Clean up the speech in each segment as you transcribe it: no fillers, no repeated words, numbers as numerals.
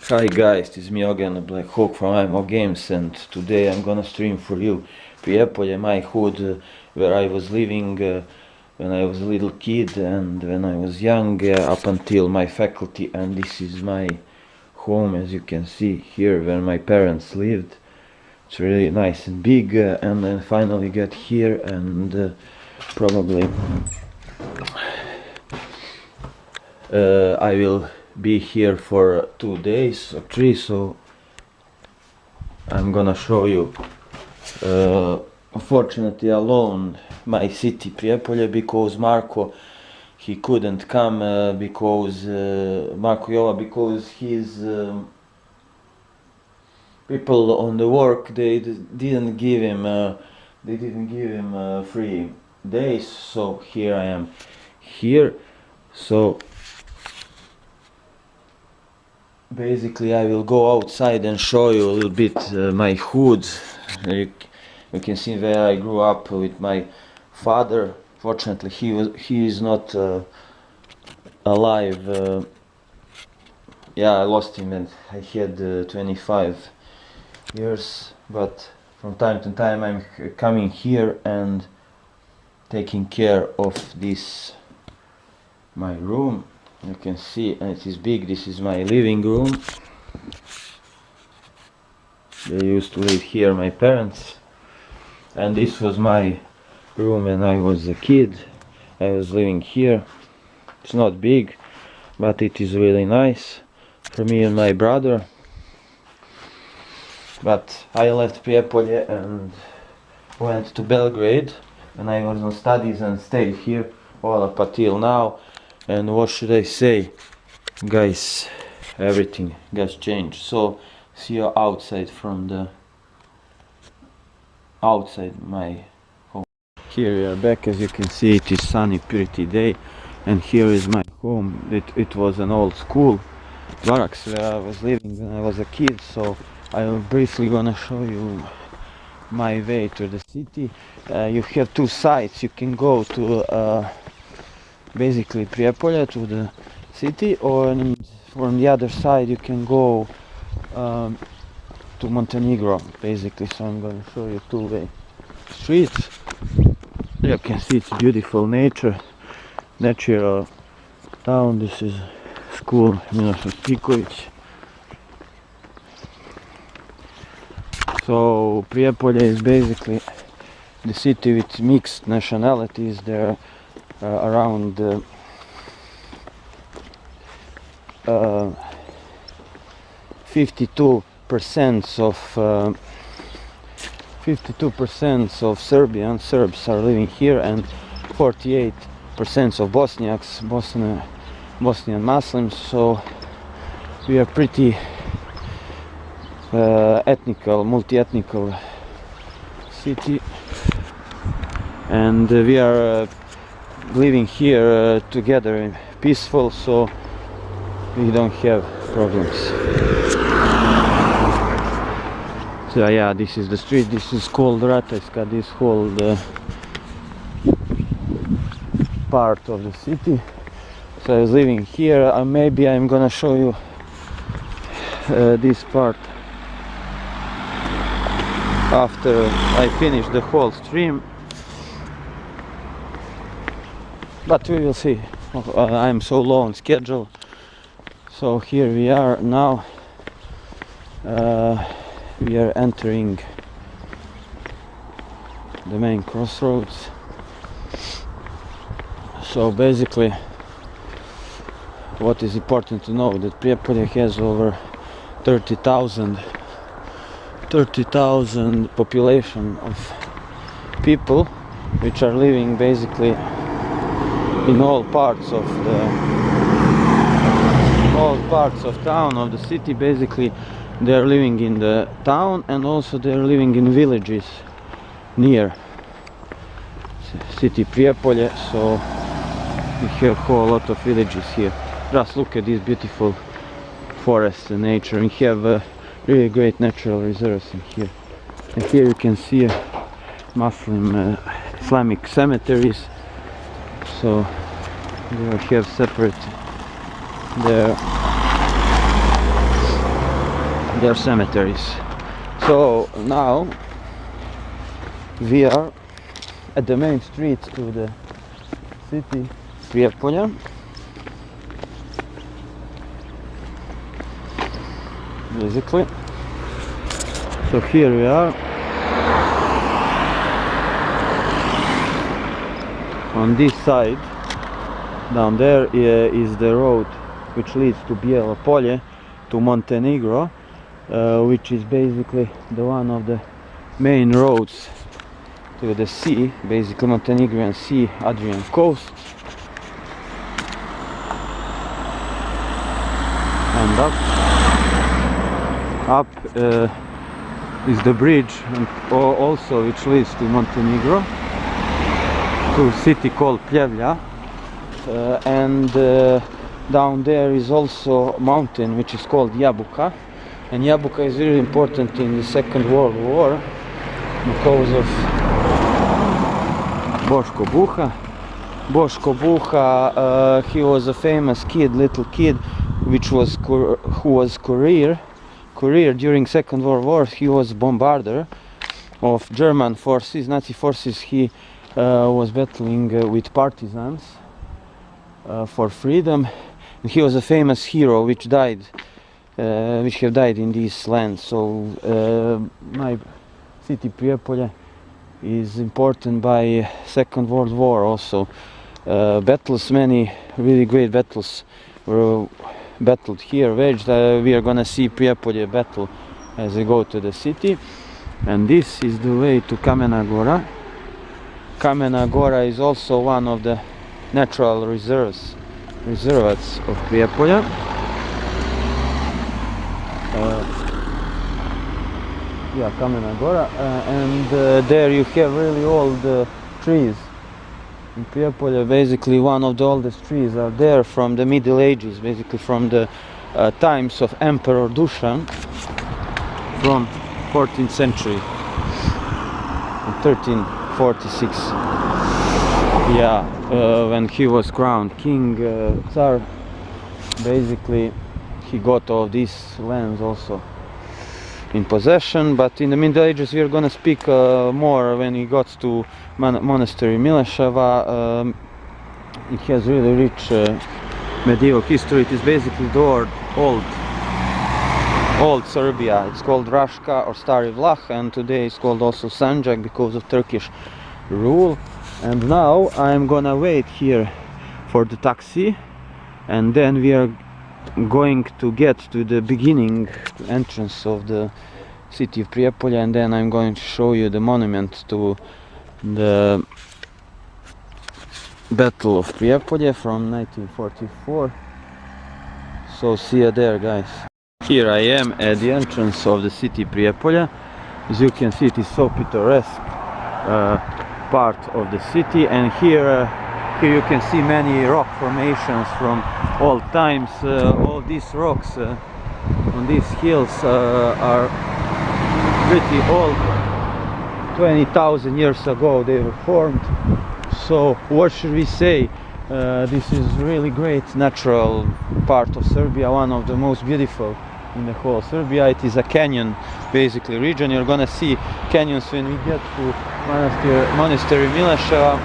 Hi guys, this is me again, Black Hawk from IMO Games, and today I'm gonna stream for you Prijepolje, my hood, where I was living when I was a little kid and when I was young, up until my faculty. And this is my home, as you can see here, where my parents lived. It's really nice and big, and then finally get here, and probably I will be here for 2 days or 3, so I'm gonna show you unfortunately alone my city Prijepolje, because Marko, he couldn't come because Marko Jova, because his people on the work, they didn't give him free days, so here I am here. So basically I will go outside and show you a little bit my hood. You can see where I grew up with my father. Fortunately he is not alive. Yeah, I lost him and I had 25 years, but from time to time I'm coming here and taking care of this, my room. You can see, and it is big. This is my living room. They used to live here, my parents, and this was my room when I was a kid. I was living here. It's not big, but it is really nice for me and my brother. But I left Prijepolje and went to Belgrade when I was on studies and stayed here all up until now. And what should I say, guys, everything has changed. So see you outside, from the outside my home. Here we are back. As you can see, it is sunny, pretty day, and here is my home. It was an old school barracks where I was living when I was a kid, so I will briefly gonna show you my way to the city. You have two sides. You can go to basically Prijepolje, to the city, or from the other side you can go to Montenegro, basically. So I'm going to show you two-way streets. You can see it's beautiful natural town. This is school Miloš. So Prijepolje is basically the city with mixed nationalities. There are around 52% of Serbs are living here, and 48% of Bosnian Muslims. So we are pretty multi-ethnical city, and we are living here together, peaceful, so we don't have problems. So yeah, this is the street. This is called Ratajska, this whole part of the city. So I was living here. Maybe I'm gonna show you this part after I finish the whole stream, but we will see. I'm so low on schedule. So here we are now. We are entering the main crossroads. So basically what is important to know, that Prijepolje has over 30,000 population of people, which are living basically in all parts of town, of the city. Basically they are living in the town, and also they are living in villages near city Prijepolje. So we have a whole lot of villages here. Just look at this beautiful forest and nature. We have really great natural reserves in here. And here you can see Muslim Islamic cemeteries. So they have separate their their cemeteries. So now we are at the main street to the city Prijepolje. Basically. So here we are. On this side, down there is the road which leads to Prijepolje, to Montenegro, which is basically the one of the main roads to the sea, basically Montenegrin Sea, Adrian coast. And up is the bridge, and also which leads to Montenegro, to a city called Pljevlja, and down there is also a mountain which is called Jabuka, and Jabuka is really important in the Second World War because of Boško Buha. Boško Buha, he was a famous little kid, who was career during Second World War. He was bombarder of German forces, Nazi forces. He was battling with partisans for freedom, and he was a famous hero which have died in these lands. So my city Prijepolje is important by Second World War also. Battles, many really great battles were battled here. We are gonna see Prijepolje battle as we go to the city. And this is the way to Kamena Gora. Kamena Gora is also one of the natural reservates of Prijepolje. Yeah, Kamena Gora, and there you have really old trees. In Prijepolje, basically one of the oldest trees are there from the Middle Ages, basically from the times of Emperor Dušan, from 14th century, 1346. Yeah, when he was crowned king, Tsar, basically he got all these lands also in possession. But in the Middle Ages we are gonna speak more when he got to Monastery Mileseva. It has really rich medieval history. It is basically the old Serbia. It's called Raška or Stari Vlah, and today it's called also Sanjak because of Turkish rule. And now I'm gonna wait here for the taxi, and then we are going to get to the beginning entrance of the city of Prijepolje, and then I'm going to show you the monument to the Battle of Prijepolje from 1944. So see you there, guys. Here I am at the entrance of the city Prijepolje. As you can see, it is so picturesque part of the city, and here you can see many rock formations from old times. All these rocks on these hills are pretty old. 20,000 years ago they were formed. So what should we say? This is really great natural part of Serbia, one of the most beautiful in the whole Serbia. It is a canyon basically region. You're gonna see canyons when we get to Monastery Mileseva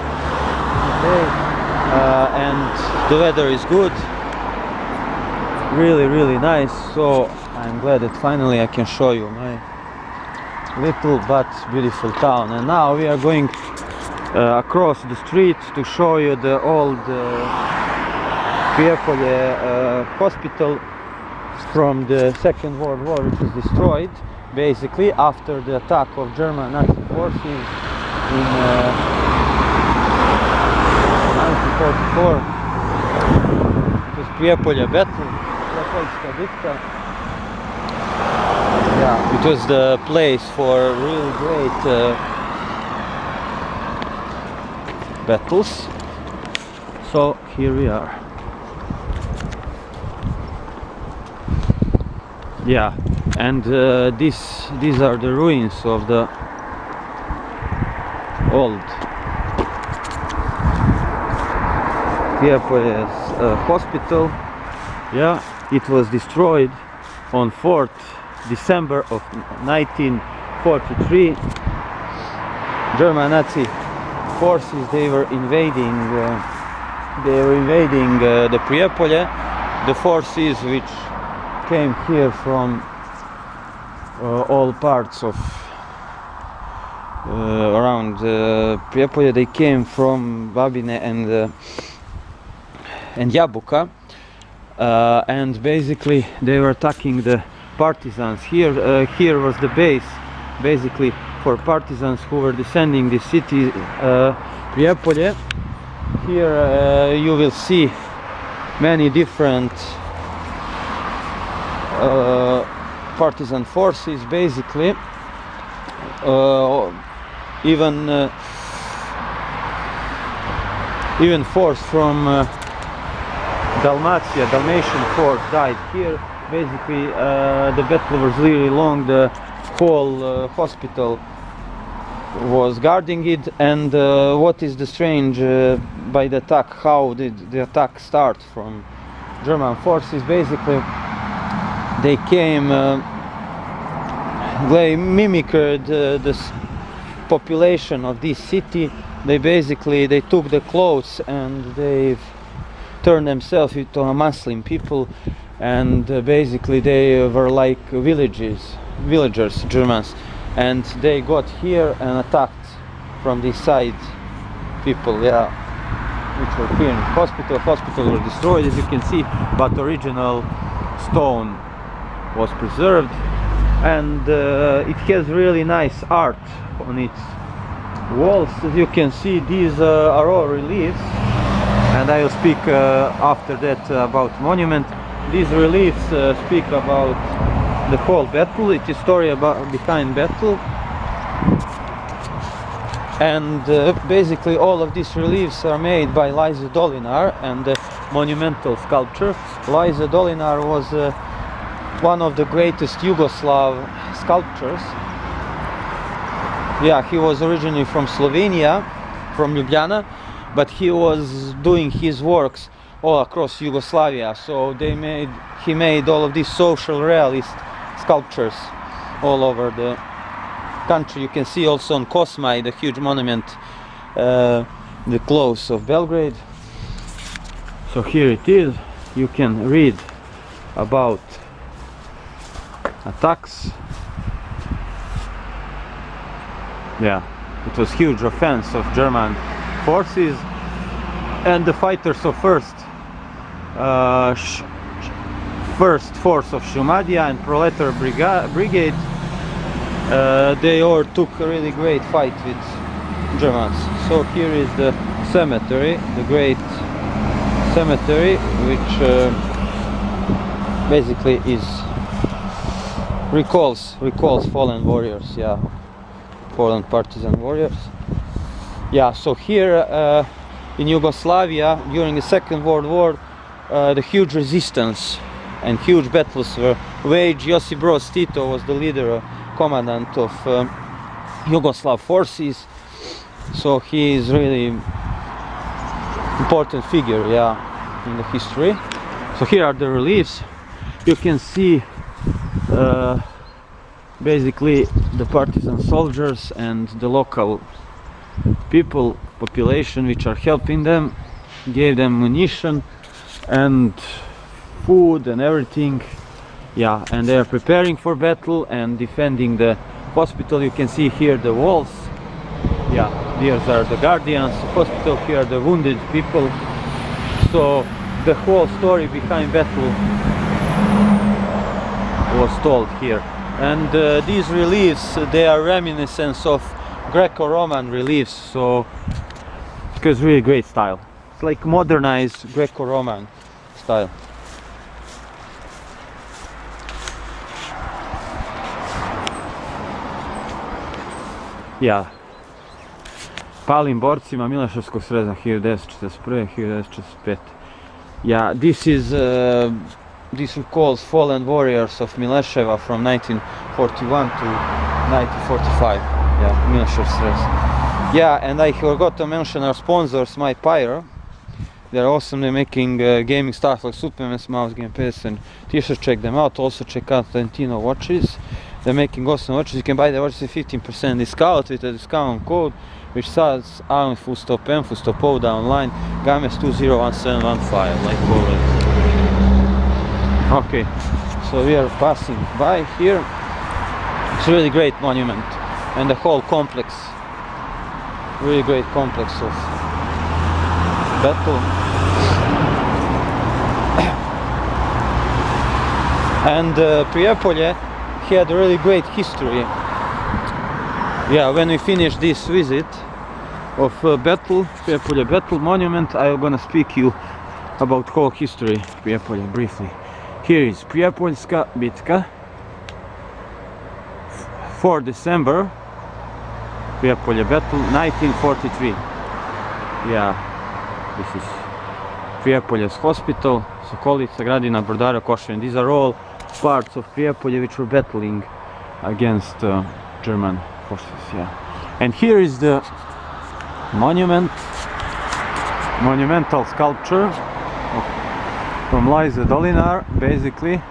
today, and the weather is good, really nice. So I'm glad that finally I can show you my little but beautiful town. And now we are going across the street to show you the old Prijepolje hospital from the Second World War, which was destroyed basically after the attack of German Nazi forces in 1944. It was Prijepolje battle, Prijepoljska bitka. Yeah, it was the place for really great battles. So here we are. Yeah, and these are the ruins of the old Prijepolje's hospital. Yeah, it was destroyed on 4th December of 1943, German Nazi forces, they were invading the Prijepolje. The forces which came here from all parts of around Prijepolje, they came from Babine and Jabuka, and basically they were attacking the partisans here. Here was the base basically for partisans who were defending the city Prijepolje. Here you will see many different partisan forces, basically even force from Dalmatian force died here. Basically the battle was really long. The whole hospital was guarding it. And what is the strange by the attack, how did the attack start from German forces? Basically they came, they mimicked the population of this city. They took the clothes and they turned themselves into a Muslim people, and basically they were like villagers, Germans, and they got here and attacked from this side people, yeah, which were here in the hospital was destroyed, as you can see, but original stone was preserved, and it has really nice art on its walls. As you can see, these are all reliefs, and I will speak after that about monument. These reliefs speak about the whole battle. It is story behind battle, and basically all of these reliefs are made by Lajza Dolinar and the monumental sculpture. Lajza Dolinar was one of the greatest Yugoslav sculptors. Yeah, he was originally from Slovenia, from Ljubljana, but he was doing his works all across Yugoslavia. So he made all of these social realist sculptures all over the country. You can see also on Kosmaj, the huge monument, the close of Belgrade. So here it is. You can read about attacks. Yeah, it was huge offense of German forces, and the fighters of first force of Shumadia and Proletar Brigade, they all took a really great fight with Germans. So here is the cemetery, the great cemetery, which basically recalls fallen warriors, yeah, fallen partisan warriors. Yeah, so here in Yugoslavia during the Second World War, the huge resistance and huge battles were waged. Josip Broz Tito was the leader, commandant of Yugoslav forces, so he is really important figure, yeah, in the history. So here are the reliefs. You can see basically the partisan soldiers and the local population which are helping them, gave them munition and food and everything. Yeah, and they are preparing for battle and defending the hospital. You can see here the walls. Yeah, these are the guardians of the hospital. Here are the wounded people. So the whole story behind battle was told here. And these reliefs, they are reminiscence of Greco-Roman reliefs, so because really great style. It's like modernized Greco-Roman style. Ja, palim borcima Mileševskog sreza 1941-1945. Yeah, this recalls fallen warriors of Mileševa from 1941 to 1945. Yeah, Milešev srez. Yeah, and I forgot to mention our sponsors, My Pyro. They're awesome. They're making gaming stuff like Superman's mouse, gamepads and t-shirts. Check them out. Also check out Valentino watches. They're making awesome watches. You can buy the watches at 15% discount with a discount code which says Aaron fullstop M fullstop O down line Games 201715 like always. Okay, so we are passing by here. It's a really great monument and the whole complex, really great complex of battle. And Prijepolje had a really great history. Yeah, when we finish this visit of Prijepolje battle monument, I'm gonna speak you about whole history Prijepolje briefly. Here is Prijepoljska bitka, 4 December, Prijepolje battle, 1943. Yeah, this is Prijepolje's hospital, Sokolica, Gradina, Brodara, Košen. These are all parts of Prijepolje which were battling against German forces. Yeah, and here is the monumental sculpture from Liza Dolinar, basically.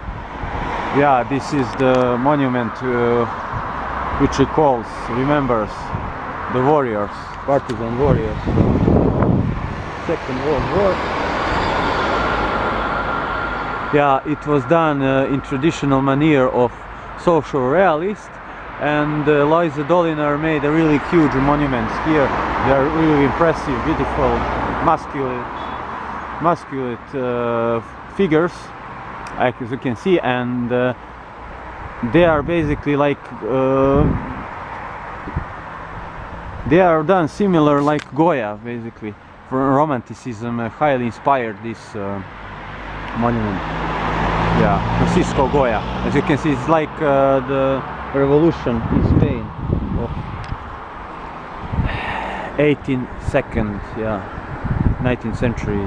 Yeah, this is the monument which remembers the warriors, partisan warriors, Second World War. Yeah, it was done in traditional manner of social realist, and Liza Dolinar made a really huge monuments here. They are really impressive, beautiful, masculine figures, as you can see, and they are basically like they are done similar like Goya, basically. For Romanticism highly inspired this monument. Yeah, Francisco Goya. As you can see, it's like the revolution in Spain of 19th century,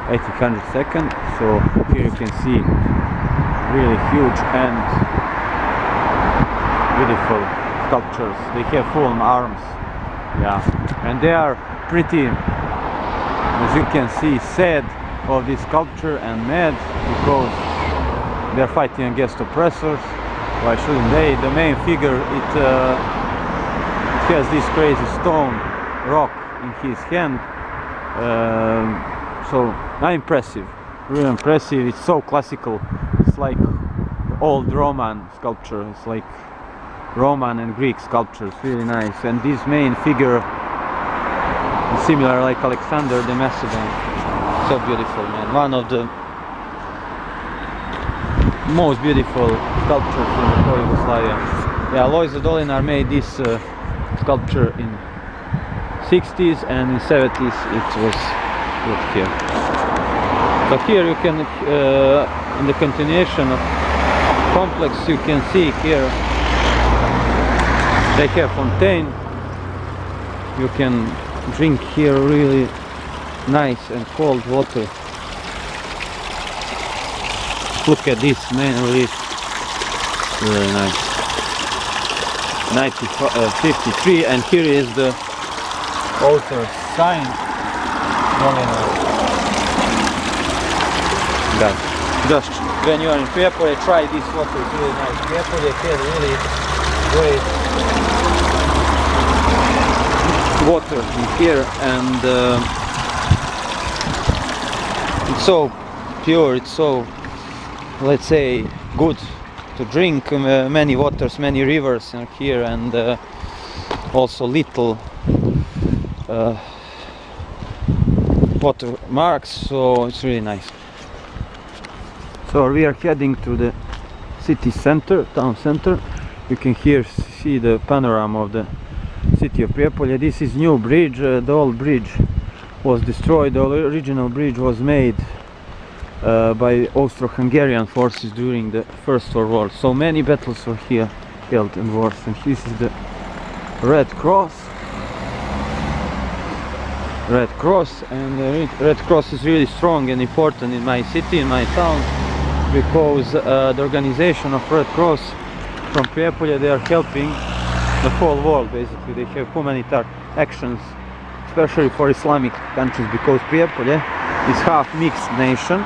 1802. So here you can see really huge and beautiful sculptures. They have full arms. Yeah, and they are pretty, as you can see, sad of this sculpture and mad because they're fighting against oppressors. Why shouldn't they? The main figure, it has this crazy stone rock in his hand. So impressive, really impressive. It's so classical. It's like old Roman sculpture. It's like Roman and Greek sculptures. Really nice. And this main figure is similar like Alexander the Macedon. So beautiful, man. One of the most beautiful sculptures in the whole Yugoslavia. Yeah, Liza Dolinar made this sculpture in 60s, and in 70s it was put here. But here you can, in the continuation of complex, you can see here they have fontaine. You can drink here really nice and cold water. Look at this main relief, really nice. 1953, and here is the author's sign. Just when you are in Priepolie, try this water. It's really nice. Priepolie has really great water in here, and it's so pure, it's so, let's say, good to drink. Many waters, many rivers are here, and also little water marks, so it's really nice. So we are heading to the city center, town center. You can here see the panorama of the city of Prijepolje. This is new bridge. The old bridge was destroyed. The original bridge was made by Austro-Hungarian forces during the First World War. So many battles were here held and wars. And this is the Red Cross. Red Cross, and the Red Cross is really strong and important in my city, in my town, because the organization of Red Cross from Prijepolje, they are helping the whole world basically. They have humanitarian actions especially for Islamic countries, because Prijepolje is half mixed nation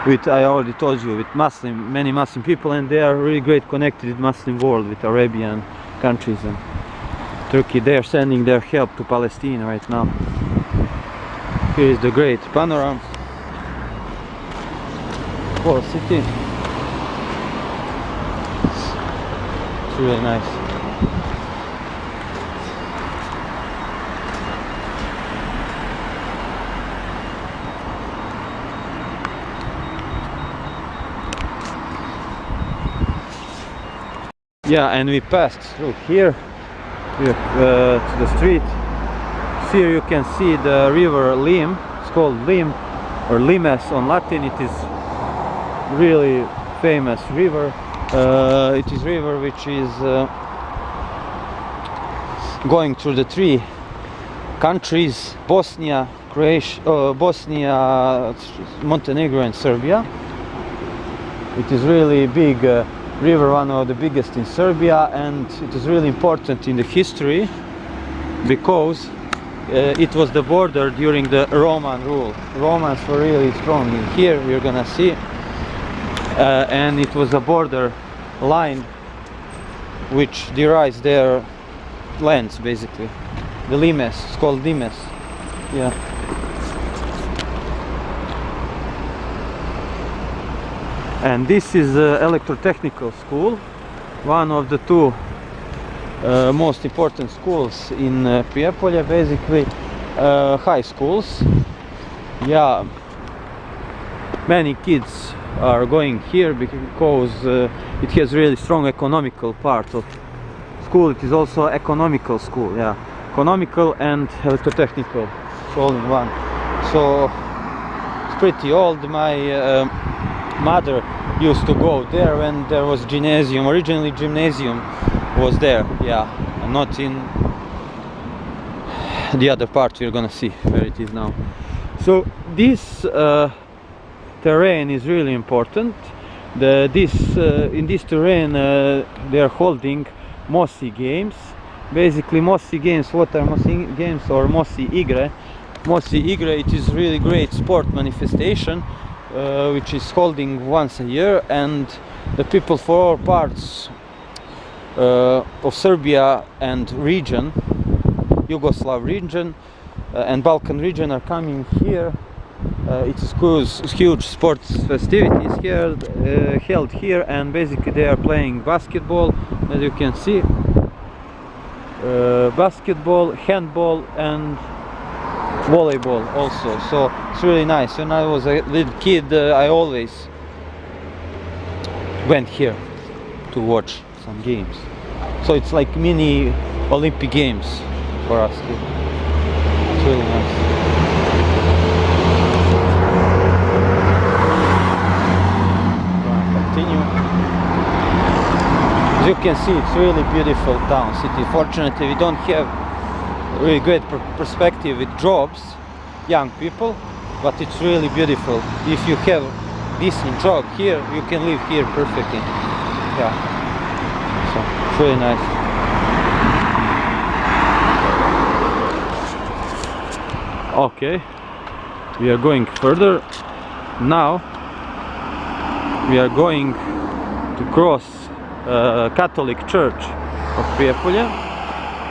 with, I already told you, with many Muslim people, and they are really great connected with Muslim world, with Arabian countries and Turkey. They are sending their help to Palestine right now. Here is the great panorama for city. It's really nice. Yeah, and we passed through here to the street. Here you can see the river Lim. It's called Lim or Limes on Latin. It is really famous river. It is river which is going through the three countries: Bosnia, Croatia, Bosnia, Montenegro, and Serbia. It is really big river, one of the biggest in Serbia, and it is really important in the history because it was the border during the Roman rule. Romans were really strong in here, you're gonna see, and it was a border line which derives their lands, basically. The Limes, it's called Limes. Yeah. And this is electrotechnical school, one of the two most important schools in Prijepolje, basically high schools. Yeah, many kids are going here because it has really strong economical part of school. It is also economical school, yeah, economical and electrotechnical, all in one. So it's pretty old. My mother used to go there when there was gymnasium. Originally gymnasium was there, yeah, and not in the other part you're gonna see where it is now. So this terrain is really important. In this terrain they are holding Mosi games. Basically Mosi games, what are Mosi games or Mosi Igre? Mosi Igre, it is really great sport manifestation which is holding once a year, and the people for all parts of Serbia and region, Yugoslav region and Balkan region are coming here. It's huge sports festivities here held here, and basically they are playing basketball, as you can see, basketball, handball and volleyball also. So it's really nice. When I was a little kid I always went here to watch some games. So it's like mini Olympic games for us here. It's really nice. Continue. As you can see, it's really beautiful town, city. Fortunately we don't have really great perspective with jobs, young people, but it's really beautiful. If you have decent job here, you can live here perfectly. Yeah, so it's really nice. Okay, we are going further. Now we are going to cross Catholic Church of Prijepolje.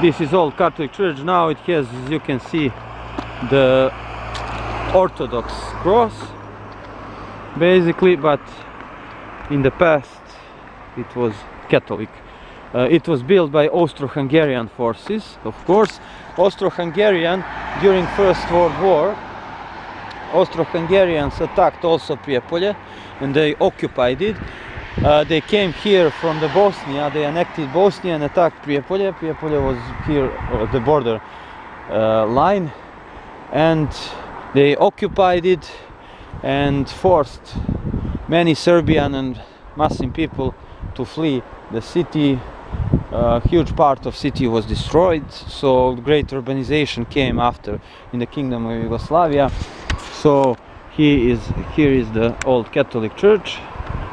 This is old Catholic Church. Now it has, as you can see, the Orthodox cross, basically, but in the past it was Catholic. It was built by Austro-Hungarian forces, of course. Austro-Hungarian, during First World War, Austro-Hungarians attacked also Prijepolje and they occupied it. They came here from the Bosnia, they annexed Bosnia and attacked Prijepolje. Prijepolje was here at the border line, and they occupied it and forced many Serbian and Muslim people to flee the city. A huge part of city was destroyed, so great urbanization came after in the Kingdom of Yugoslavia. So here is the old Catholic Church.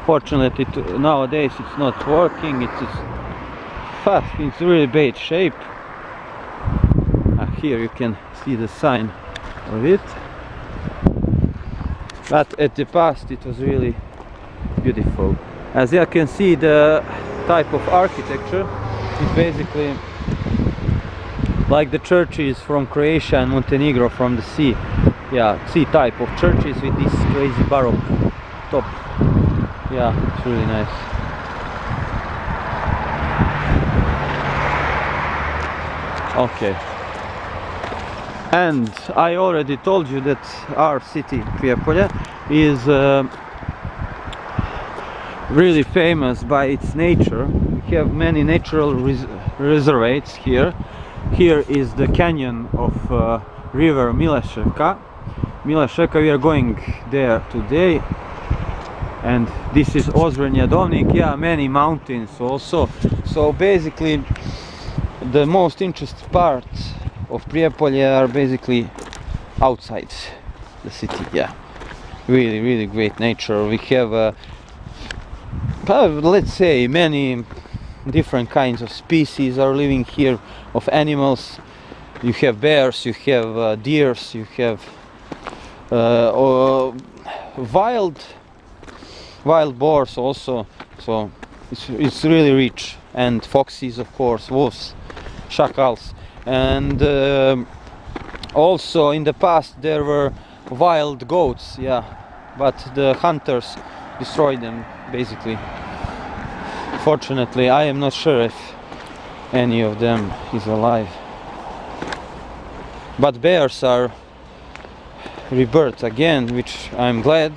Fortunately nowadays it's not working, it's really bad shape. here you can see the sign of it. But at the past it was really beautiful. As you can see, the type of architecture is basically like the churches from Croatia and Montenegro from the sea. Yeah, sea type of churches with this crazy baroque top. Yeah, it's really nice. Okay. And I already told you that our city, Prijepolje, is really famous by its nature. We have many natural reservoirs here. Here is the canyon of river Mileseva. We are going there today. And this is Ozrenjadovnik, yeah, many mountains also. So basically the most interesting parts of Prijepolje are basically outside the city. Yeah, really great nature. We have let's say many different kinds of species are living here of animals. You have bears, you have deers, you have wild boars also, so it's really rich, and foxes, of course, wolves, shakals, and also in the past there were wild goats, yeah, but the hunters destroyed them basically. Fortunately, I am not sure if any of them is alive, but bears are rebirth again, which I'm glad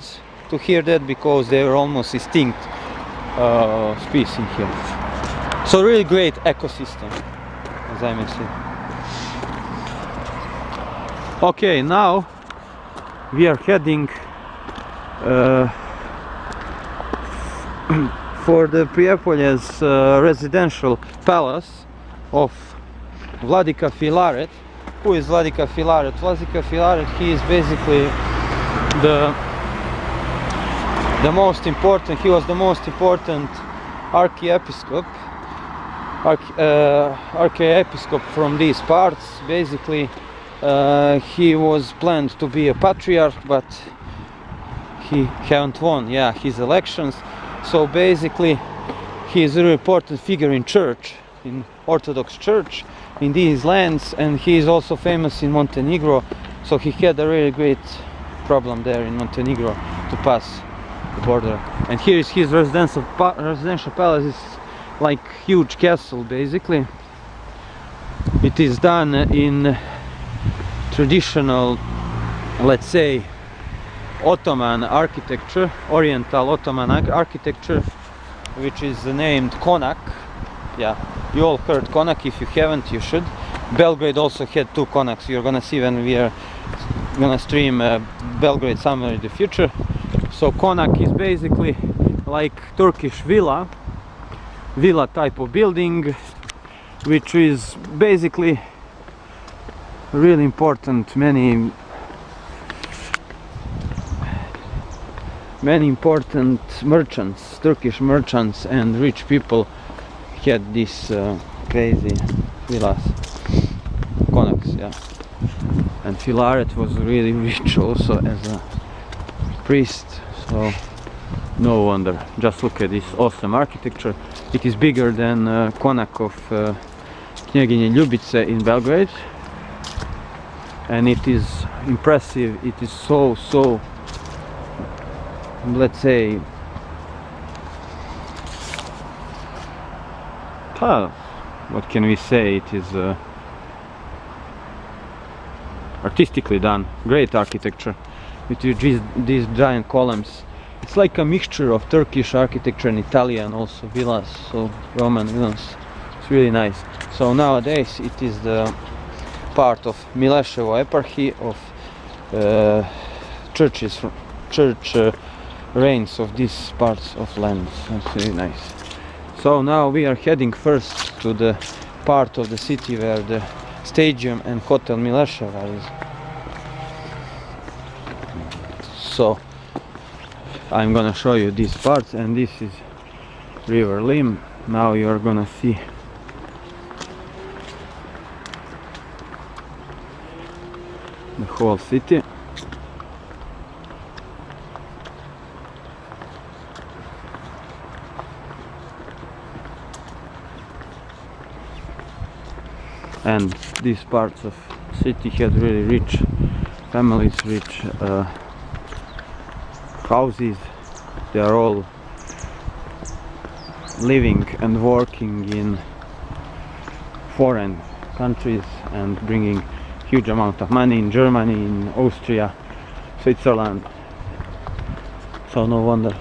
to hear that, because they were almost extinct species here. So really great ecosystem, as I may say. Okay, now we are heading for the Prijepolje's residential palace of Vladika Filaret. Who is Vladika Filaret? Vladika Filaret, he is basically the most important, he was the most important archiepiscop from these parts. Basically he was planned to be a patriarch, but he haven't won, yeah, his elections. So basically he is a really important figure in church, in Orthodox church in these lands, and he is also famous in Montenegro. So he had a really great problem there in Montenegro to pass the border. And here is his residential palace. It's like huge castle basically. It is done in traditional, let's say, Ottoman architecture, Oriental Ottoman architecture, which is named Konak. Yeah, you all heard Konak. If you haven't, you should. Belgrade also had two Konaks. You're gonna see when we are gonna stream Belgrade somewhere in the future. So Konak is basically like Turkish villa type of building, which is basically really important. Many important merchants, Turkish merchants and rich people had these crazy villas, Konaks, yeah. And Filaret was really rich also as a priest, so no wonder. Just look at this awesome architecture. It is bigger than Konak of Knjeginje Ljubice in Belgrade, and it is impressive. It is so, let's say, what can we say? It is artistically done. Great architecture with these giant columns. It's like a mixture of Turkish architecture and Italian also villas, so Roman villas. It's really nice. So nowadays it is the part of Mileseva eparchy of church reigns of these parts of lands. That's really nice. So now we are heading first to the part of the city where the stadium and Hotel Mileseva is. So I'm gonna show you these parts, and this is River Lim. Now you are gonna see the whole city. And these parts of city had really rich families, rich houses. They are all living and working in foreign countries and bringing huge amount of money in Germany, in Austria, Switzerland. So no wonder.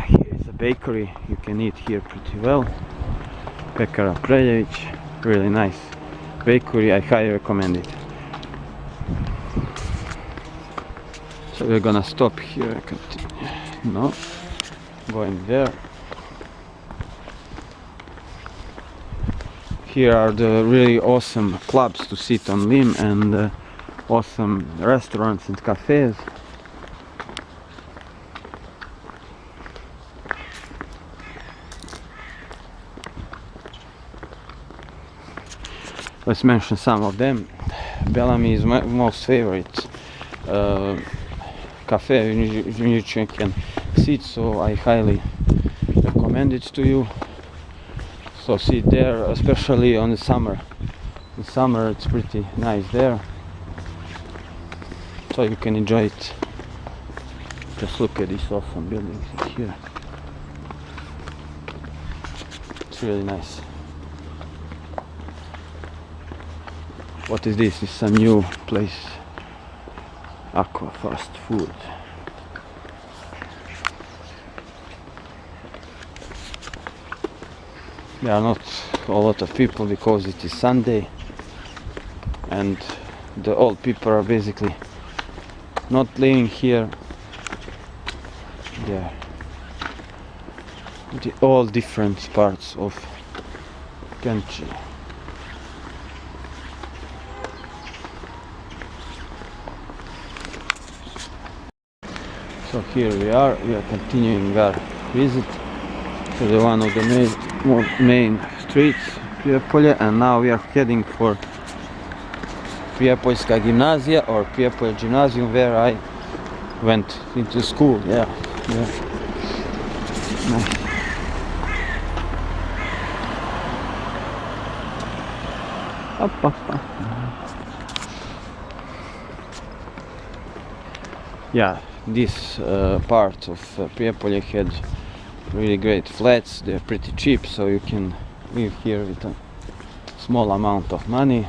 Here is a bakery. You can eat here pretty well. Pekara Prejevich, really nice bakery. I highly recommend it. So we're gonna stop here. Continue. No, going there. Here are the really awesome clubs to sit on limb and awesome restaurants and cafes. Let's mention some of them. Bellamy is my most favorite cafe in which you can sit, so I highly recommend it to you. So sit there, especially on the summer. In summer it's pretty nice there, so you can enjoy it. Just look at these awesome buildings here. It's really nice. What is this? It's a new place. Aqua fast food. There are not a lot of people because it is Sunday and the old people are basically not living here. Yeah, all different parts of country. So here we are continuing our visit to the one of the main streets, Prijepolje, and now we are heading for Prijepoljska gimnazija or Prijepolje gymnasium, where I went into school. Yeah. Nice. Yeah, this part of Prijepolje had really great flats. They're pretty cheap, so you can live here with a small amount of money.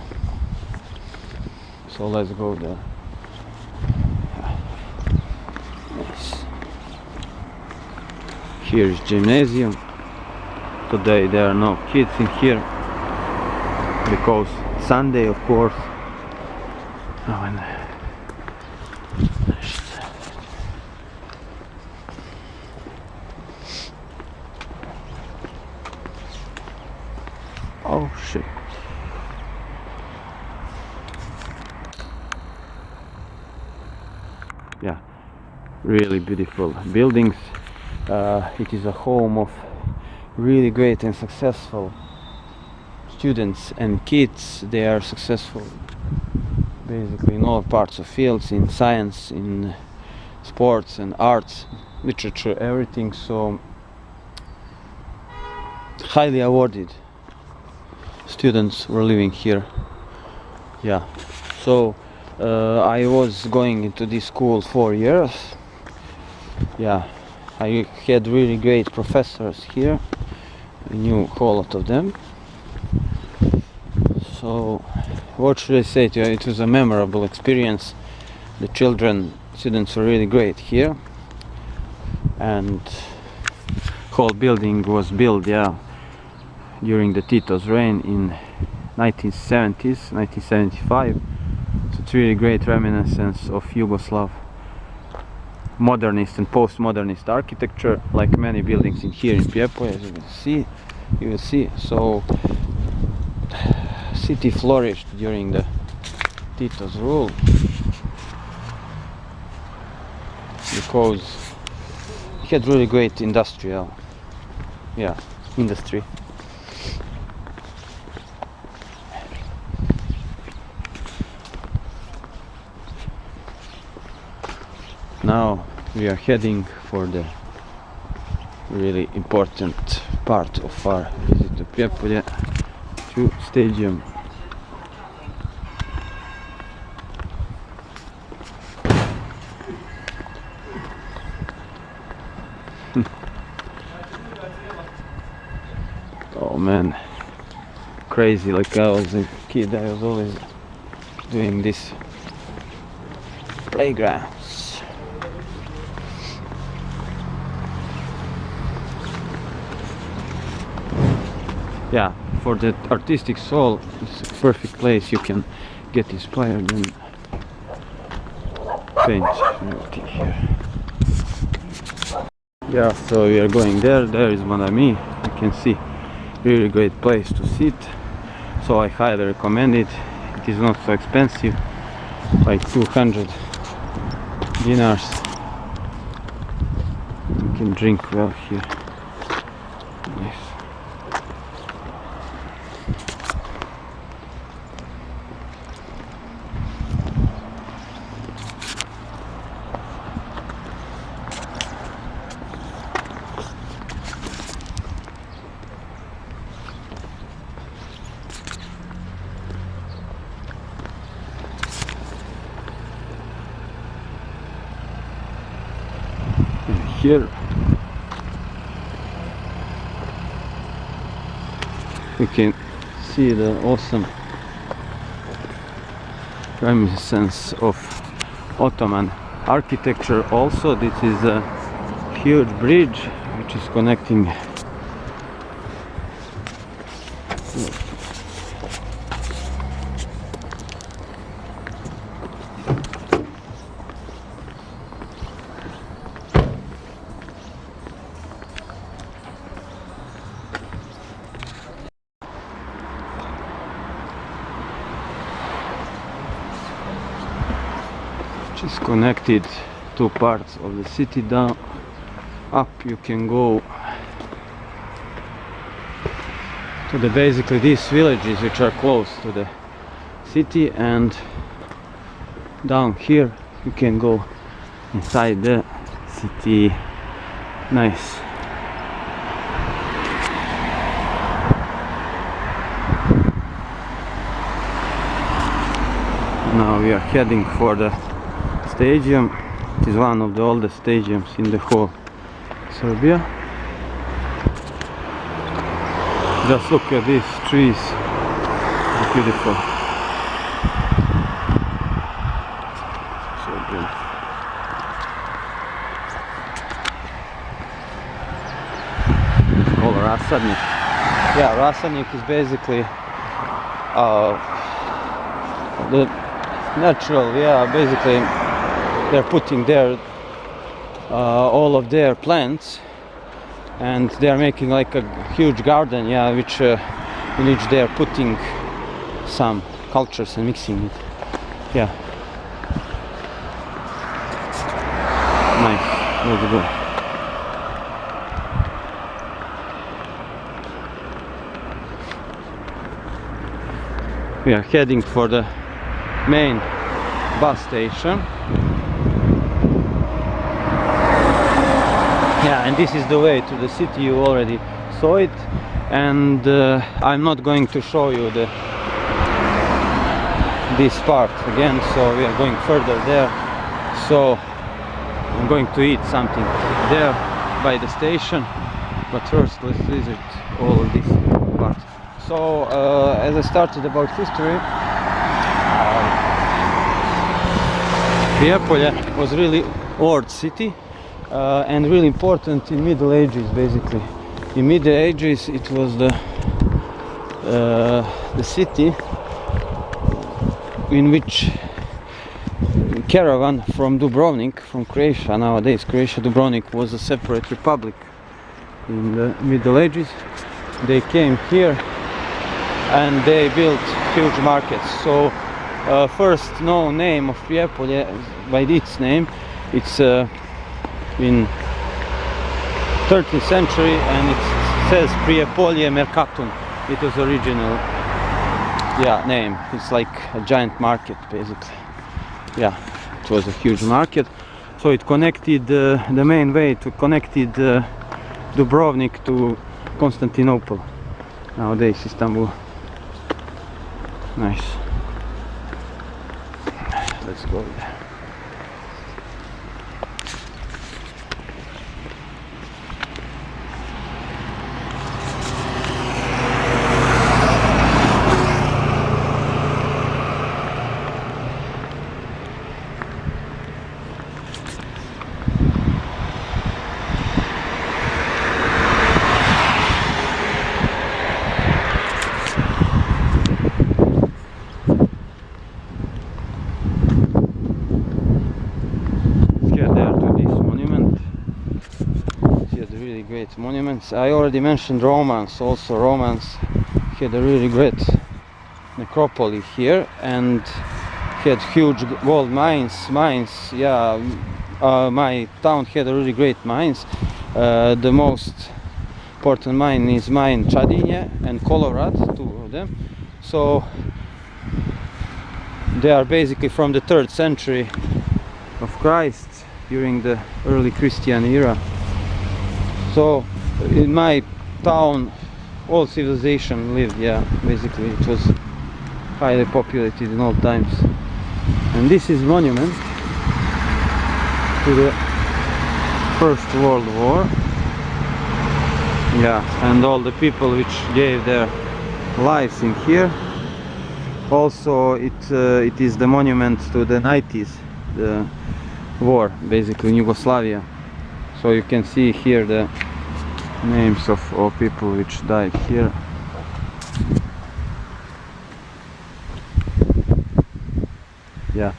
So let's go there. Nice. Here is gymnasium. Today there are no kids in here because Sunday, of course. Oh, and oh shit. Yeah, really beautiful buildings. It is a home of really great and successful students and kids. They are successful basically in all parts of fields, in science, in sports and arts, literature, everything. So highly awarded students were living here. Yeah, so I was going into this school 4 years. Yeah, I had really great professors here. I knew a whole lot of them. So what should I say to you? It was a memorable experience. The students were really great here, and whole building was built, yeah, during the Tito's reign in 1970s, 1975. So it's really great reminiscence of Yugoslav modernist and postmodernist architecture, like many buildings in here in Prijepolje, as you will see. So city flourished during the Tito's rule because it had really great industry. now we are heading for the really important part of our visit to Prijepolje, to stadium. Oh man, crazy. Like I was a kid, I was always doing this playgrounds. Yeah, for the artistic soul, it's a perfect place. You can get inspired and paint everything here. Yeah, so we are going there. There is Monastery. You can see, really great place to sit. So I highly recommend it. It is not so expensive, like 200 dinars. You can drink well here. Nice. Here we can see the awesome reminiscence of Ottoman architecture. Also, this is a huge bridge which is connecting is connected two parts of the city. Down up you can go to the basically these villages which are close to the city, and down here you can go inside the city. Nice. Now we are heading for the stadium. It is one of the oldest stadiums in the whole Serbia. Just look at these trees, they're beautiful. So beautiful. It's called Rasadnik. Yeah, Rasadnik is basically the natural, yeah, basically they're putting there all of their plants, and they are making like a huge garden, yeah, which in which they are putting some cultures and mixing it. Yeah, nice, really good. We are heading for the main bus station. Yeah, and this is the way to the city. You already saw it, and I'm not going to show you this part again, so we are going further there. So I'm going to eat something there by the station, but first let's visit all of this part. So as I started about history, Prijepolje was really old city and really important in Middle Ages. Basically, in Middle Ages it was the city in which caravan from Dubrovnik, from Croatia, nowadays Croatia, Dubrovnik was a separate republic in the Middle Ages. They came here and they built huge markets. So first known name of Prijepolje by its name, it's in 13th century, and it says Priepolie Mercatum. It was original, yeah, name. It's like a giant market basically. Yeah, it was a huge market. So it connected the main way to connected Dubrovnik to Constantinople, nowadays Istanbul. Nice. Let's go there. Great monuments. I already mentioned Romans. Also Romans had a really great necropole here and had huge gold mines. Yeah, my town had a really great mines. The most important mine is mine Chadinje and Kolorad, two of them. So they are basically from the 3rd century of Christ, during the early Christian era. So in my town all civilization lived, yeah, basically it was highly populated in all times. And this is monument to the First World War. Yeah, and all the people which gave their lives in here. Also it is the monument to the 90s, the war basically in Yugoslavia. So you can see here the names of all people which died here. Yeah,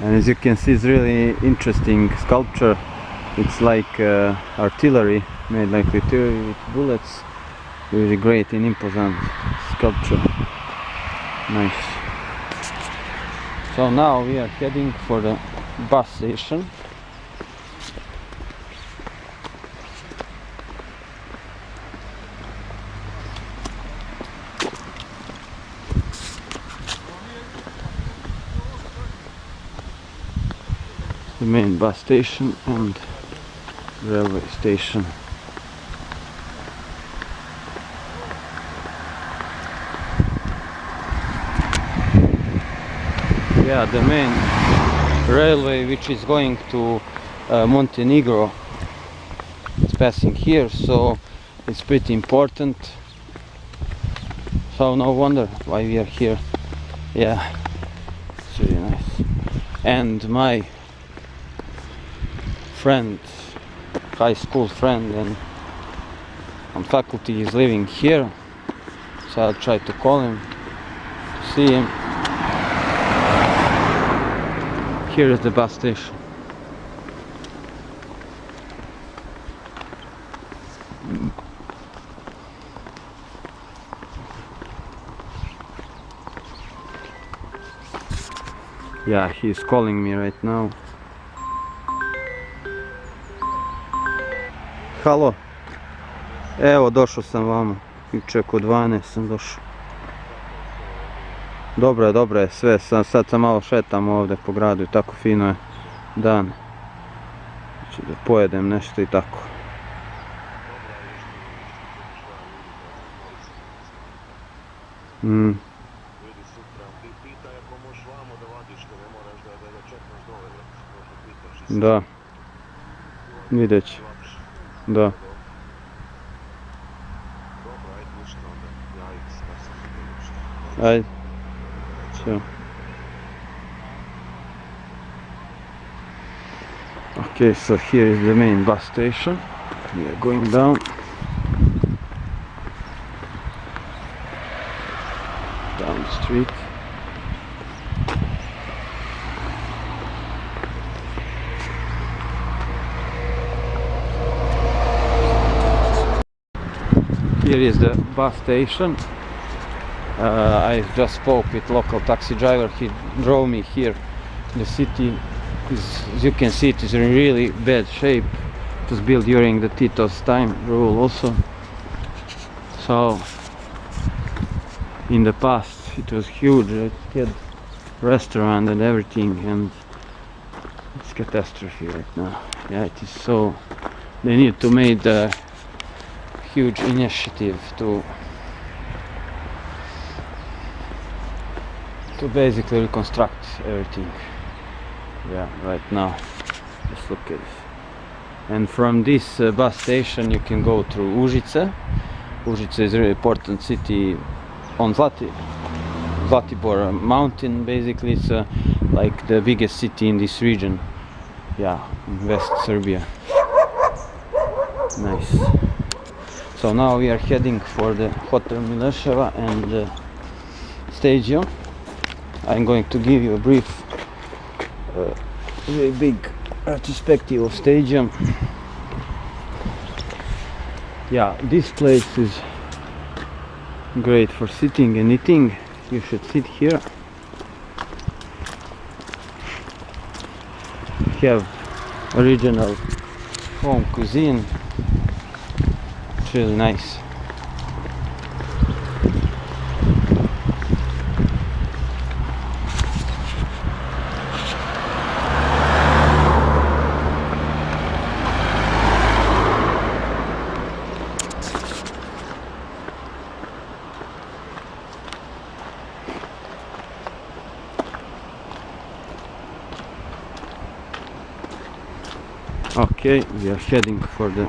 and as you can see, it's really interesting sculpture. It's like artillery, made like artillery with bullets. Really great and imposant sculpture. Nice. So now we are heading for the bus station. The main bus station and railway station. Yeah, the main railway which is going to Montenegro is passing here, so it's pretty important. So no wonder why we are here. Yeah, it's really nice. And my friend, high school friend and on faculty is living here, so I'll try to call him to see him. Here is the bus station. Yeah, he's calling me right now. Halo, evo došao sam vamo, juče oko 12 sam došao. Dobro je sve, sad sam malo šetam ovdje po gradu i tako fino je dan. Znači da pojedem nešto i tako. Da, vidjet ću. Da. Ajde. Ciao. Okay, so here is the main bus station. We are going down. Down the street. Here is the bus station. I just spoke with local taxi driver. He drove me here. The city is, as you can see, it is in really bad shape. It was built during the Tito's time rule also. So in the past it was huge. It had restaurant and everything, and It's catastrophe right now. Yeah, it is so. They need to make a huge initiative to basically reconstruct everything. Yeah, right now. Just look at this. And from this bus station you can go through Užice. Užice is a really important city on Zlatibor mountain. Basically it's like the biggest city in this region. Yeah, in West Serbia. Nice. So now we are heading for the Hotel Mileseva and the stadium. I'm going to give you a brief, very big retrospective of stadium. Yeah, this place is great for sitting and eating. You should sit here. Have original home cuisine. It's really nice. Okay, we are heading for the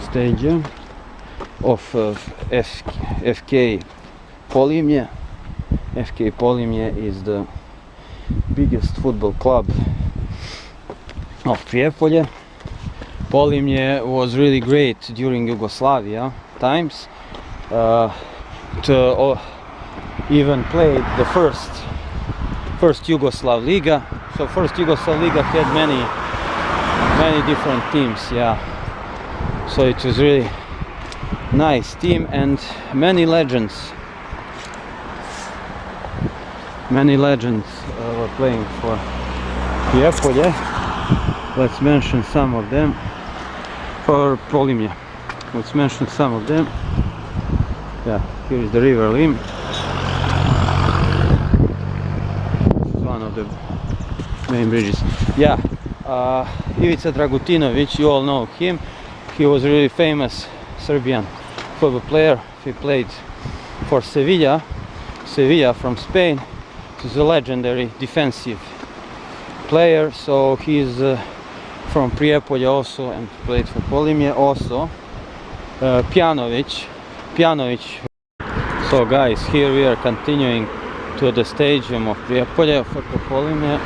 stadium of FK Polimje. FK Polimje is the biggest football club of Prijepolje. Polimje was really great during Yugoslavia times. Even played the first Yugoslav Liga. So first Yugoslav Liga had many different teams, yeah. So it was really nice team and many legends were playing for Prijepolje. Let's mention some of them. For Polimje, let's mention some of them. Yeah, here is the river Lim. This is one of the main bridges. Yeah. Ivica Dragutinovic, you all know him. He was a really famous Serbian football player. He played for Sevilla from Spain. He's a legendary defensive player. So he's from Prijepolje also and played for Polimje also. Pjanovic. So guys, here we are continuing to the stadium of Prijepolje, for Polimje.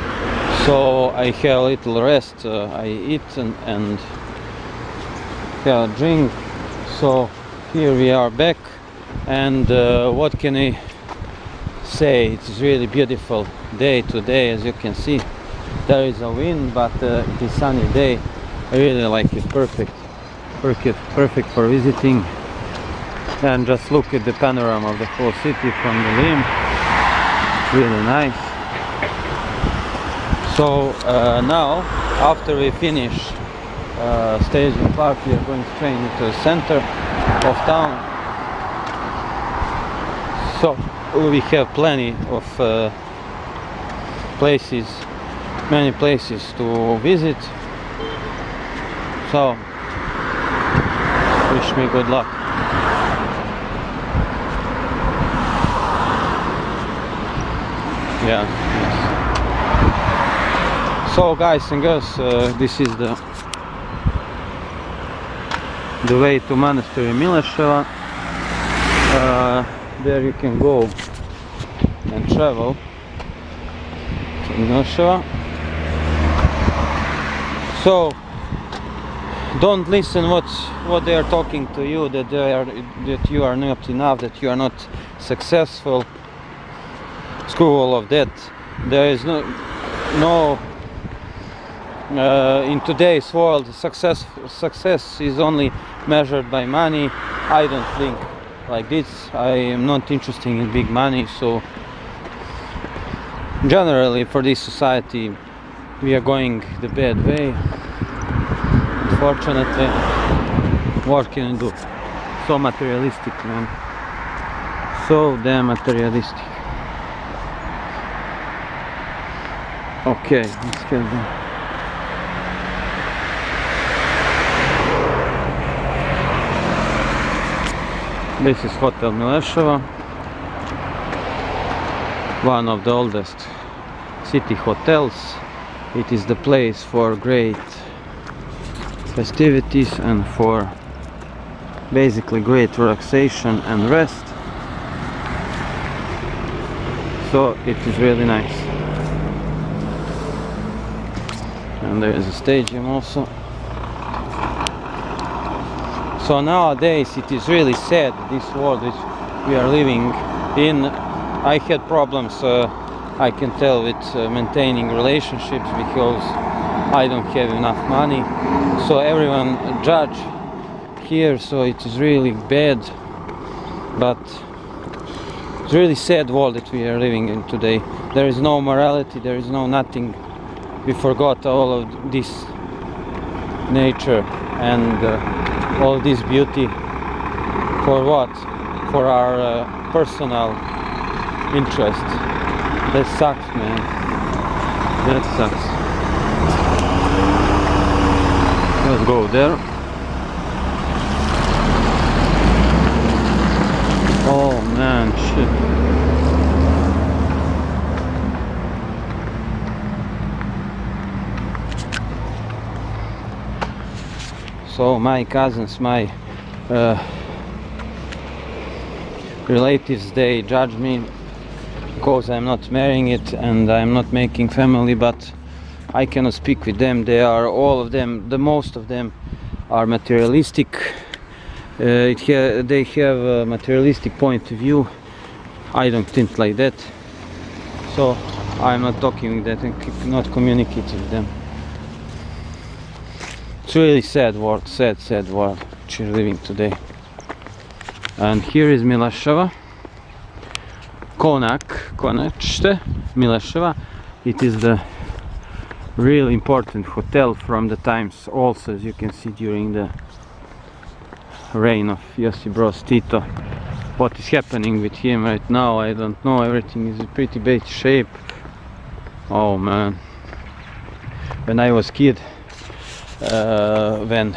So I have a little rest, I eat and have a drink. So here we are back, and what can I say? It's really beautiful day today, as you can see. There is a wind, but it is sunny day. I really like it. Perfect for visiting. And just look at the panorama of the whole city from the Lim. Really nice. So now, after we finish stadium park, we are going straight into the center of town. So we have plenty of many places to visit. So wish me good luck. Yeah. So guys and girls, this is the way to Monastery Mileseva. There you can go and travel to Mileseva. So don't listen what they are talking to you, that you are not enough, that you are not successful. Screw all of that. There is no in today's world, success is only measured by money. I don't think like this. I am not interested in big money. So generally for this society we are going the bad way, unfortunately. What can you do? So materialistic, man. So damn materialistic. Okay, let's get them. This is Hotel Mileseva, one of the oldest city hotels. It is the place for great festivities and for basically great relaxation and rest. So it is really nice. And there is a stadium also. So nowadays it is really sad, this world which we are living in. I had problems, I can tell, with maintaining relationships because I don't have enough money. So everyone judge here, so it is really bad. But it's really sad world that we are living in today. There is no morality, there is no nothing. We forgot all of this nature and all this beauty. For what? For our personal interest. That sucks, man. That sucks. Let's go there. Oh man, shit. So my cousins, my relatives, they judge me because I'm not marrying it and I'm not making family, but I cannot speak with them. They are, all of them, the most of them are materialistic. They have a materialistic point of view. I don't think like that, so I'm not talking with that and not communicating with them. It's really sad world, sad world which we're living today. And here is Mileseva, Konachte Mileseva. It is the really important hotel from the times also, as you can see, during the reign of Josip Broz Tito. What is happening with him right now, I don't know. Everything is in pretty bad shape. Oh man, when I was kid, when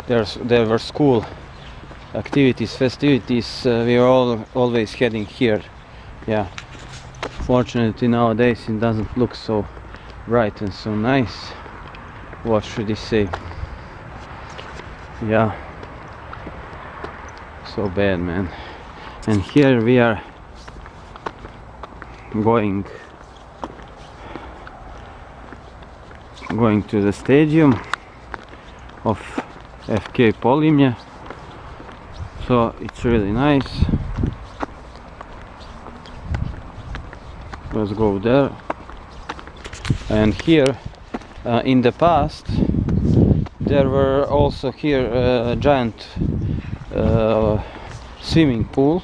there were school activities, festivities, we were always heading here. Yeah, fortunately nowadays it doesn't look so bright and so nice. What should I say? Yeah, so bad, man. And here we are going to the stadium of Prijepolje. So it's really nice. Let's go there. And here in the past there were also here a giant swimming pool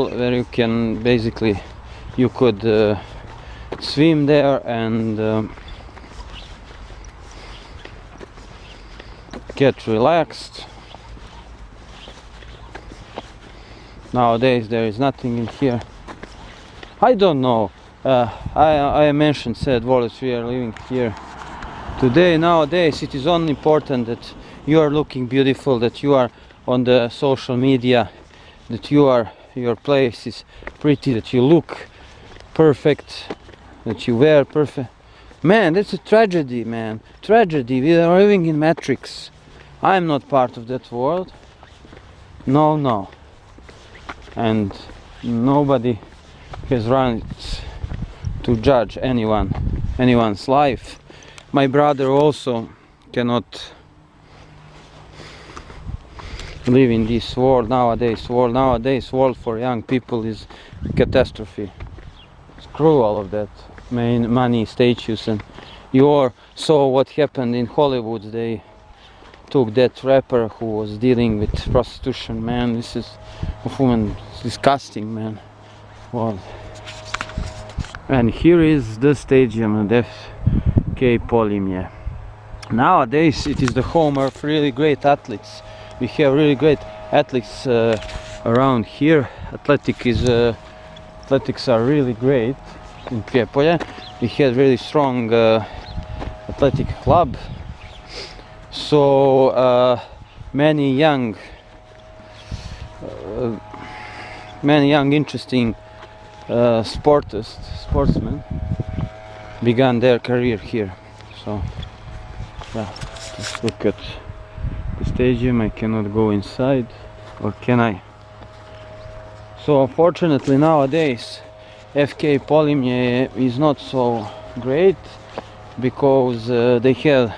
where you can basically, you could swim there and get relaxed. Nowadays there is nothing in here. I don't know. I mentioned sad world we are living here today. Nowadays it is only important that you are looking beautiful, that you are on the social media, that your place is pretty, that you look perfect, that you wear perfect. Man, that's a tragedy, man. Tragedy. We are living in Matrix. I am not part of that world. No. And nobody has rights to judge anyone's life. My brother also cannot live in this world nowadays. World for young people is catastrophe. Screw all of that money, statues, and you saw what happened in Hollywood. They took that rapper who was dealing with prostitution. Man, this is disgusting, man. Well, and here is the stadium of Priepolie. Nowadays it is the home of really great athletes. We have really great athletes around here. Athletics are really great. in Prijepolje. We had really strong athletic club, so many young interesting sportsmen began their career here. So yeah, let's look at the stadium. I cannot go inside, or can I? So unfortunately nowadays FK Polimje is not so great because they have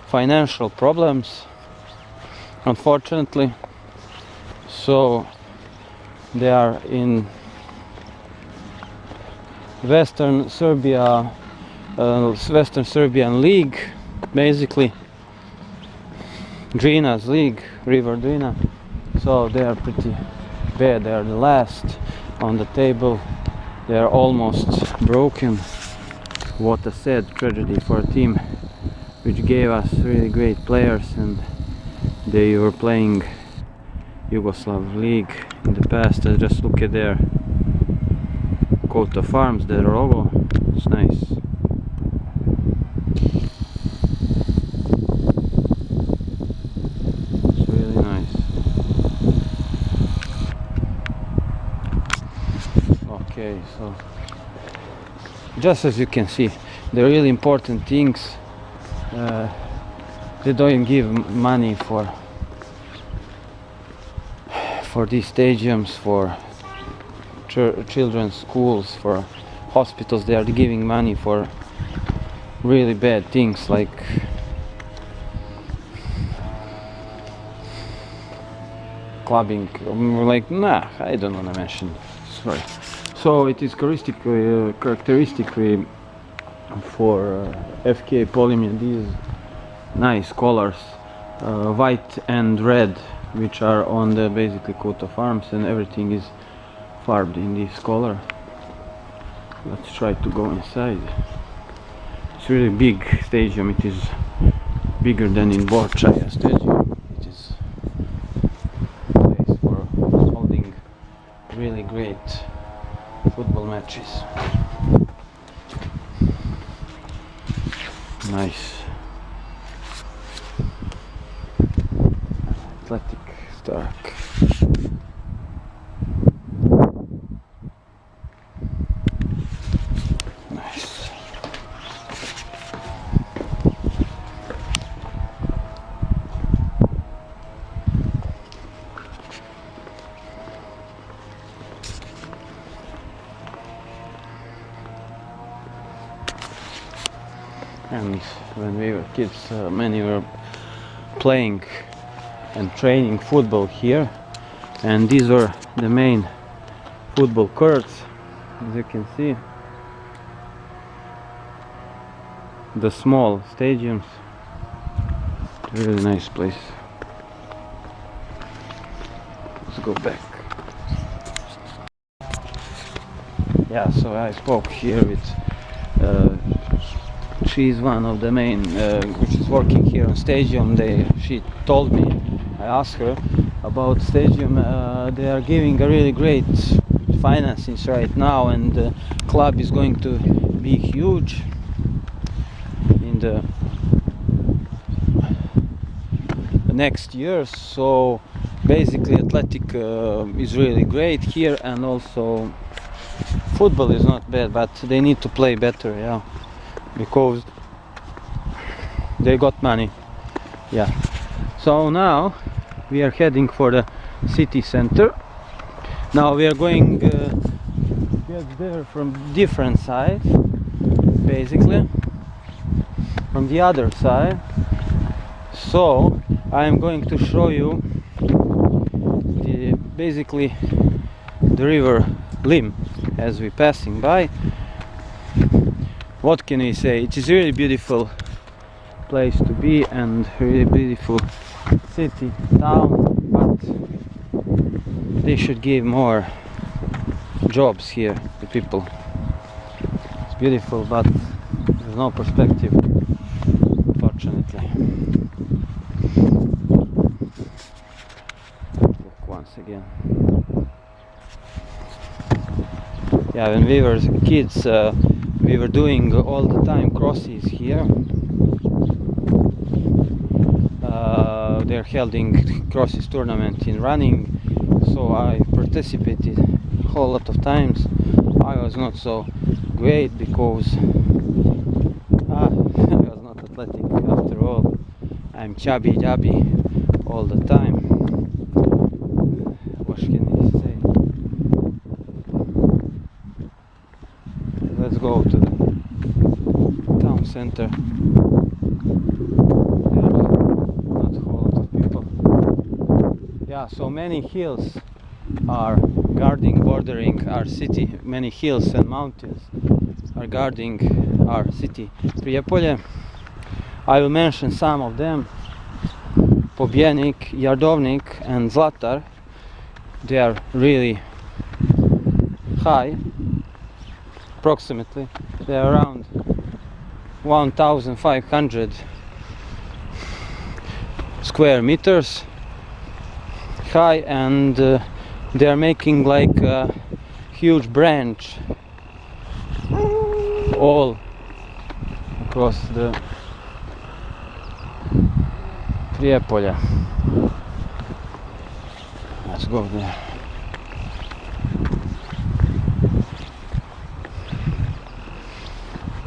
financial problems, unfortunately. So they are in Western Serbia, Western Serbian League, basically Drina's league, River Drina. So they are pretty bad. They are the last on the table. They are almost broken. What a sad tragedy for a team which gave us really great players, and they were playing Yugoslav League in the past. Just look at their coat of arms, their logo. It's nice. It's really nice. Okay, so just as you can see, the really important things, they don't give money for these stadiums, for children's schools, for hospitals. They are giving money for really bad things like clubbing, like, nah, I don't want to mention, sorry. So it is characteristically for FK Polimje these nice colors, white and red, which are on the basically coat of arms, and everything is farbed in this color. Let's try to go inside. It's really big stadium. It is bigger than in Borčaja stadium. It is a place for holding really great football matches. Nice. Athletic Stark. Nice. And when we were kids, many were playing and training football here, and these were the main football courts, as you can see. The small stadiums, really nice place. Let's go back. Yeah, so I spoke here with she's one of the main which is working here on stadium. She told me, I asked her about stadium. They are giving a really great finances right now, and the club is going to be huge in the next years. So basically athletic is really great here, and also football is not bad, but they need to play better, yeah, because they got money. Yeah, so now we are heading for the city center. Now we are going get there from different side, basically from the other side. So I am going to show you basically the river Lim as we passing by. What can we say? It is a really beautiful place to be, and really beautiful city, town, but they should give more jobs here to people. It's beautiful, but there's no perspective, fortunately. Look once again. Yeah, when we were kids, we were doing all the time crosses here. They're holding crosses tournament in running, so I participated a whole lot of times. I was not so great because I was not athletic after all. I'm chubby all the time. What can I say? Let's go to the town center. There are not a whole lot of people. Yeah, so many hills are bordering our city. Many hills and mountains are guarding our city, Prijepolje. I will mention some of them. Pobjenik, Jardovnik and Zlatar. They are really high. Approximately, they are around 1,500 square meters high, and they are making like a huge branch all across the Prijepolje. Let's go there.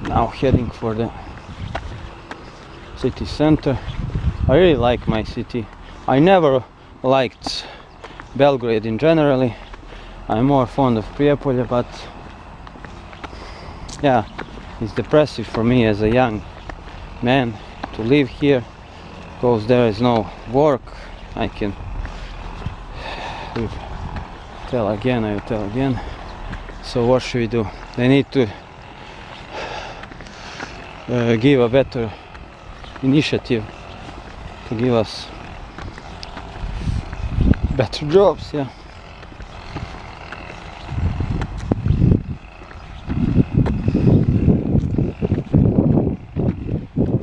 Now heading for the city center. I really like my city. I never liked Belgrade in generally. I'm more fond of Prijepolje, but yeah, it's depressive for me as a young man to live here because there is no work. I will tell again. So what should we do? They need to give a better initiative to give us better jobs, yeah.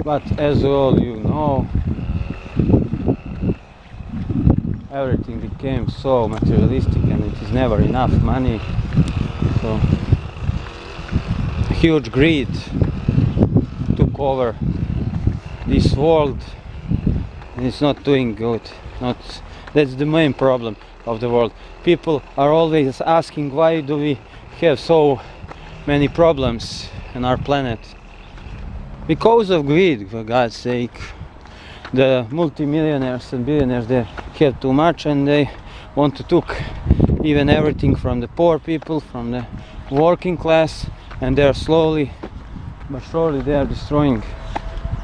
But as all you know, everything became so materialistic and it is never enough money. So huge greed took over this world and it's not doing good. That's the main problem of the world. People are always asking, why do we have so many problems on our planet? Because of greed, for God's sake. The multimillionaires and billionaires, they have too much and they want to take even everything from the poor people, from the working class, and they are slowly but surely they are destroying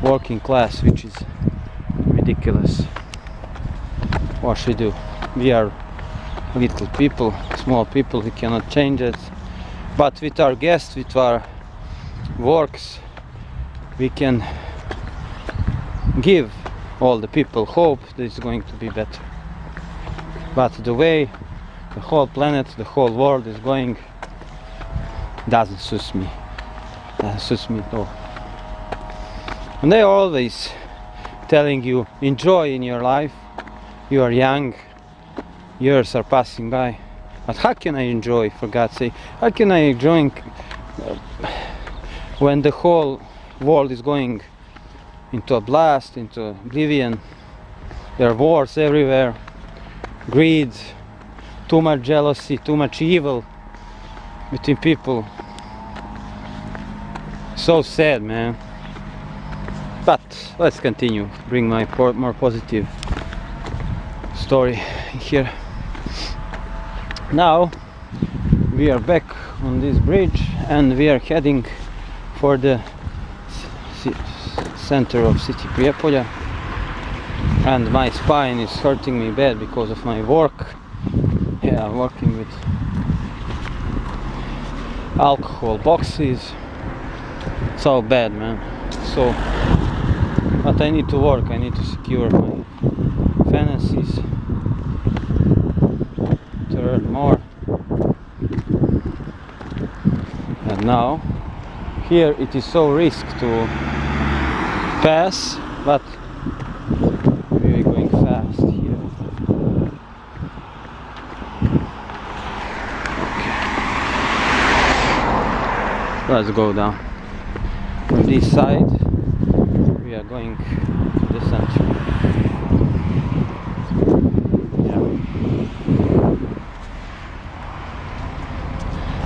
working class, which is ridiculous. What should we do? We are little people, small people, we cannot change it, but with our guests, with our works, we can give all the people hope that it's going to be better. But the way the whole planet, the whole world is going doesn't suit me. Doesn't suit me at all. And they are always telling you, enjoy in your life, you are young, years are passing by. But how can I enjoy, for God's sake? How can I enjoy when the whole world is going into a blast, into oblivion? There are wars everywhere, greed, too much jealousy, too much evil between people. So sad, man. But let's continue, bring my more positive story here. Now we are back on this bridge and we are heading for the center of city Prijepolje, and my spine is hurting me bad because of my work. Yeah, I'm working with alcohol boxes. So bad, man. So, but I need to work, I need to secure my finances to earn more. And now here it is so risky to pass, but we are going fast here. Okay. Let's go down. From this side we are going to the center.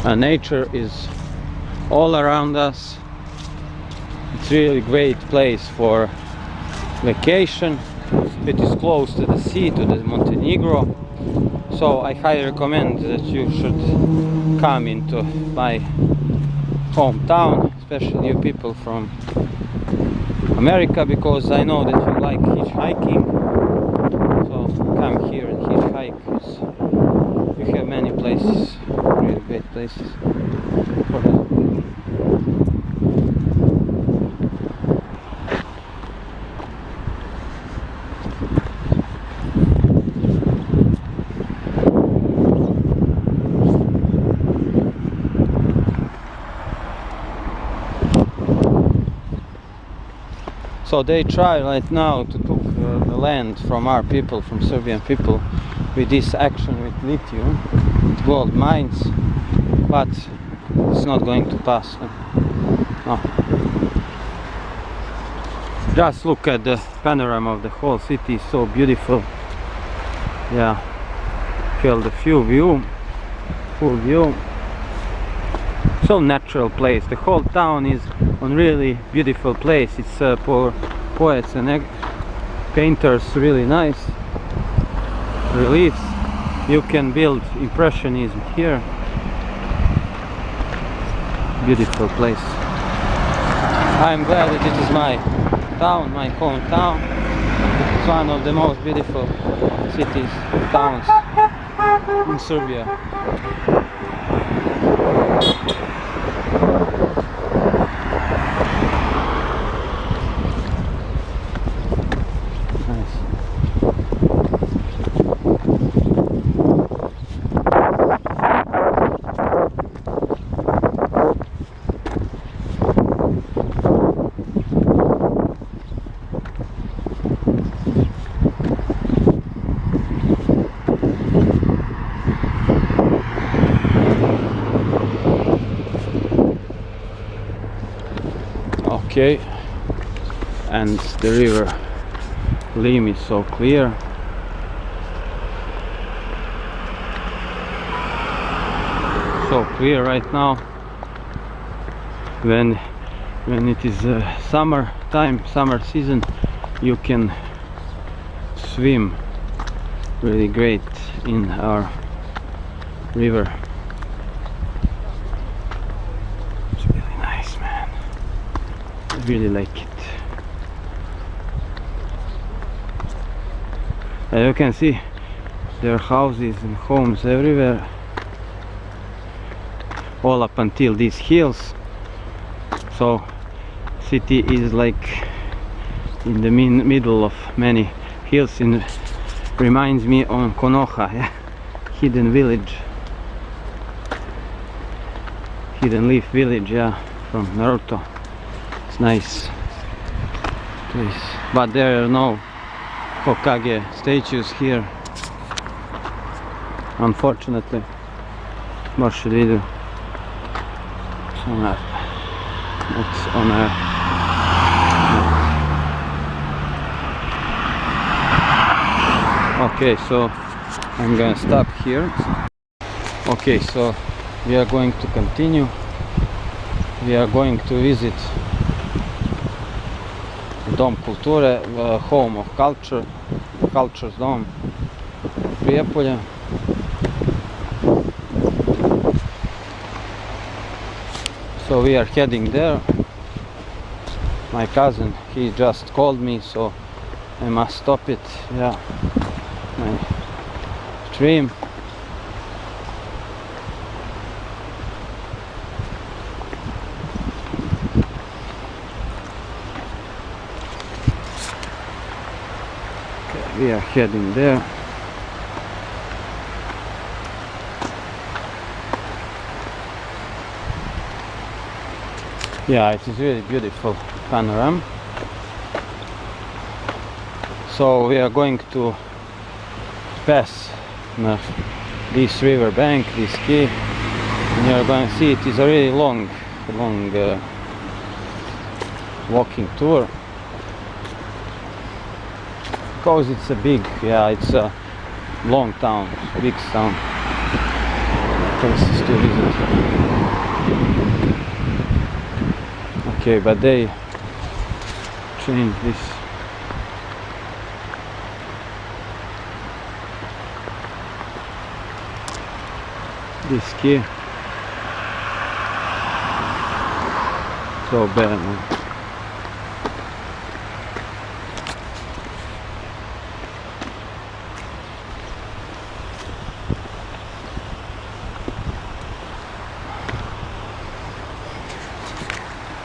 Yeah. Nature is all around us. It's really great place for vacation. It is close to the sea, to the Montenegro, so I highly recommend that you should come into my hometown, especially you people from America, because I know that you like hitchhiking. So come here and hitchhike. You have many places, really great places for that. So they try right now to took the land from our people, from Serbian people, with this action with lithium, with gold mines, but it's not going to pass. No. Just look at the panorama of the whole city, so beautiful. Yeah, feel the full view. So natural place. The whole town is on really beautiful place. It's for poets and painters, really nice reliefs. You can build impressionism here. Beautiful place. I'm glad that it is my town, my hometown. It's one of the most beautiful cities, towns in Serbia. Okay, and the river Lim is so clear. So clear right now. When it is summer time, summer season, you can swim really great in our river. Really like it. As you can see, there are houses and homes everywhere, all up until these hills. So city is like in the middle of many hills, and reminds me on Konoha, yeah? Hidden village, hidden leaf village, yeah, from Naruto. It's nice place, but there are no Hokage statues here, unfortunately. What should we do? It's on our, it's on our. Okay, so I'm gonna stop here. Okay, so we are going to continue. We are going to visit Dom Kulture, home of culture, culture's dom, Prijepolje. So we are heading there. My cousin, he just called me, so I must stop it. Yeah, my stream. We are heading there. Yeah, it is really beautiful panorama. So we are going to pass this river bank, this quay, and you are going to see it is a really long long walking tour, because it's a big, yeah, it's a long town, big town, places to visit. Okay, but they changed this key. So bad, man.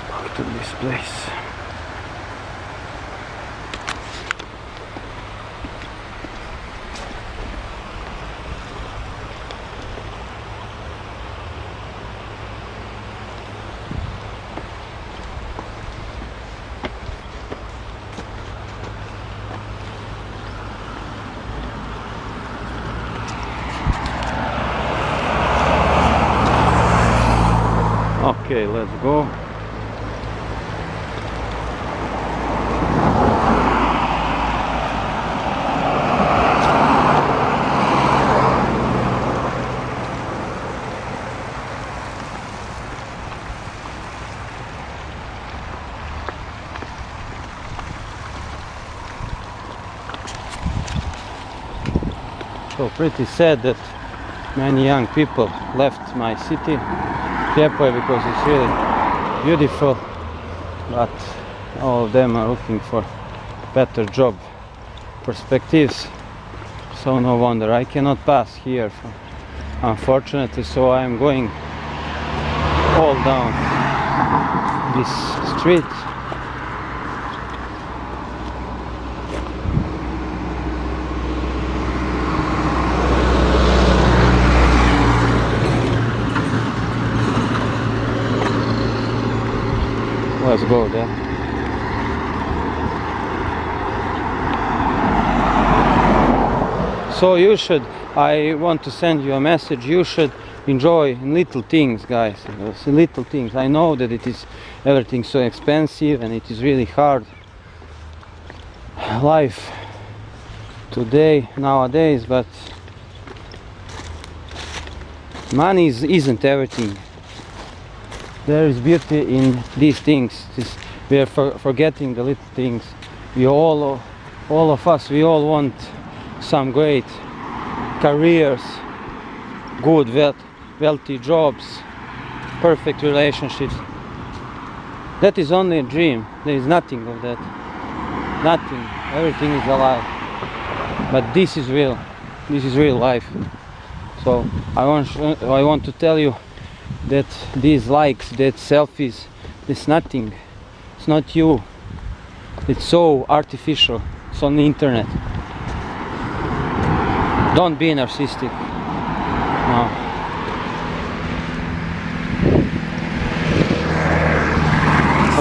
Back to this place. Okay, let's go. So pretty sad that many young people left my city, Prijepolje, because it's really beautiful, but all of them are looking for better job perspectives, so no wonder I cannot pass here, unfortunately, so I am going all down this street. Let's go there. So I want to send you a message, you should enjoy little things, guys. Little things. I know that everything so expensive and it is really hard life nowadays, but money isn't everything. There is beauty in these things. We are forgetting the little things. All of us, we all want some great careers, good, wealthy jobs, perfect relationships. That is only a dream. There is nothing of that. Nothing. Everything is a lie. But this is real. This is real life. So I want to tell you that these likes, that selfies, it's nothing. It's not you. It's so artificial. It's on the internet. Don't be narcissistic. No.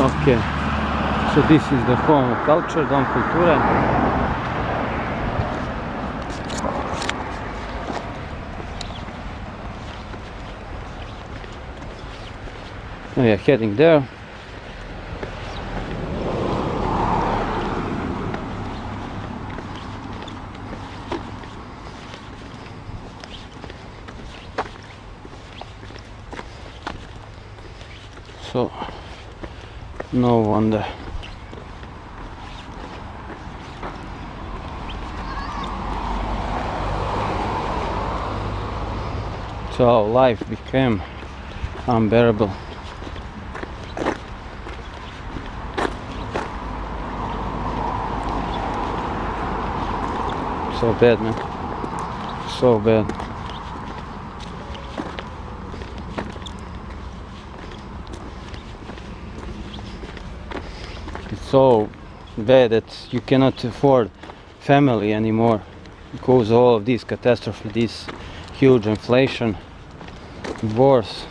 Okay. So this is the home of culture, Dom Kulture. We are heading there. So, no wonder. So life became unbearable. So bad, man. So bad. It's so bad that you cannot afford family anymore because of all of this catastrophe, this huge inflation, wars.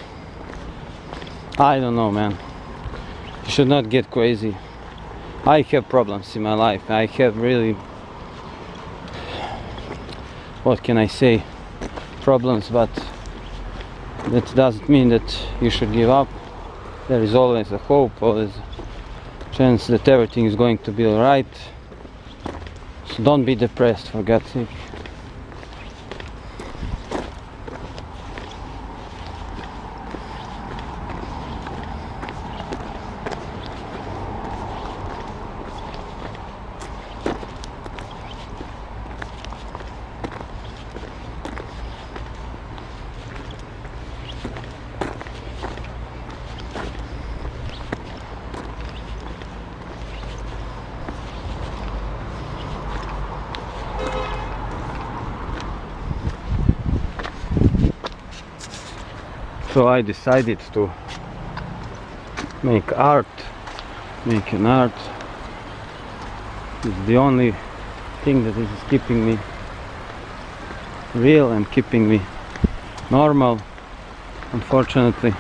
I don't know, man. You should not get crazy. I have problems in my life. I have really, what can I say, problems, but that doesn't mean that you should give up. there is always a hope, always a chance that everything is going to be alright. So don't be depressed, for God's sake. So I decided to make an art. It's the only thing that is keeping me real and keeping me normal, unfortunately.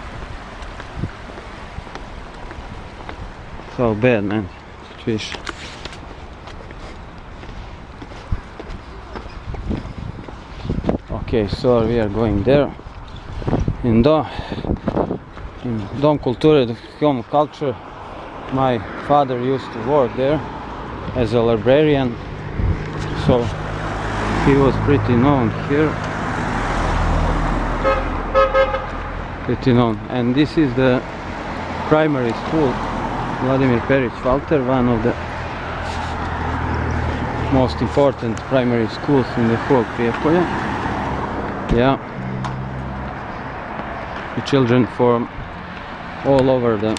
So bad, man, situation. Okay, so we are going there. In Dom Kulture, the home culture, my father used to work there as a librarian, so he was pretty known here. And this is the primary school, Vladimir Perić Walter, one of the most important primary schools in the whole Prijepolje. Yeah. The children from all over the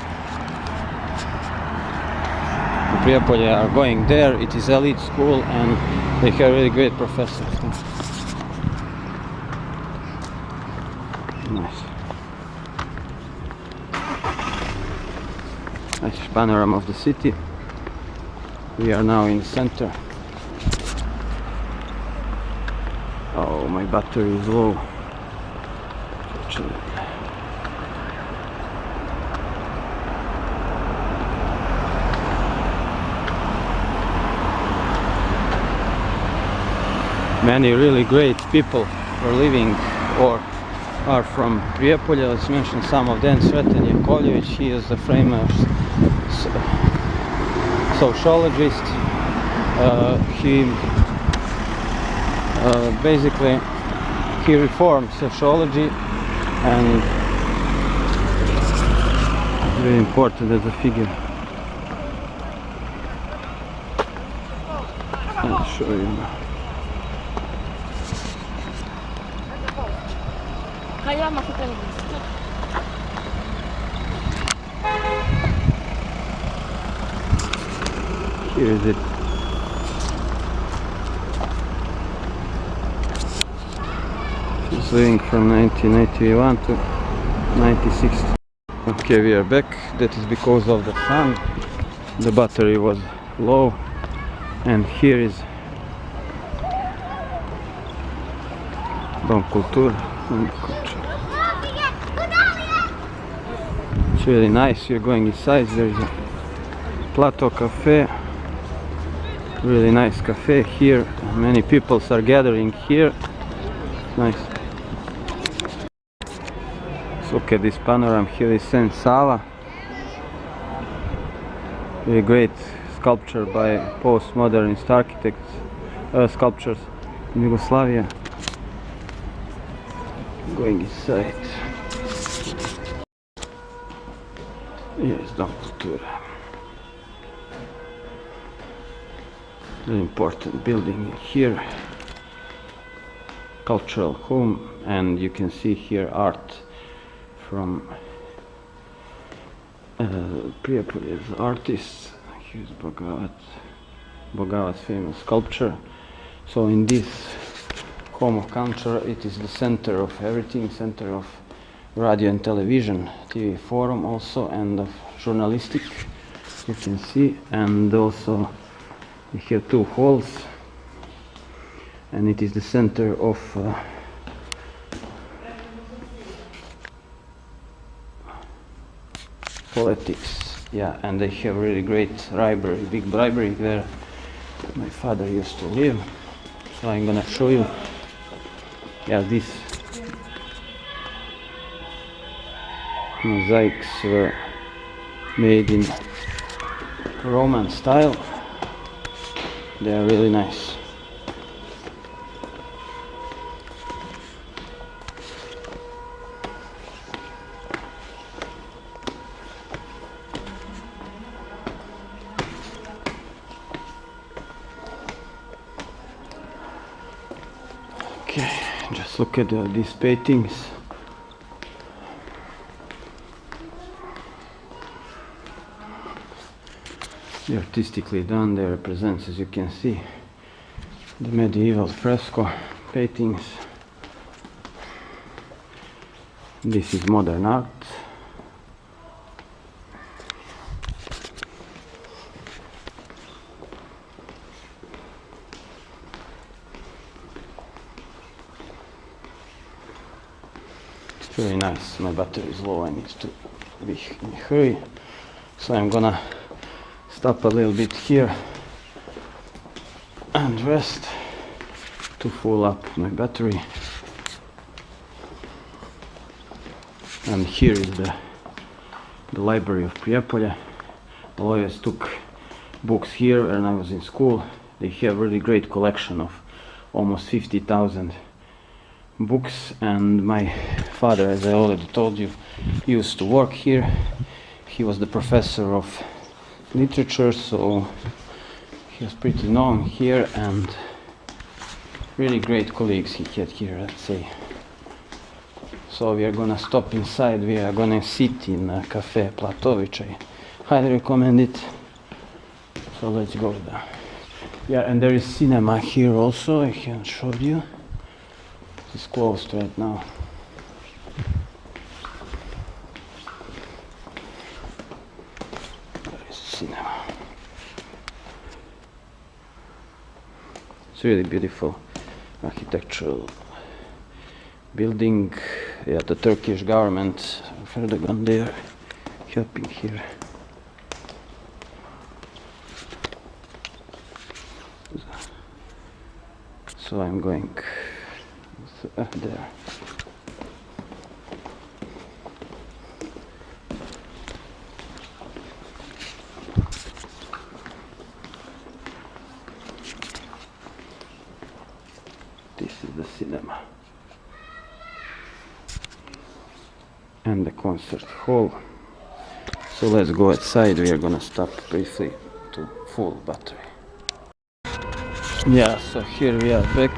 Prijepolje are going there. It is elite school and they have really great professors. Nice. Nice panorama of the city. We are now in the center. Oh, my battery is low. Many really great people are living or are from Prijepolje. Let's mention some of them. Sreten Jakovljević, he is a famous sociologist. Basically he reformed sociology and very important as a figure. I'll show you. Here is it. She's living from 1981 to 96. Okay, we are back. That is because of the sun. The battery was low. And here is Dom Kulture. It's really nice. You're going inside. There is a Plateau Cafe. Really nice cafe here. Many people are gathering here. Nice. Let's look at this panorama. Here is Saint Sava. Really great sculpture by postmodernist architects. Sculptures in Yugoslavia. Going inside. Yes, Dom Kulture. An important building here. Cultural home, and you can see here art from Prijepolje's artists. Here's Bogava's famous sculpture. So in this home of culture, it is the center of everything, center of radio and television, TV forum also, and of journalistic, you can see, and also we have two halls, and it is the center of politics. Yeah, and they have really great library, big library there. My father used to live, so I'm gonna show you. Yeah, these mosaics were made in Roman style. They are really nice. Okay, just look at these paintings. They're artistically done. They represent, as you can see, the medieval fresco paintings. This is modern art. It's very nice. My battery is low. I need to be in a hurry, so I'm gonna stop a little bit here and rest to fill up my battery. And here is the library of Prijepolje. I always took books here when I was in school. They have really great collection of almost 50,000 books, and my father, as I already told you, used to work here. He was the professor of literature, so he was pretty known here, and really great colleagues he had here, let's say. So we are gonna stop inside. We are gonna sit in a cafe Plateau, which I highly recommend it. So let's go there. Yeah, and there is cinema here also. I can show you. It's closed right now. There is cinema. It's really beautiful architectural building. Yeah, the Turkish government, Erdogan, they are helping here. So I'm going there. This is the cinema and the concert hall. So let's go outside. We are gonna stop briefly to full battery. Yeah, so here we are back.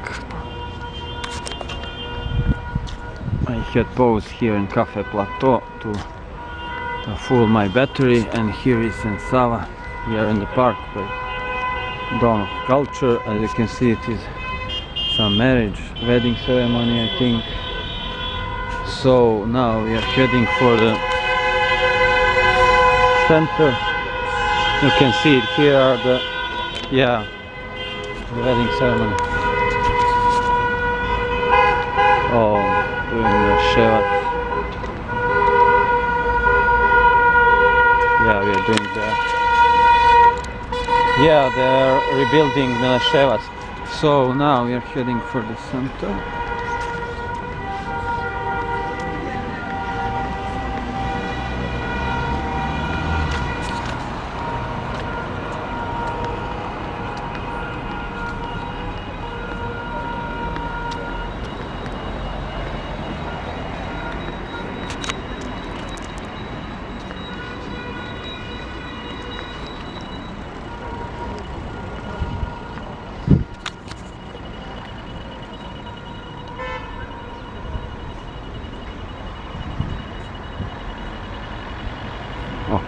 I had paused here in Cafe Plateau to full my battery, and here is in Sava. We are in the park by Dawn of Culture. As you can see, it is some marriage, wedding ceremony, I think. So now we are heading for the center. You can see it here are the, yeah, the wedding ceremony. Oh, doing the Shevat. Yeah, we are doing that. Yeah, they are rebuilding Mileseva. So now we are heading for the center.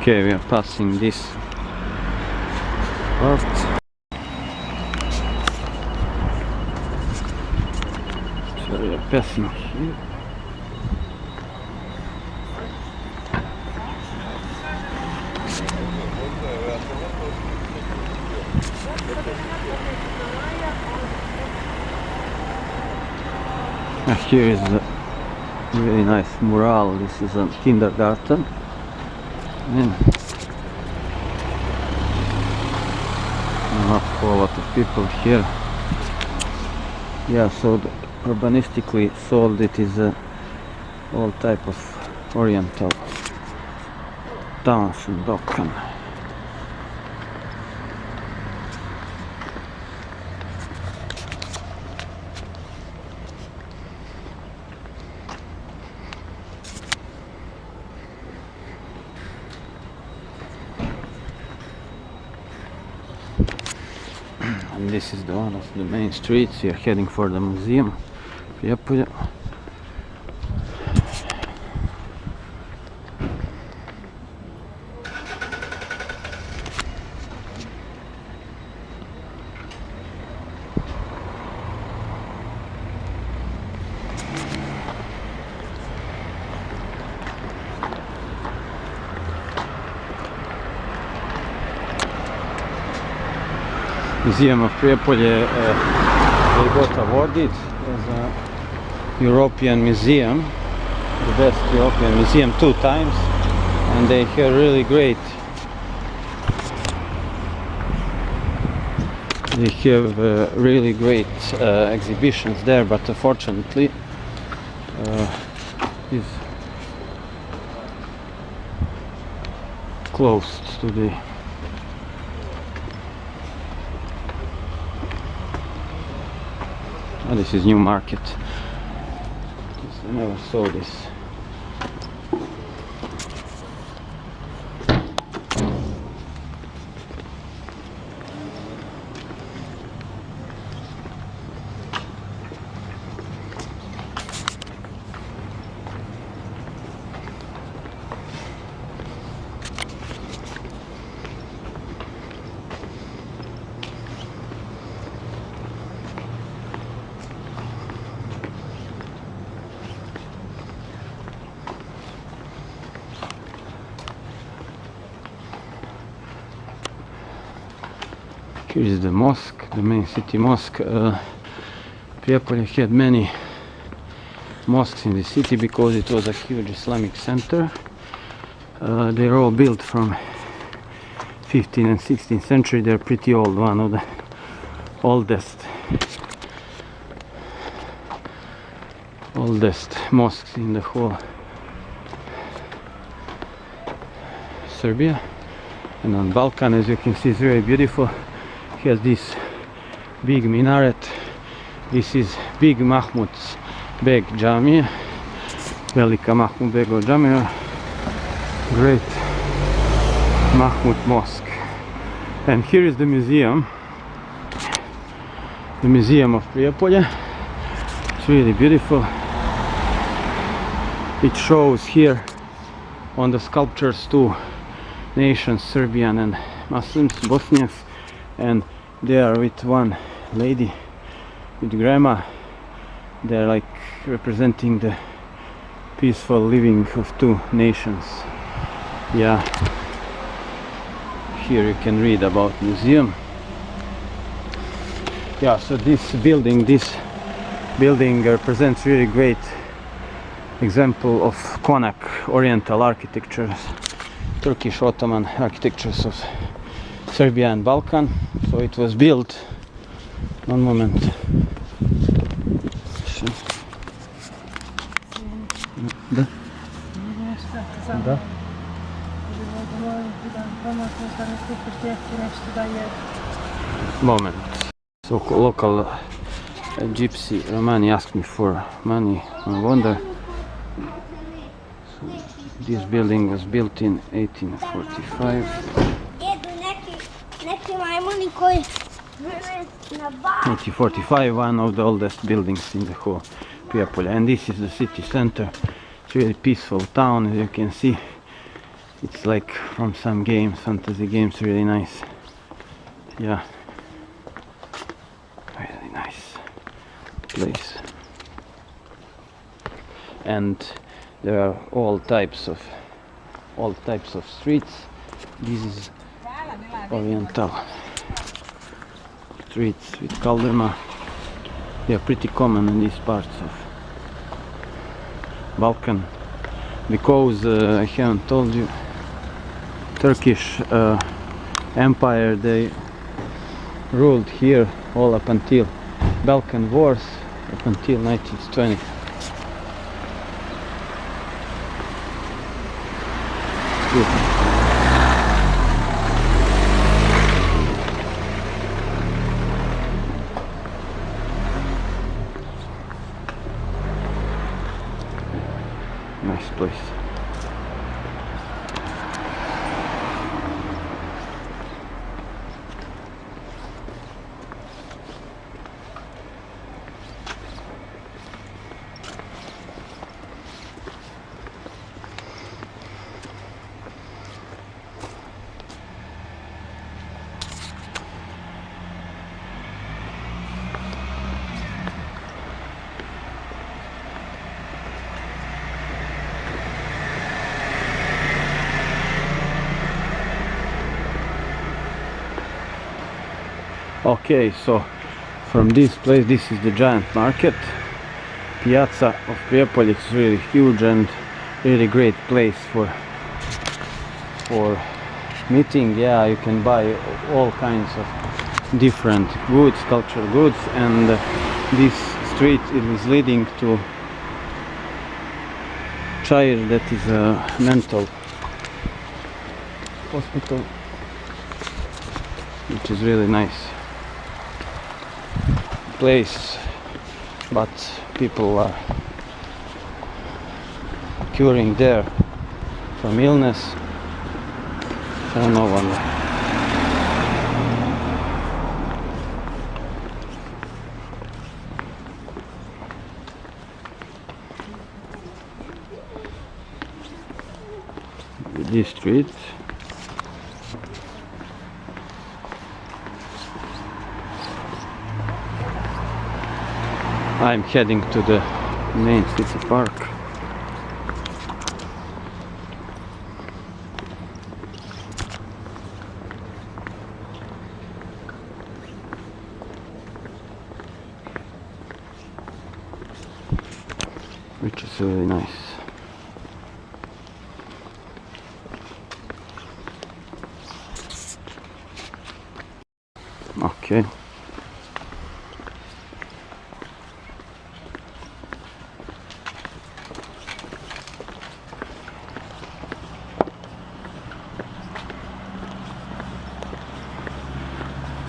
Okay, we are passing this part. So we are passing here. Here is a really nice mural. This is a kindergarten. And a lot of people here. Yeah, so urbanistically sold, it is all type of oriental towns in Balkan. And this is one of the main streets. We are heading for the museum, Prijepolje. Museum of Prijepolje, they got awarded as a European museum, the best European museum 2 times, and they have really great. They have really great exhibitions there, but unfortunately, is closed today. Oh, this is New Market. I never saw this. Here is the mosque, the main city mosque. Prijepolje had many mosques in the city because it was a huge Islamic center. They're all built from 15th and 16th century. They're pretty old, one of the oldest mosques in the whole Serbia. And on Balkan, as you can see, it's very beautiful. It has this big minaret. This is Big Mahmud Beg Džamija, Velika Mahmud Begova Džamija, Great Mahmud Mosque. And here is the museum of Prijepolje. It's really beautiful. It shows here on the sculptures 2 nations, Serbian and Muslims, Bosnians, and they are with one lady, with grandma. They're like representing the peaceful living of 2 nations. Yeah, here you can read about museum. Yeah, so this building represents really great example of Konak Oriental architectures, Turkish Ottoman architectures of Serbia and Balkan. So it was built, one moment. Da. Da. Moment. So local gypsy Romani asked me for money. I wonder. So this building was built in 1845. 1845, one of the oldest buildings in the whole Prijepolje. And this is the city center. It's really peaceful town, as you can see. It's like from some games, fantasy games, really nice. Yeah, really nice place. And there are all types of streets. This is Oriental streets with kaldrma. They are pretty common in these parts of Balkan, because I haven't told you, Turkish Empire, they ruled here all up until Balkan Wars, up until 1920. Good. nice place. Okay, so from this place, this is the giant market. Piazza of Prijepolje is really huge and really great place for meeting. Yeah, you can buy all kinds of different goods, cultural goods, and this street is leading to Chair, that is a mental hospital, which is really nice place, but people are curing there from illness, so no wonder. This street, I'm heading to the main city park. Which is really nice. Okay.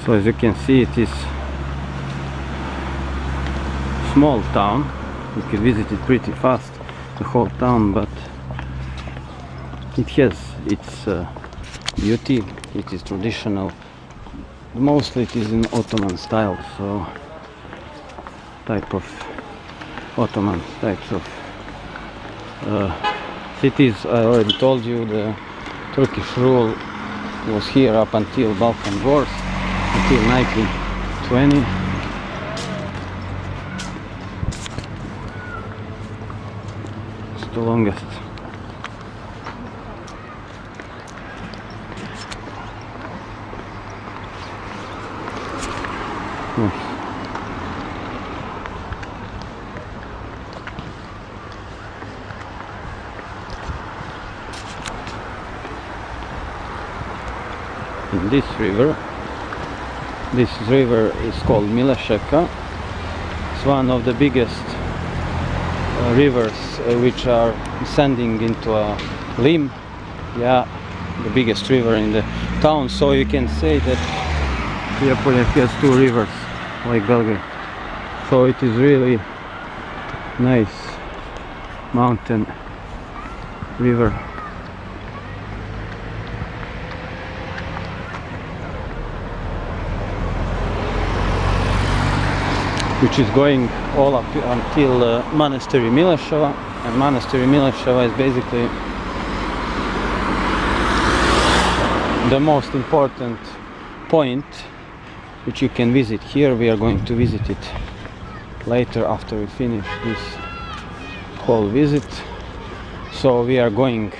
So as you can see, it is small town. You can visit it pretty fast, the whole town, but it has its beauty. It is traditional. Mostly it is in Ottoman style, so type of Ottoman types of cities. I already told you the Turkish rule was here up until Balkan Wars, until 1920. It's the longest. In this river is called Mileseva. It's one of the biggest rivers which are descending into a limb. Yeah, the biggest river in the town, so you can say that Priepolie has two rivers like Belgrade. So it is really nice mountain river. Which is going all up until Monastery Mileseva, and Monastery Mileseva is basically the most important point which you can visit here. We are going to visit it later after we finish this whole visit. So we are going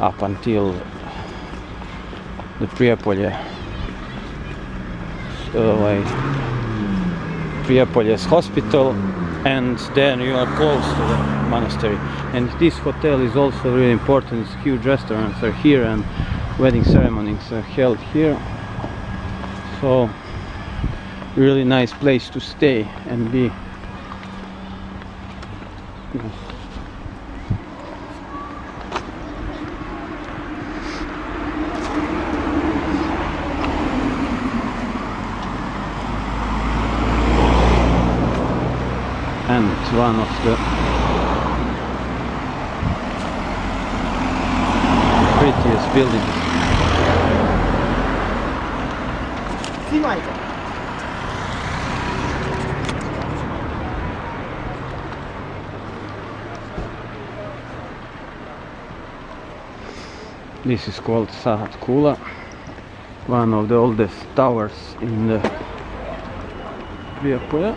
up until the Prijepolje, Priepolje's hospital, and then you are close to the monastery. And this hotel is also really important. It's huge restaurants are here and wedding ceremonies are held here. So really nice place to stay and be. And one of the fanciest building. This is called Sahat Kula, one of the oldest towers in the Prijepolje.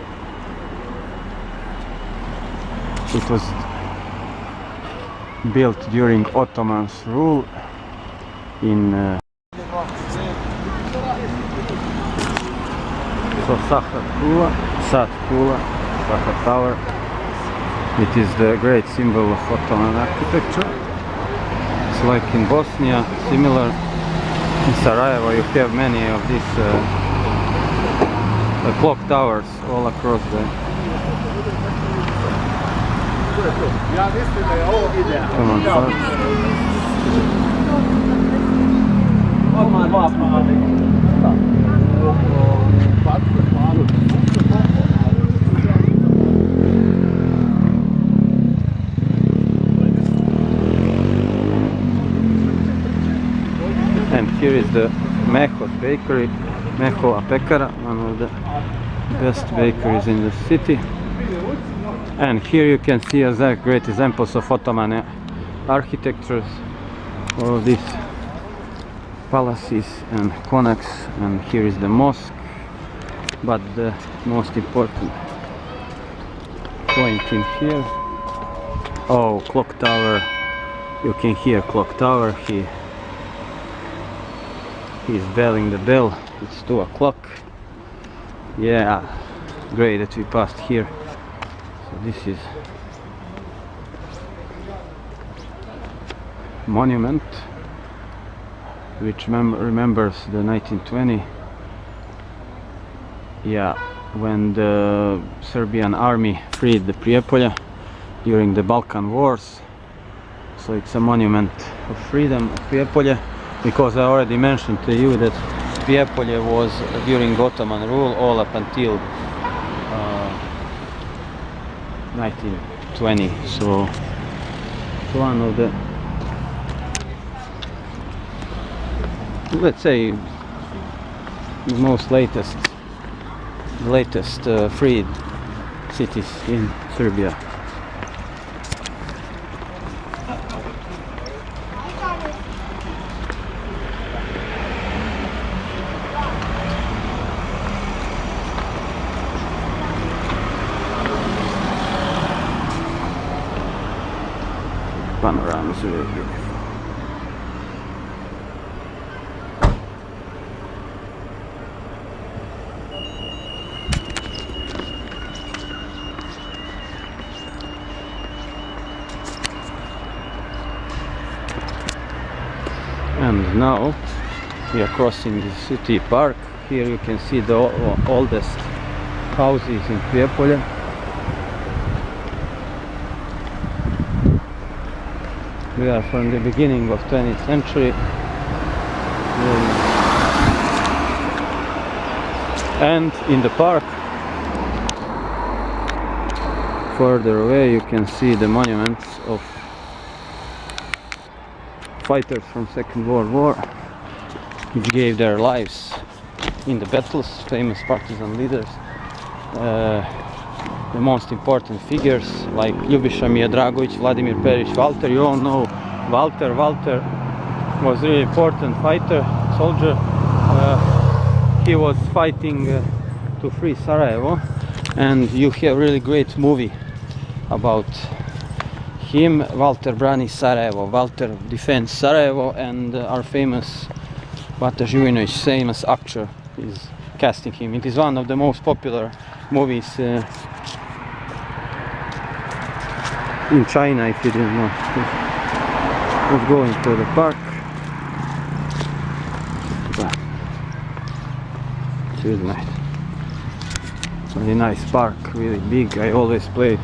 It was built during Ottoman's rule in so Sahat Kula, Sahat Tower. It is the great symbol of Ottoman architecture. It's like in Bosnia, similar. In Sarajevo you have many of these clock towers all across the Ottoman park. And here is the Meho's bakery, Meho Pekara, one of the best bakeries in the city. And here you can see exact great examples of Ottoman architecture, all of these palaces and konaks, and here is the mosque. But the most important point in here, oh, clock tower. You can hear clock tower. He's belling the bell. It's 2 o'clock. Yeah, great that we passed here. So this is monument which remembers the 1920, yeah, when the Serbian army freed the Prijepolje during the Balkan Wars. So it's a monument of freedom of Prijepolje, because I already mentioned to you that Prijepolje was during Ottoman rule all up until 1920. So it's one of the, let's say, the most latest freed cities in Serbia. Panorama is really beautiful. And now we are crossing the city park. Here you can see the oldest houses in Prijepolje. We are from the beginning of 20th century. And in the park, further away, you can see the monuments of fighters from Second World War, which gave their lives in the battles, famous partisan leaders. The most important figures like Ljubiša Miodragović, Vladimir Perić, Walter. You all know Walter. Walter was a really important fighter, soldier. He was fighting to free Sarajevo, and you have a really great movie about him. Walter brani Sarajevo, Walter defends Sarajevo, and our famous Bata Živinović, famous actor, is casting him. It is one of the most popular movies in China, if you didn't know. Let's go into the park. It's really nice. Really nice park, really big. I always played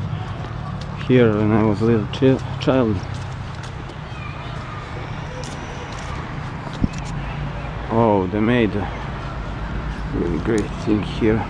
here when I was a little child. Oh, they made a really great thing here.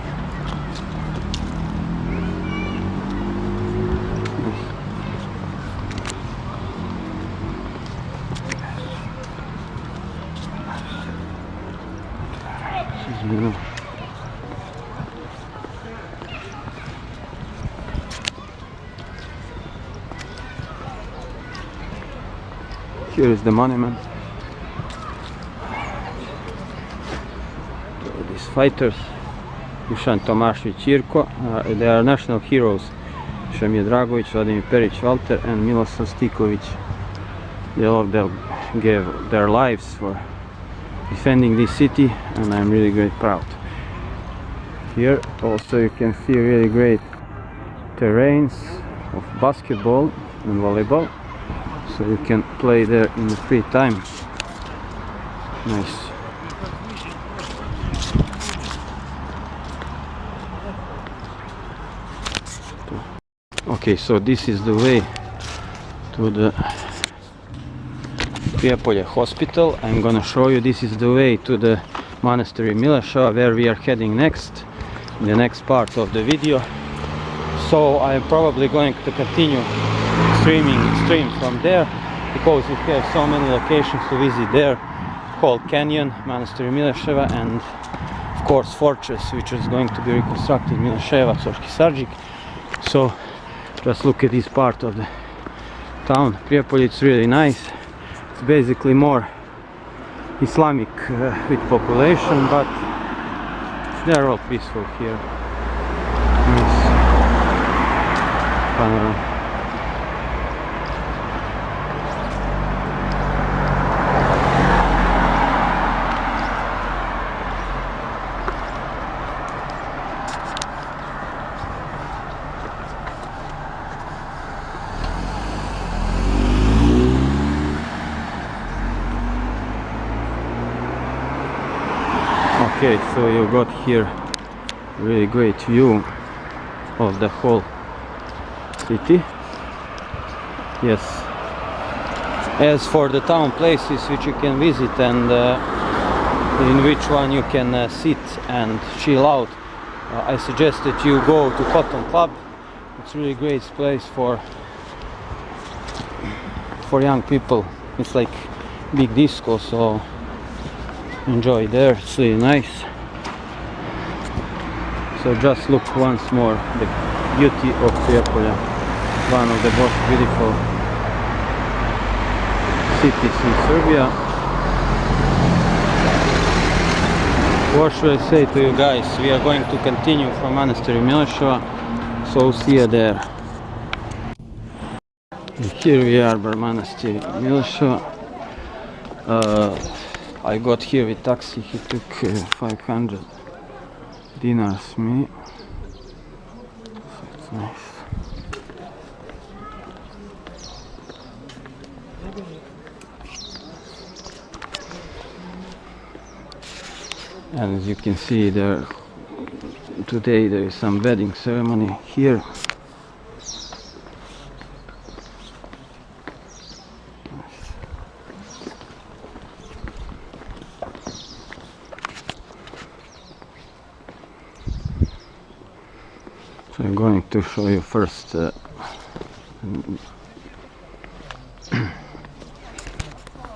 Here is the monument. These fighters, Dušan Tomašević Jirko, they are national heroes. Šemir Dragović, Vladimir Perić Valter and Miloslav Stiković. They all gave their lives for defending this city, and I'm really great proud. Here also you can see really great terrains of basketball and volleyball, so you can play there in the free time. Nice. Okay, so this is the way to the Prijepolje hospital. I'm gonna show you, this is the way to the Monastery Mileseva, where we are heading next, in the next part of the video. So I'm probably going to continue stream from there, because we have so many locations to visit there, called Canyon, Monastery Mileseva, and of course Fortress, which is going to be reconstructed, Mileseva, Coški Sarđik. So just look at this part of the town, Prijepolje. It's really nice. It's basically more Islamic with population, but they're all peaceful here. Nice panorama. Okay, so you got here really great view of the whole city. Yes. As for the town places which you can visit and in which one you can sit and chill out, I suggest that you go to Cotton Club. It's a really great place for young people. It's like big disco, so enjoy there. It's really nice. So just look once more the beauty of Prijepolje, one of the most beautiful cities in Serbia. What should I say to you guys? We are going to continue from Monastery Mileseva, so see you there. And here we are by Monastery Mileseva. I got here with taxi. He took 500 dinars me. So it's nice. And as you can see, today there is some wedding ceremony here. So I'm going to show you first the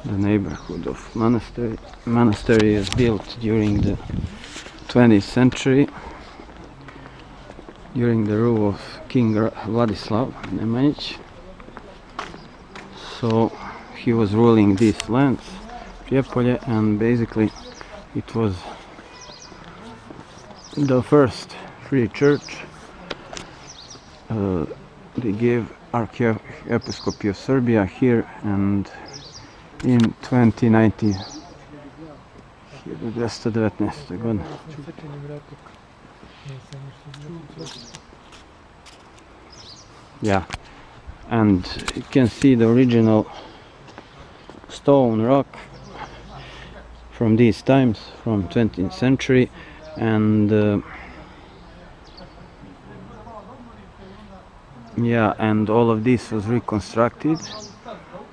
neighborhood of Monastery. Monastery is built during the 20th century, during the rule of King Vladislav Nemanjić. So he was ruling these lands, Prijepolje, and basically it was the first free church. They gave Archiepiscopacy of Serbia here, and in 2019, 1919. godine. Yeah, and you can see the original stone rock from these times, from 20th century, and yeah, and all of this was reconstructed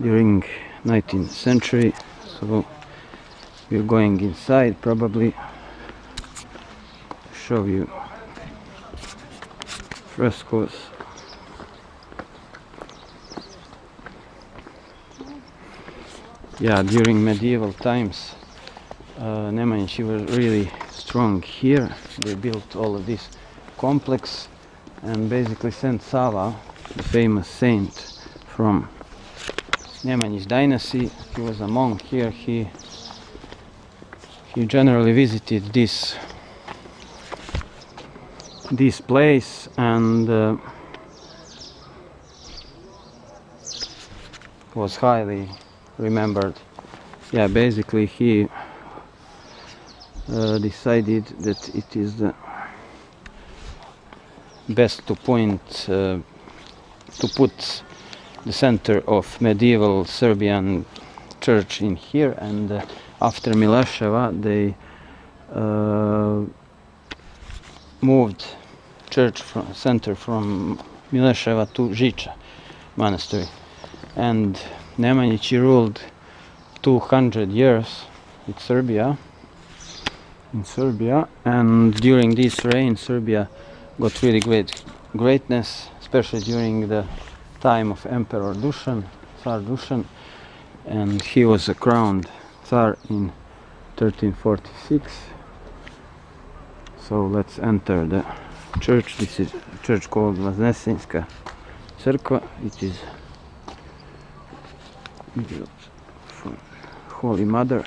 during 19th century. So we're going inside, probably show you frescoes. Yeah, during medieval times, Nemanjići was really strong here. They built all of this complex, and basically Saint Sava, the famous saint from Nemanjić dynasty. He was a monk here. He generally visited this place and was highly remembered. Yeah, basically he decided that it is the best to put the center of medieval Serbian church in here, and after Mileseva they moved church center from Mileseva to Žiča monastery, and Nemanjić ruled 200 years in Serbia, and during this reign Serbia got really greatness, especially during the time of Emperor Tsar Dušan, and he was a crowned Tsar in 1346. So let's enter the church. This is a church called Vaznesenska Crkva. It is Holy Mother.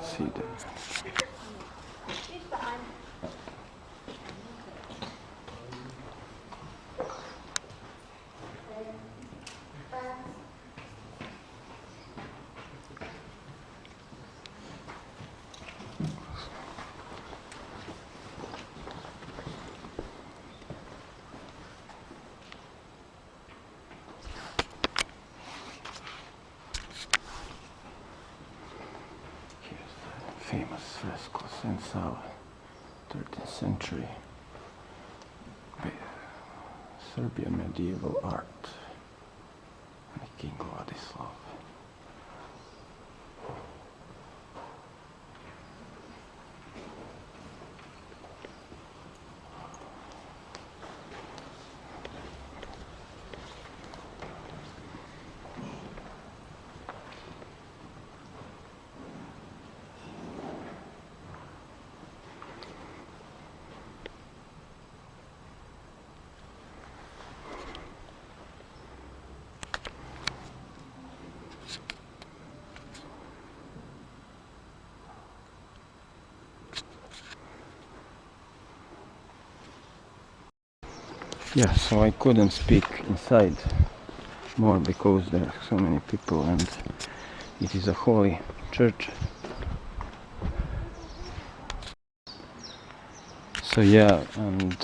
See that. Famous fresco Sensala, 13th century Serbian medieval art, King Vladislav. Yeah, so I couldn't speak inside more because there are so many people and it is a holy church. So yeah, and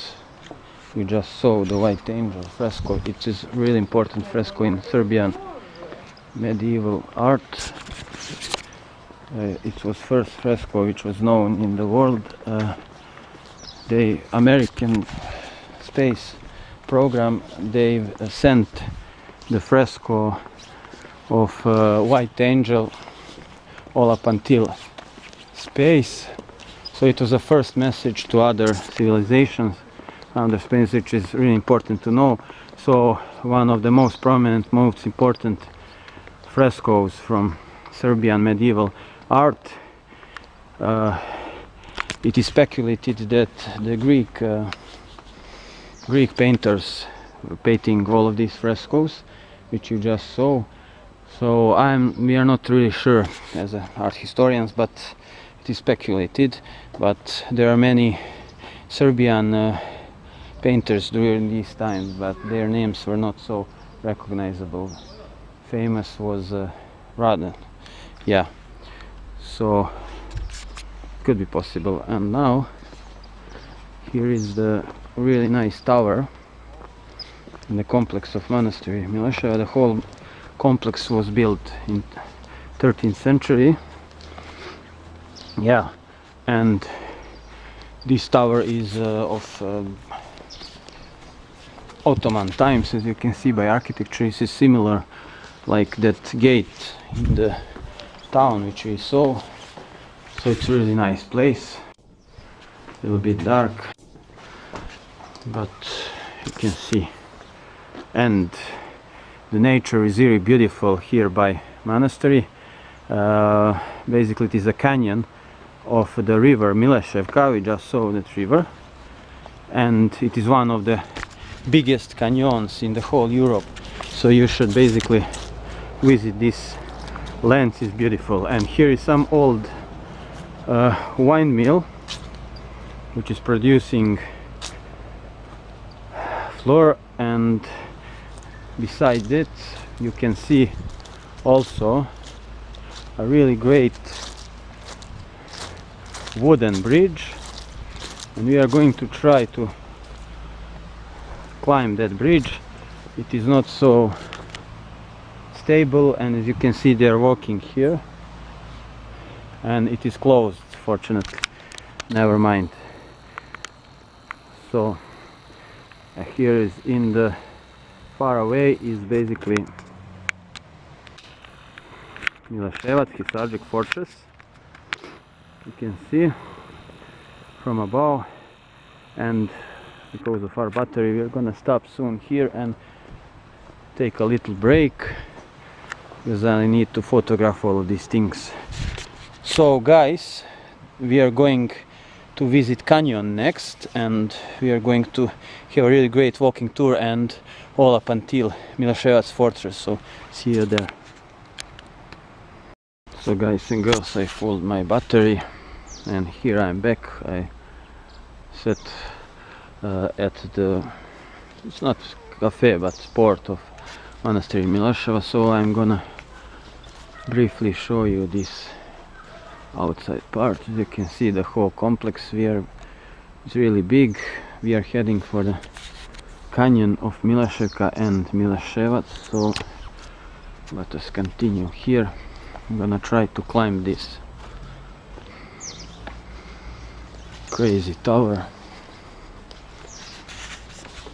you just saw the White Angel fresco. It is a really important fresco in Serbian medieval art. It was first fresco which was known in the world. The American space program, they sent the fresco of White Angel all up until space. So it was a first message to other civilizations under space, which is really important to know. So one of the most prominent, most important frescoes from Serbian medieval art. It is speculated that the Greek painters were painting all of these frescoes, which you just saw. So we are not really sure as art historians, but it is speculated. But there are many Serbian painters during these times, but their names were not so recognizable. Famous was Radan. Yeah, so could be possible. And now here is the really nice tower in the complex of Monastery Mileseva. The whole complex was built in 13th century. Yeah, and this tower is of Ottoman times, as you can see by architecture. This is similar like that gate in the town which we saw. So it's a really nice place, a little bit dark, but you can see, and the nature is really beautiful here by monastery. Basically it is a canyon of the river Mileseva. We just saw that river, and it is one of the biggest canyons in the whole Europe, so you should basically visit this land. Is beautiful. And here is some old wine mill which is producing flour, and beside it you can see also a really great wooden bridge, and we are going to try to climb that bridge. It is not so stable, and as you can see they are walking here, and it is closed, fortunately. Never mind. So here is in the far away is basically Mileseva historic fortress. You can see from above, and because of our battery we are gonna stop soon here and take a little break, because I need to photograph all of these things. So guys, we are going to visit canyon next, and we are going to have a really great walking tour and all up until Mileseva's fortress, so see you there. So guys and girls, I filled my battery and here I'm back. I sat at the, it's not cafe but sport of Monastery Mileseva, so I'm gonna briefly show you this outside part. As you can see, the whole complex it's really big. We are heading for the canyon of Mileseva and Mileseva, so let us continue here. I'm gonna try to climb this crazy tower.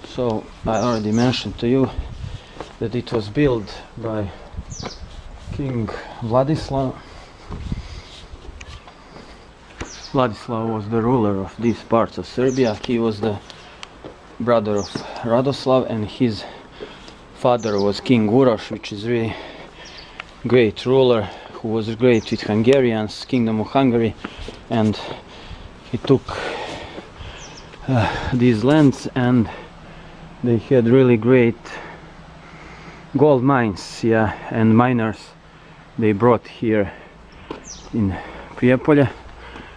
So I already mentioned to you that it was built by King Vladislav. Vladislav was the ruler of these parts of Serbia. He was the brother of Radoslav, and his father was King Uroš, which is really great ruler who was great with Hungarians, Kingdom of Hungary, and he took these lands, and they had really great gold mines, yeah, and miners they brought here in Prijepolje.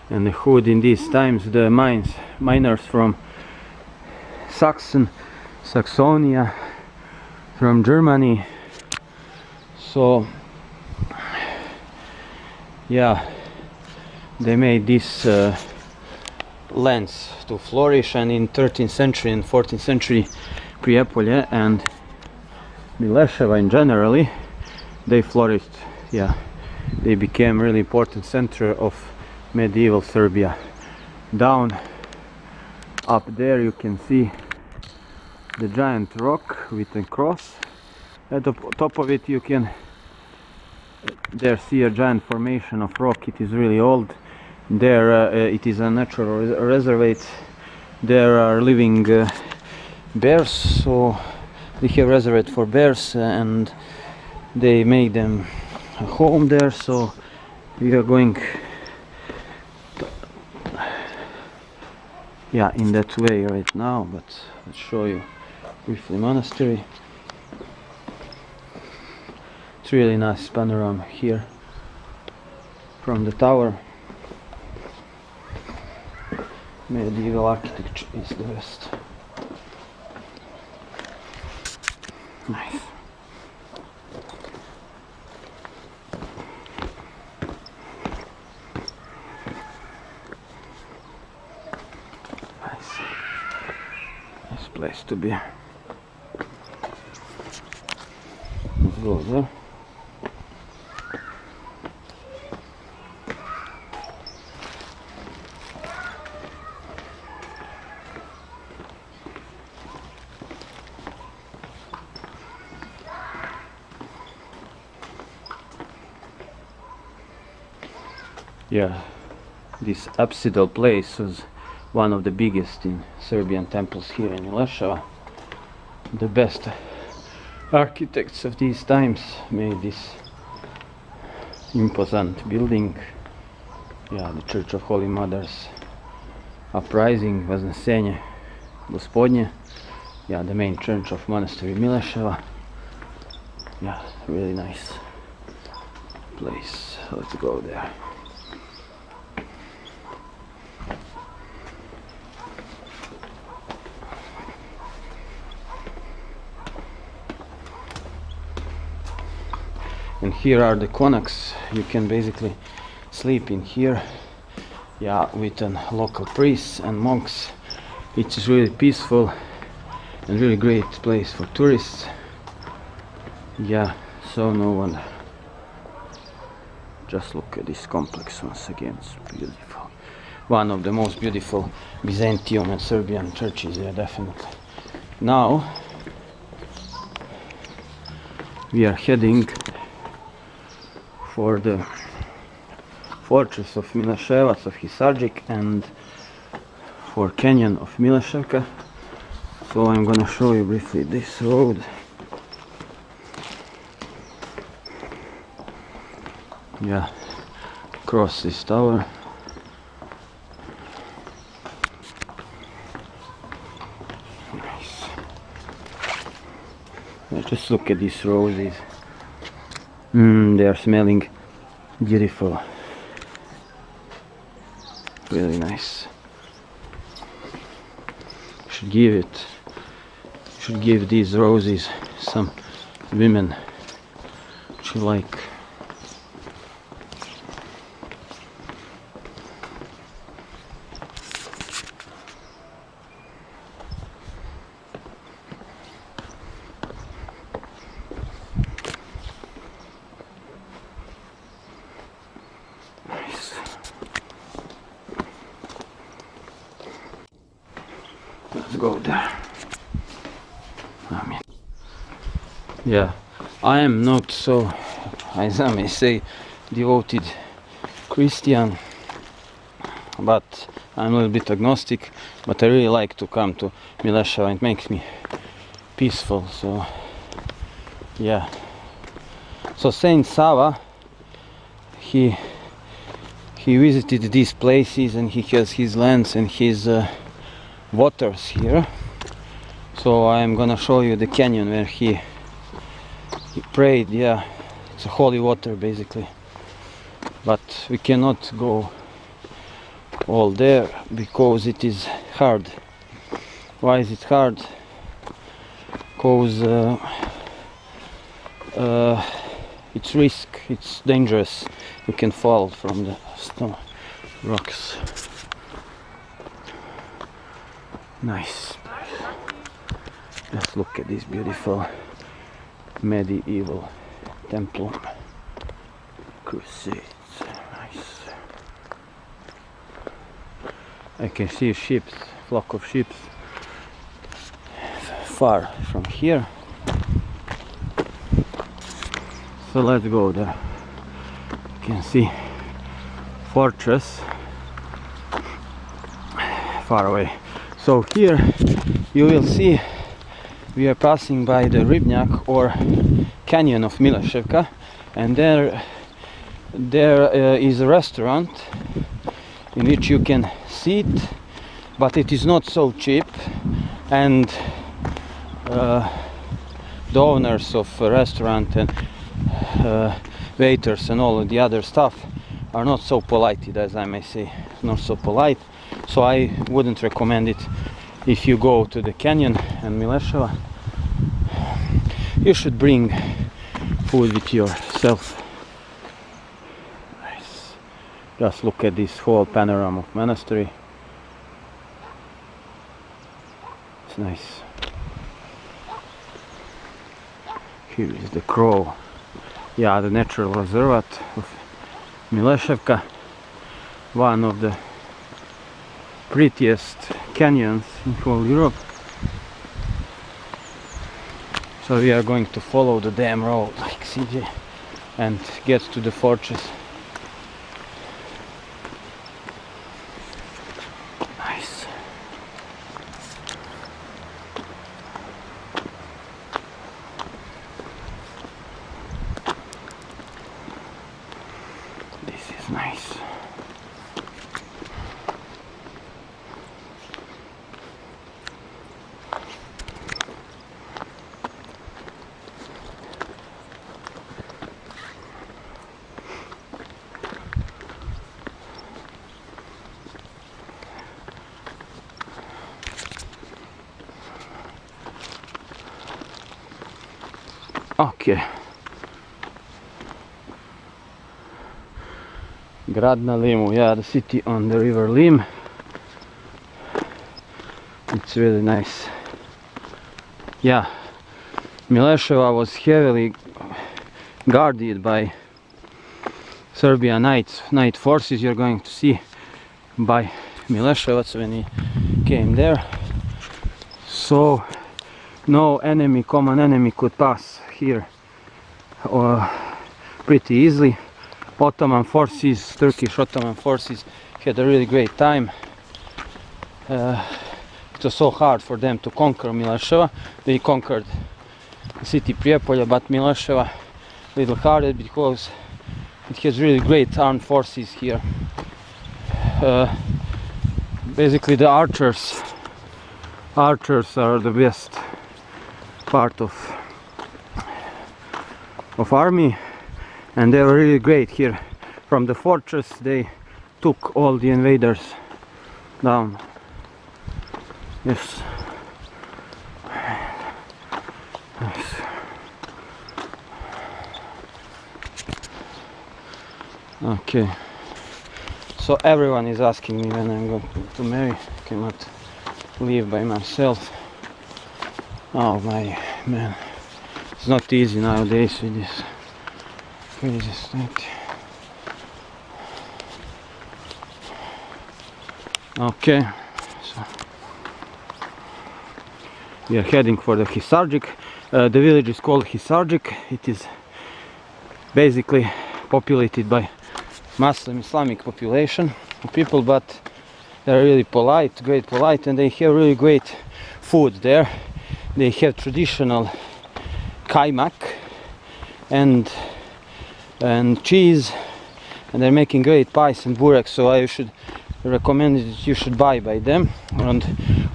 And the hood in these times, the miners from Saxonia, from Germany. So yeah, they made these lands to flourish, and in 13th century and 14th century Prijepolje and Mileseva in generally, they flourished. Yeah, they became really important center of medieval Serbia. Down up there you can see the giant rock with a cross. At the top of it you can there see a giant formation of rock. It is really old. There it is a natural reservoir. There are living bears, so they have reservoir for bears, and they make them a home there. So we are going yeah, in that way right now, but let's show you briefly monastery. It's really nice panorama here from the tower. Medieval architecture is the best. Nice. Nice place to be. Let's go there. Yeah, this apsidal place was one of the biggest in Serbian temples here in Mileseva. The best architects of these times made this imposant building. Yeah, the Church of Holy Mothers Uprising, Vaznesenje Gospodnje. Yeah, the main church of Monastery Mileseva. Yeah, really nice place. Let's go there. And here are the konaks. You can basically sleep in here, yeah, with local priests and monks. It is really peaceful and really great place for tourists. Yeah, so no one. Just look at this complex once again, it's beautiful. One of the most beautiful Byzantium and Serbian churches, yeah, definitely. Now we are heading for the fortress of Mileševac, of Hisarđik, and for canyon of Mileševka. So I'm gonna show you briefly this road. Yeah, across this tower. Nice. Yeah, just look at these roses. They are smelling beautiful. Really nice. Should give these roses some women which you like. Let's go there. Yeah, I am not so, as I may say, devoted Christian, but I'm a little bit agnostic, but I really like to come to Mileševa. It makes me peaceful, so yeah. So Saint Sava, he visited these places and he has his lands and his waters here. So I'm gonna show you the canyon where he prayed. Yeah, it's a holy water basically, but we cannot go all there because it is hard. Why is it hard? Because it's risk, it's dangerous. You can fall from the stone rocks. Nice. Just look at this beautiful medieval temple. Crusades. Nice. I can see ships, flock of ships far from here. So let's go there. You can see fortress far away. So here you will see we are passing by the Ribnjak or canyon of Mileševka, and there is a restaurant in which you can sit, but it is not so cheap, and the owners of a restaurant and waiters and all of the other stuff are not so polite, as I may say, not so polite. So I wouldn't recommend it. If you go to the canyon and Mileševa, you should bring food with yourself. Nice. Just look at this whole panorama of monastery. It's nice. Here is the crow. Yeah, the natural reservoir of Mileševka, one of the prettiest canyons in whole Europe. So we are going to follow the damn road like CJ and get to the fortress. Nice. Okay. Grad na Limu, yeah, the city on the river Lim. It's really nice. Yeah, Mileseva was heavily guarded by Serbian night forces. You're going to see by Milesevac when he came there. So no common enemy could pass here pretty easily. Ottoman forces, Turkish Ottoman forces had a really great time. It was so hard for them to conquer Mileseva. They conquered the city Prijepolje, but Mileseva a little harder because it has really great armed forces here. Basically the archers are the best part of army, and they were really great here. From the fortress they took all the invaders down. Yes. Nice. Okay. So everyone is asking me when I'm going to marry. I cannot live by myself. Oh my man, it's not easy nowadays with this crazy state. Okay, so we are heading for the Hisarcik. The village is called Hisarcik. It is basically populated by Muslim Islamic population of people, but they're really polite, and they have really great food there. They have traditional kaimak and cheese, and they're making great pies and burek, so I should recommend that you should buy by them, and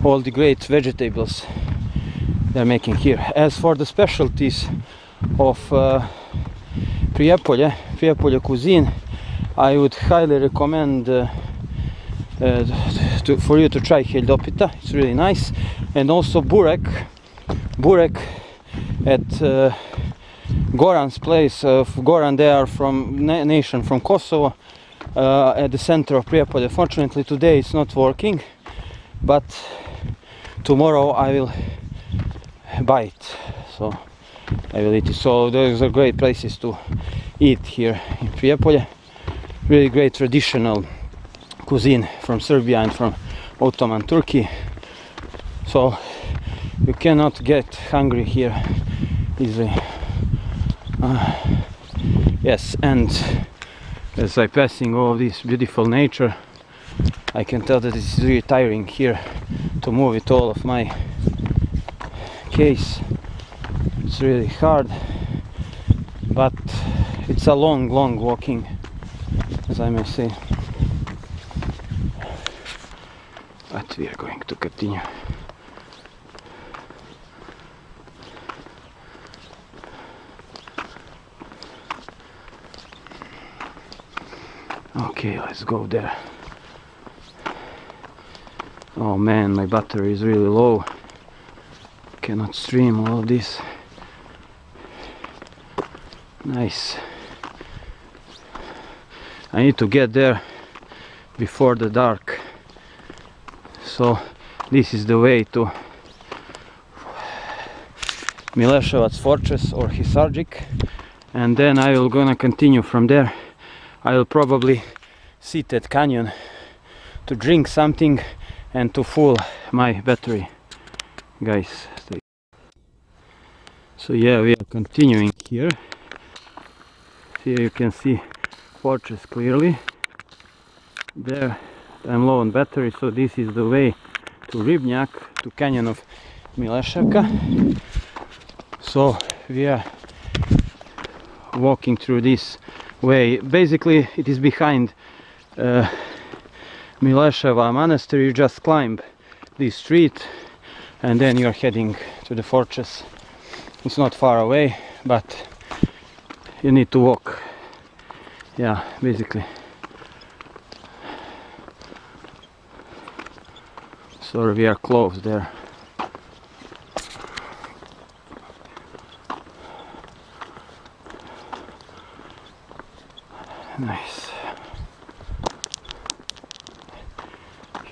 all the great vegetables they're making here. As for the specialties of Prijepolje cuisine, I would highly recommend for you to try heldopita. It's really nice, and also burek at Goran's place. Goran, they are from nation from Kosovo, at the center of Prijepolje. Fortunately today it's not working, but tomorrow I will buy it, so I will eat it. So those are great places to eat here in Prijepolje. Really great traditional cuisine from Serbia and from Ottoman Turkey, so you cannot get hungry here easily. Yes, and as I'm passing all this beautiful nature, I can tell that it's really tiring here to move with all of my case. It's really hard, but it's a long walking, as I may say. But we are going to continue. Okay, let's go there. Oh man, my battery is really low. Cannot stream all of this. Nice. I need to get there before the dark. So this is the way to Milesevac's fortress or Hisarcik, and then I will gonna continue from there. I will probably sit at canyon to drink something and to full my battery, guys. So yeah, we are continuing here. Here you can see fortress clearly. There I'm low on battery, so this is the way to Ribnjak, to canyon of Milesevka. So we are walking through this way. Basically it is behind Mileseva monastery. You just climb this street and then you're heading to the fortress. It's not far away, but you need to walk. Yeah, basically. So we are close there. Nice.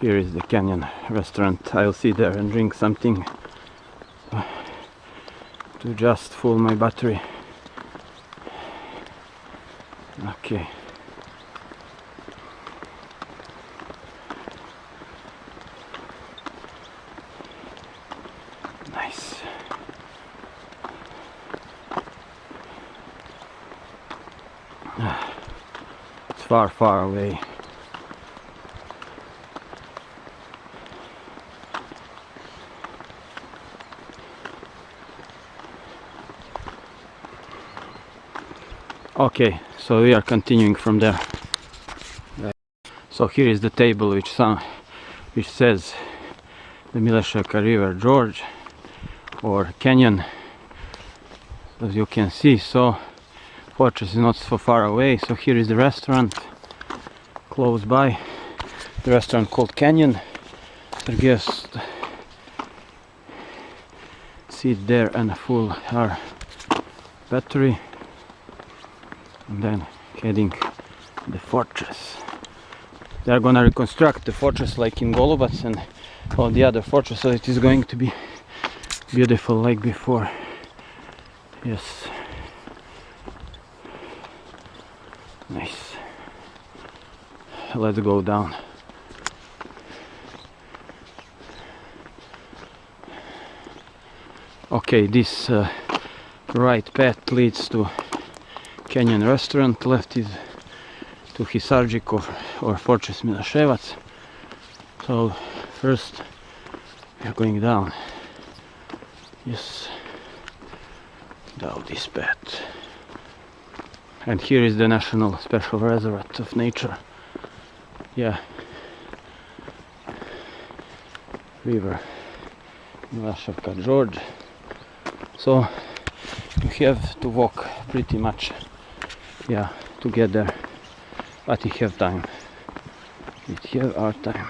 Here is the Canyon restaurant. I'll sit there and drink something to just fill my battery. Okay. Nice. It's far, far away. Okay, so we are continuing from there. So here is the table which says the Mileseva River George or Canyon, as you can see. So fortress is not so far away. So here is the restaurant close by, the restaurant called Canyon. So guests sit there and full our battery, and then heading the fortress. They are gonna reconstruct the fortress like in Golubac and all the other fortresses, so it is going to be beautiful like before. Yes. Nice. Let's go down. Okay, this right path leads to Canyon restaurant, left is to Hisarđik or Fortress Miloševac. So first we are going down. Yes, down this path. And here is the National Special Reservoir of Nature. Yeah, river Mileseva George. So you have to walk pretty much, yeah, to get there, but you have time. We have our time.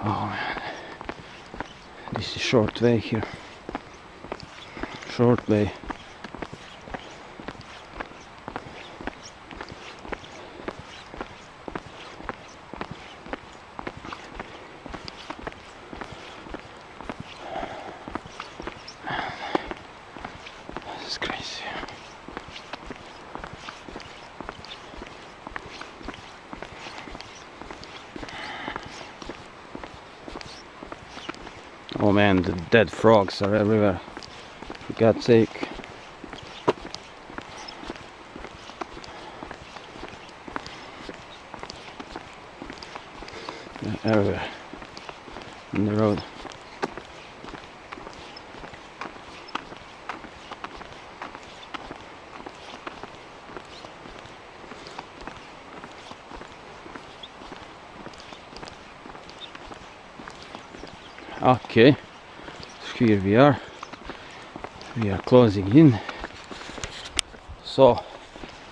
Oh man, this is short way here. Short way. This is crazy. Oh man, the dead frogs are everywhere. For God's sake. They're everywhere on the road. Okay, here we are closing in, so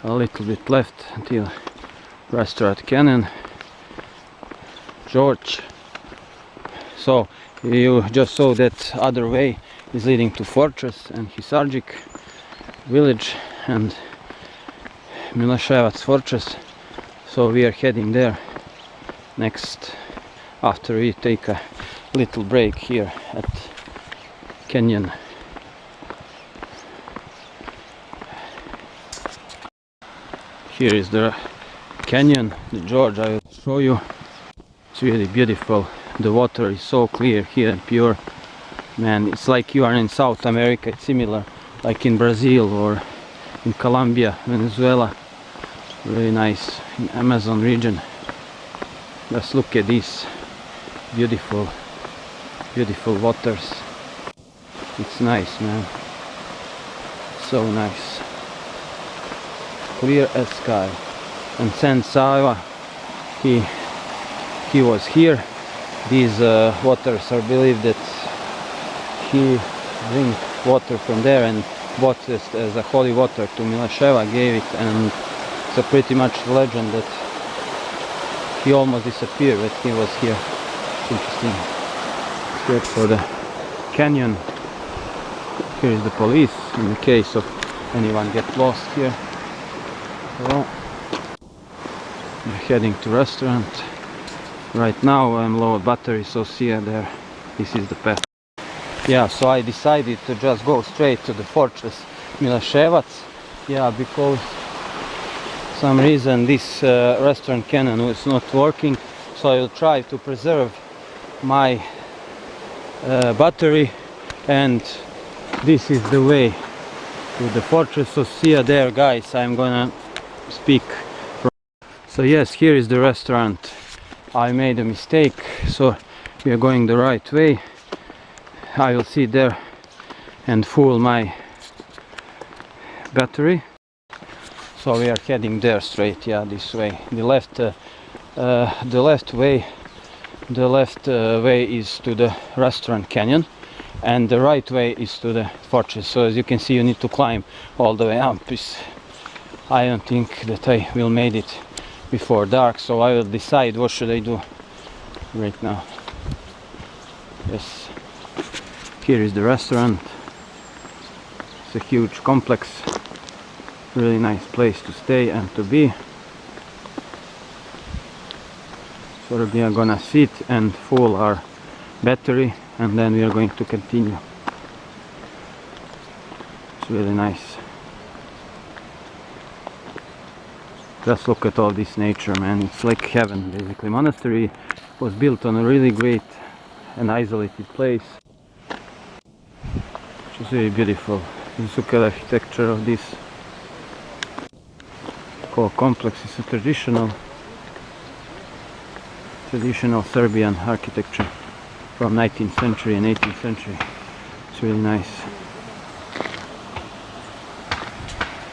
a little bit left until restaurant Canyon George. So you just saw that other way is leading to Fortress and Hisarđik village and Mileševac Fortress, so we are heading there next after we take a little break here at Canyon. Here is the canyon, the George. I will show you. It's really beautiful. The water is so clear here and pure. Man, it's like you are in South America. It's similar like in Brazil or in Colombia, Venezuela. Really nice in Amazon region. Just look at these beautiful waters. It's nice, man. So nice. Clear as sky. And Saint Sava, he was here. These waters are believed that he drank water from there and bought this as a holy water to Mileševa, gave it, and it's a pretty much legend that he almost disappeared when he was here. It's interesting. Good for the canyon. Here is the police in the case of anyone get lost here. So heading to restaurant. Right now I'm low battery, so see you there. This is the path. Yeah, so I decided to just go straight to the fortress Milesevac. Yeah, because some reason this restaurant cannon is not working, so I will try to preserve my battery, and this is the way to the fortress. So see you there, guys. I'm gonna speak. So yes, here is the restaurant. I made a mistake, so we are going the right way. I will sit there and full my battery. So we are heading there straight, yeah, this way. The left way is to the restaurant canyon, and the right way is to the fortress. So as you can see, you need to climb all the way up. I don't think that I will make it before dark, so I will decide what should I do right now. Yes, here is the restaurant. It's a huge complex, really nice place to stay and to be. So we are gonna sit and full our battery, and then we are going to continue. It's really nice. Just look at all this nature, man. It's like heaven, basically. Monastery was built on a really great and isolated place, which is really beautiful. Just look at the architecture of this whole complex. It's a traditional Serbian architecture from 19th century and 18th century. It's really nice.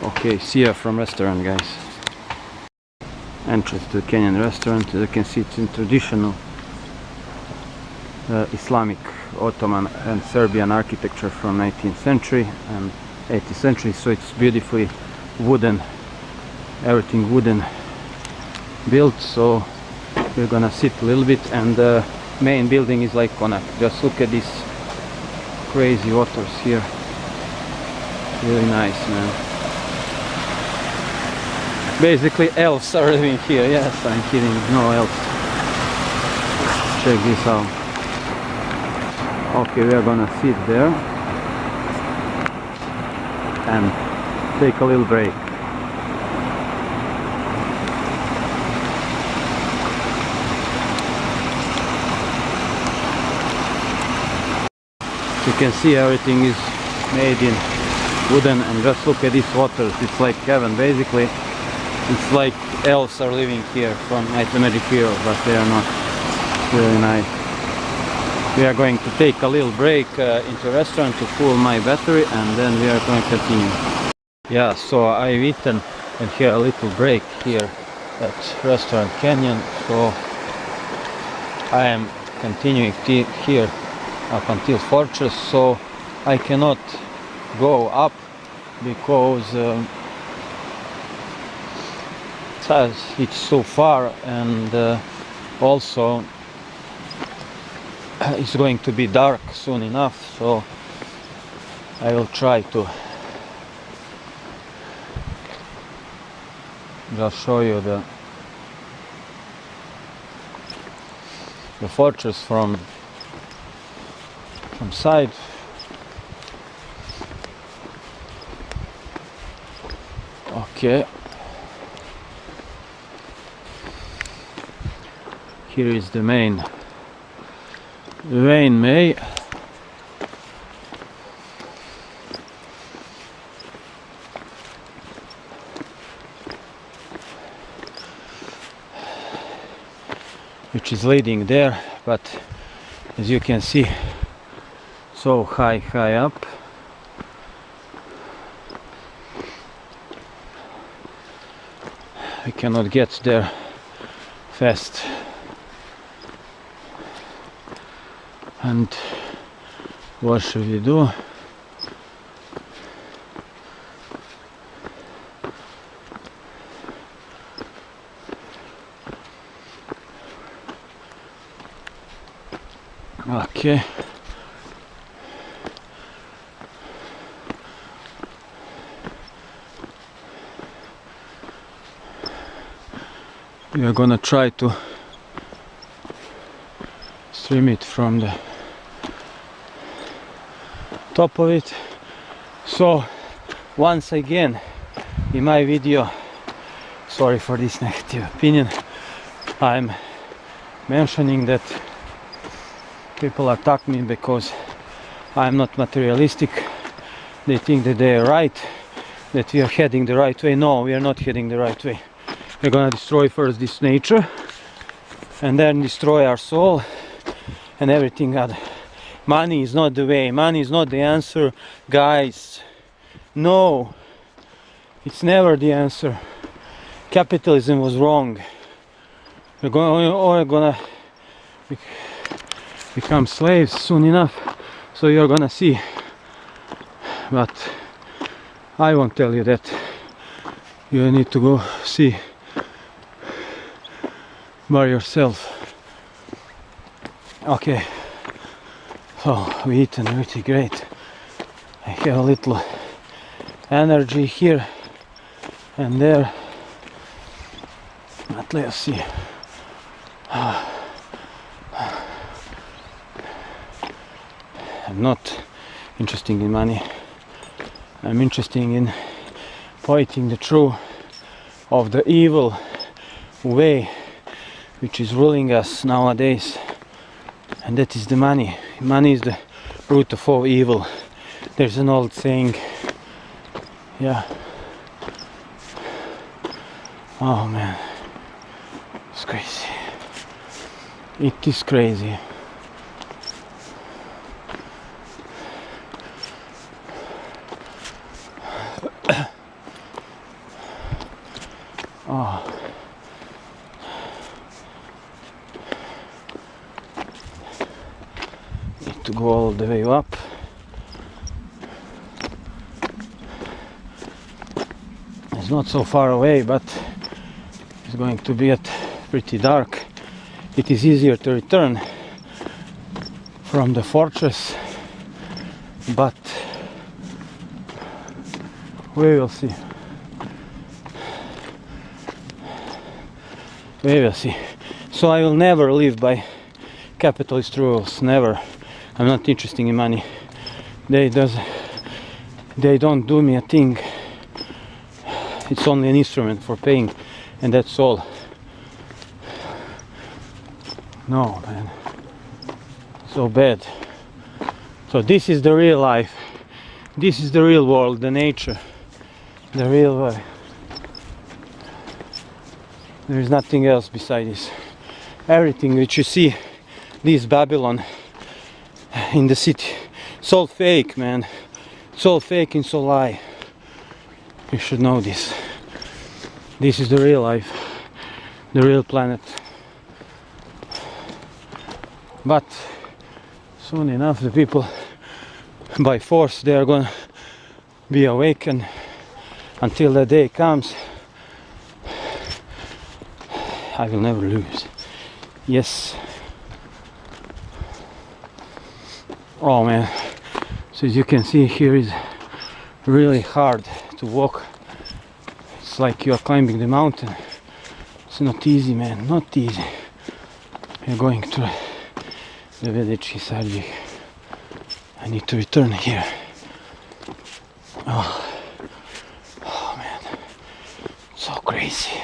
Okay, see ya from restaurant, guys. Entrance to the canyon restaurant. As you can see, it's in traditional Islamic, Ottoman and Serbian architecture from 19th century and 18th century, so it's beautifully wooden, everything wooden built. So we're gonna sit a little bit, and the main building is like Konak. Just look at these crazy waters here. Really nice, man. Basically elves are living here. Yes, I'm kidding, no elves. Check this out. Okay, we are gonna sit there and take a little break. You can see everything is made in wooden, and just look at these waters. It's like heaven, basically. It's like elves are living here from Night the Magic Hero, but they are not. Really nice. We are going to take a little break into a restaurant to fuel my battery, and then we are going to continue. Yeah, so I've eaten and had a little break here at Restaurant Canyon, so I am continuing here up until Fortress. So I cannot go up because it's so far, and also it's going to be dark soon enough, so I will try to just show you the fortress from side. Okay, here is the main May. Which is leading there, but as you can see, so high up. We cannot get there fast, and what should we do? Okay, We are gonna try to stream it from the top of it. So once again in my video, sorry for this negative opinion, I'm mentioning that people attack me because I'm not materialistic. They think that they are right, that we are heading the right way. No, we are not heading the right way. We're gonna destroy first this nature and then destroy our soul and everything other. Money is not the way, money is not the answer, guys. No, it's never the answer. Capitalism was wrong. We're gonna become slaves soon enough, so you're gonna see. But I won't tell you that. You need to go see by yourself. Okay, so we eaten really great. I have a little energy here and there, but let's see. I'm not interested in money. I'm interested in fighting the truth of the evil way which is ruling us nowadays, and that is the money. Money is the root of all evil. There's an old saying. Yeah. Oh man, it's crazy. It is crazy. Oh. Need to go all the way up. It's not so far away, but it's going to be pretty dark. It is easier to return from the fortress, but we will see. We will see. So I will never live by capitalist rules, never. I'm not interested in money. They don't do me a thing. It's only an instrument for paying, and that's all. No, man. So bad. So this is the real life. This is the real world, the nature. The real way. There is nothing else beside this. Everything which you see, this Babylon in the city, it's all fake, man. It's all fake and it's all lie. You should know this. This is the real life, the real planet. But soon enough, the people, by force, they are gonna be awakened. Until the day comes, I will never lose. Yes. Oh man. So as you can see, here is really hard to walk. It's like you are climbing the mountain. It's not easy, man, not easy. We're going to the village in Serbia. I need to return here. Oh man, so crazy.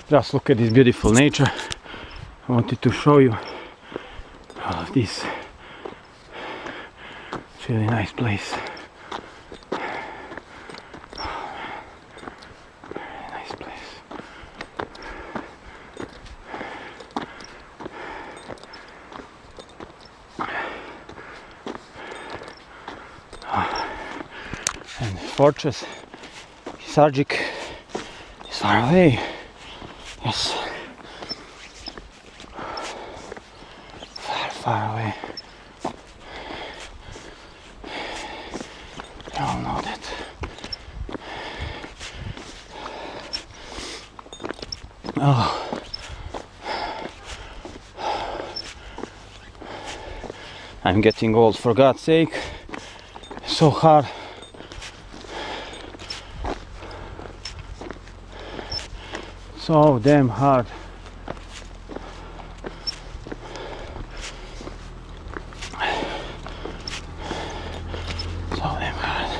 Just look at this beautiful nature. I wanted to show you all of this. It's a really nice place. Really nice place. And the fortress Sargic is far away. Yes. Far away. You all know that. Oh. I'm getting old, for God's sake. So hard So damn hard. So damn hard.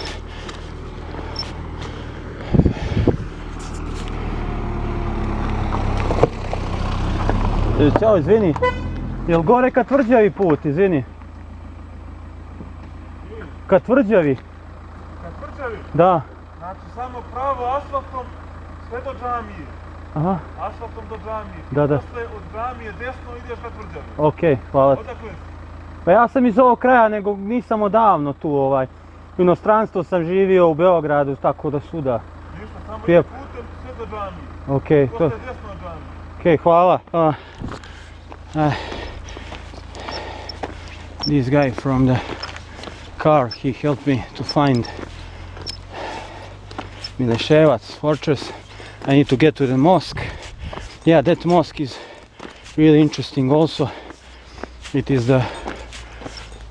Ćao, izvini. Jel gore ka tvrđavi put, izvini? Ka tvrđavi? Ka tvrđavi? Da. Znači samo pravo asfaltom sve do džamije. Aha. Asfaltom do džamije. Da, da. Posle od džamije desno ideš ka tvrđavi. Okej, hvala. Odakle si? Pa ja sam iz ovog kraja, nego nisam odavno tu U inostranstvu sam živio u Beogradu, tako da svuda. Ništa, samo ideš putem sve do džamije. Okej, to. Posle desno od džamije. Okej, hvala. This guy from the car, he helped me to find Mileseva's fortress. I need to get to the mosque. Yeah, that mosque is really interesting also. It is the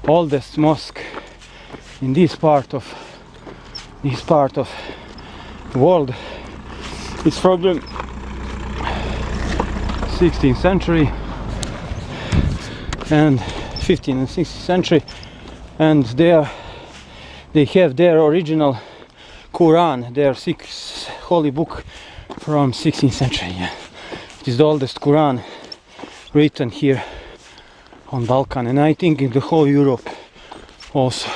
oldest mosque in this part of the world. It's from the 16th century and 15th and 16th century, and they have their original Quran, their holy book from 16th century. Yeah. It is the oldest Quran written here on Balkan, and I think in the whole Europe also.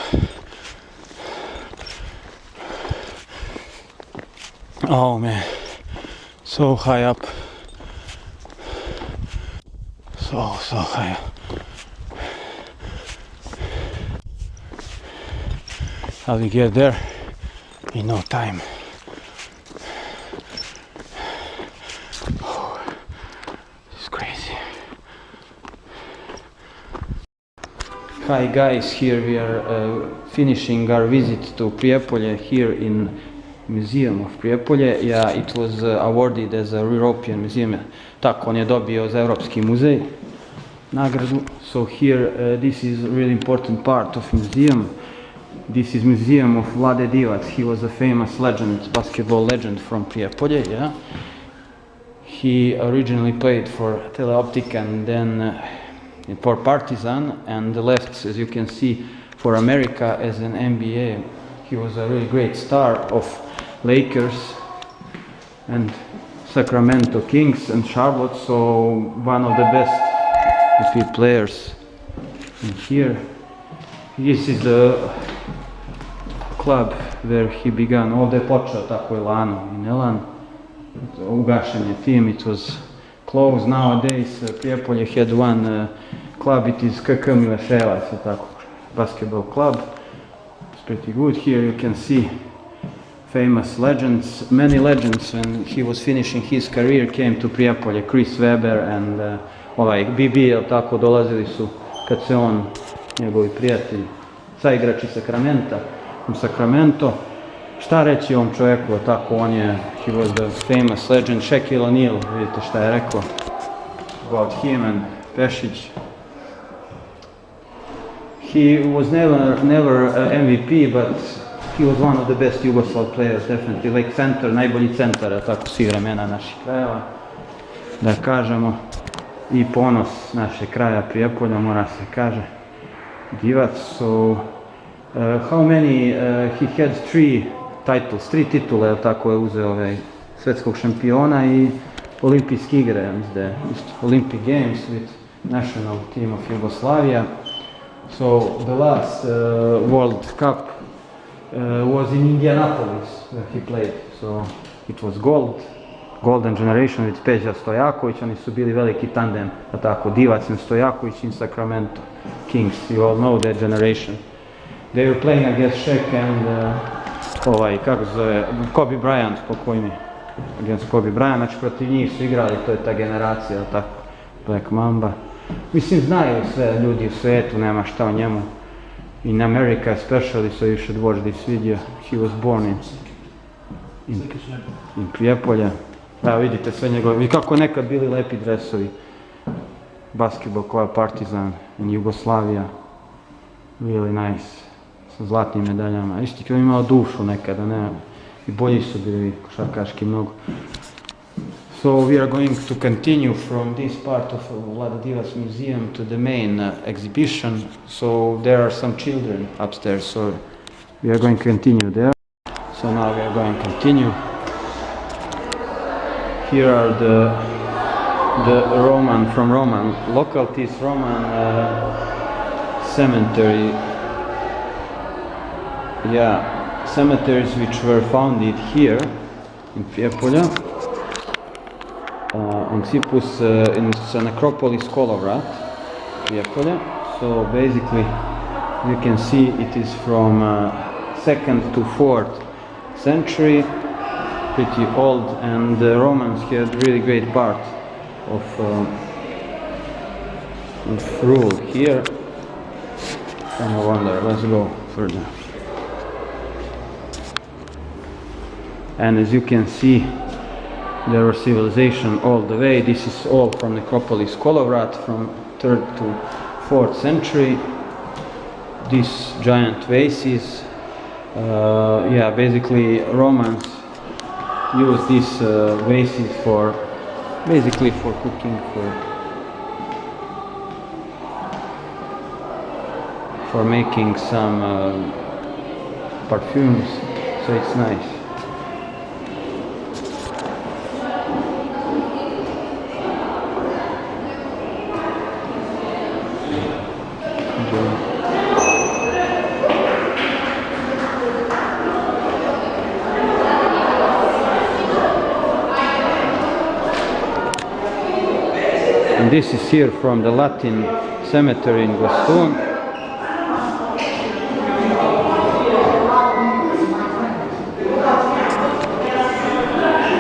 Oh man, so high up, so high up. How we get there in no time. Oh, it's crazy. Hi guys, here we are finishing our visit to Prijepolje here in Museum of Prijepolje. Yeah, it was awarded as a European museum. Tako on je dobio za Europski muzej nagradu. So here this is a really important part of museum. This is museum of Vlade Divac. He was a famous legend, basketball legend from Prijepolje. Yeah, he originally played for Teleoptik and then for Partizan, and left, as you can see, for America as an NBA. He was a really great star of Lakers and Sacramento Kings and Charlotte, so one of the best NBA players. And here, this is the club where he began. Ovdje je počeo tako i Lano i Nelan. Ugašen je team, it was closed. Nowadays Prijepolje had one club, it is KK Mileseva, tako, basketball club. It's pretty good. Here you can see famous legends, many legends when he was finishing his career came to Prijepolje. Chris Webber and BB, tako, dolazili su kad se on, njegovi prijatelji, saigrači Sakramenta, u Sacramento. Šta reći o ovom čovjeku, tako, on je, he was the famous legend. Shaquille O'Neal, vidite šta je rekao about him, and Pešić. He was never MVP, but he was one of the best Yugoslav players, definitely, like center, najbolji centar, tako, svih vremena naših krajeva, da kažemo, i ponos našeg kraja Prijepolja, mora se kaže, Divac. So, how many, he had three titule, tako je uzeo svetskog šampiona i olimpijske igre, Olympic Games with national team of Yugoslavia. So the last World Cup was in Indianapolis where he played, so it was golden generation with Peđa Stojaković. Oni su bili veliki tandem, tako, Divac and Stojaković in Sacramento Kings, you all know that generation. They were playing against Shaq and kako se zove, Kobe Bryant, pokojni, against Kobe Bryant, znači protiv njih su igrali, to je ta generacija, tako, Black Mamba. Mislim, znaju sve ljudi u svijetu, nema šta o njemu. In America especially, so you should watch this video. He was born in Prijepolje. Evo vidite sve njegove, i kako nekad bili lepi dresovi. Basketball club Partizan in Jugoslavia. Really nice. Sa zlatnim medaljama. Isti on imao dušu nekada, ne? I bolji su bili košarkaški mnogo. So So we are going to continue from this part of Vlada Divas Museum to the main exhibition. So there are some children upstairs, so we are going to continue there. So now we are going to continue. Here are the Roman localities, Roman cemetery. Yeah, cemeteries which were founded here in Prijepolje. On Cyprus, it's a necropolis Kolovrat, Prijepolje. So basically, you can see it is from 2nd to 4th century, pretty old, and the Romans had really great part of rule here. And no wonder, let's go further. And as you can see, there was civilization all the way. This is all from necropolis Kolovrat from 3rd to 4th century. These giant vases, yeah, basically Romans used these vases for basically for cooking, for making some perfumes, so it's nice. And this is here from the Latin cemetery in Gostun.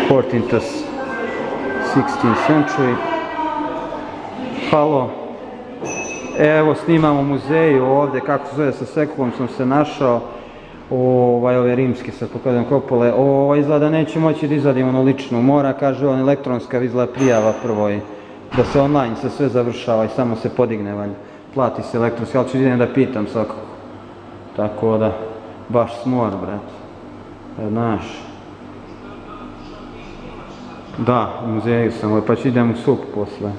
'14th to 16th century. Halo. Evo snimamo u muzeju ovdje, kako se zove, sa sekulom sam se našao. Ove rimske, sad pokazujem kopole. Izgleda neće moći da izvadim ono ličnu. Mora, kaže on, elektronska izgleda prijava prvo i da se online se sve završava i samo se podigne, valj. Plati se elektronski, ali ću idem da pitam svakako. Tako da, baš smor, brat. Znaš. Da, u muzeju sam, pa ću idem u sup posle.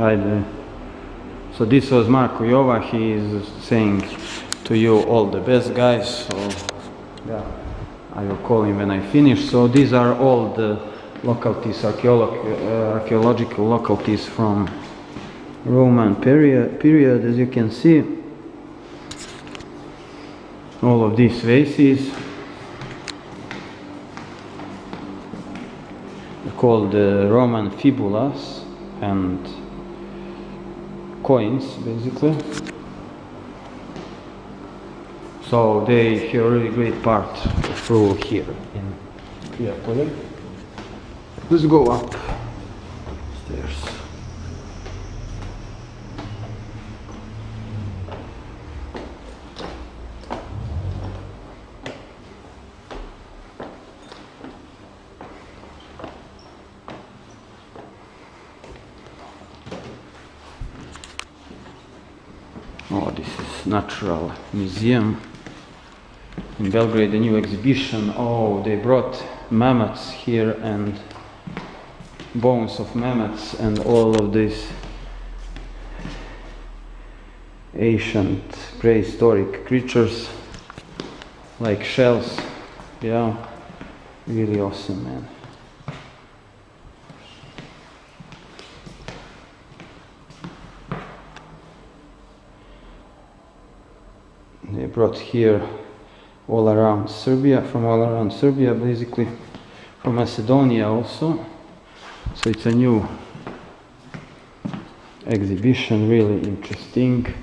Ajde. So this was Marko Jova, he is saying to you all the best, guys. So, yeah, I will call him when I finish. So these are all the localities, archaeological localities from Roman period, as you can see. All of these vases are called Roman fibulas and coins, basically. So they have a really great part of rule here in Priepolie. Let's go up stairs. Oh, this is Natural Museum in Belgrade, a new exhibition. Oh, they brought mammoths here and bones of mammoths and all of these ancient prehistoric creatures like shells. Yeah, really awesome, man. They brought here all around Serbia, from all around Serbia, basically from Macedonia also. So it's a new exhibition, really interesting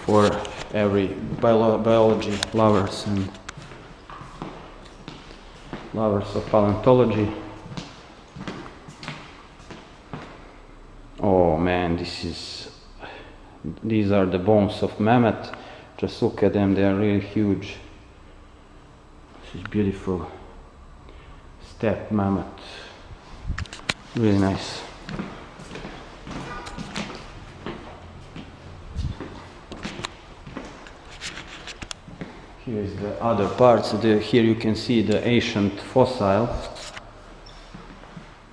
for every biology lovers and lovers of paleontology. Oh man, these are the bones of mammoth. Just look at them, they are really huge. This is beautiful. Steppe mammoth. Really nice. Here Here is the other parts. Here you can see the ancient fossil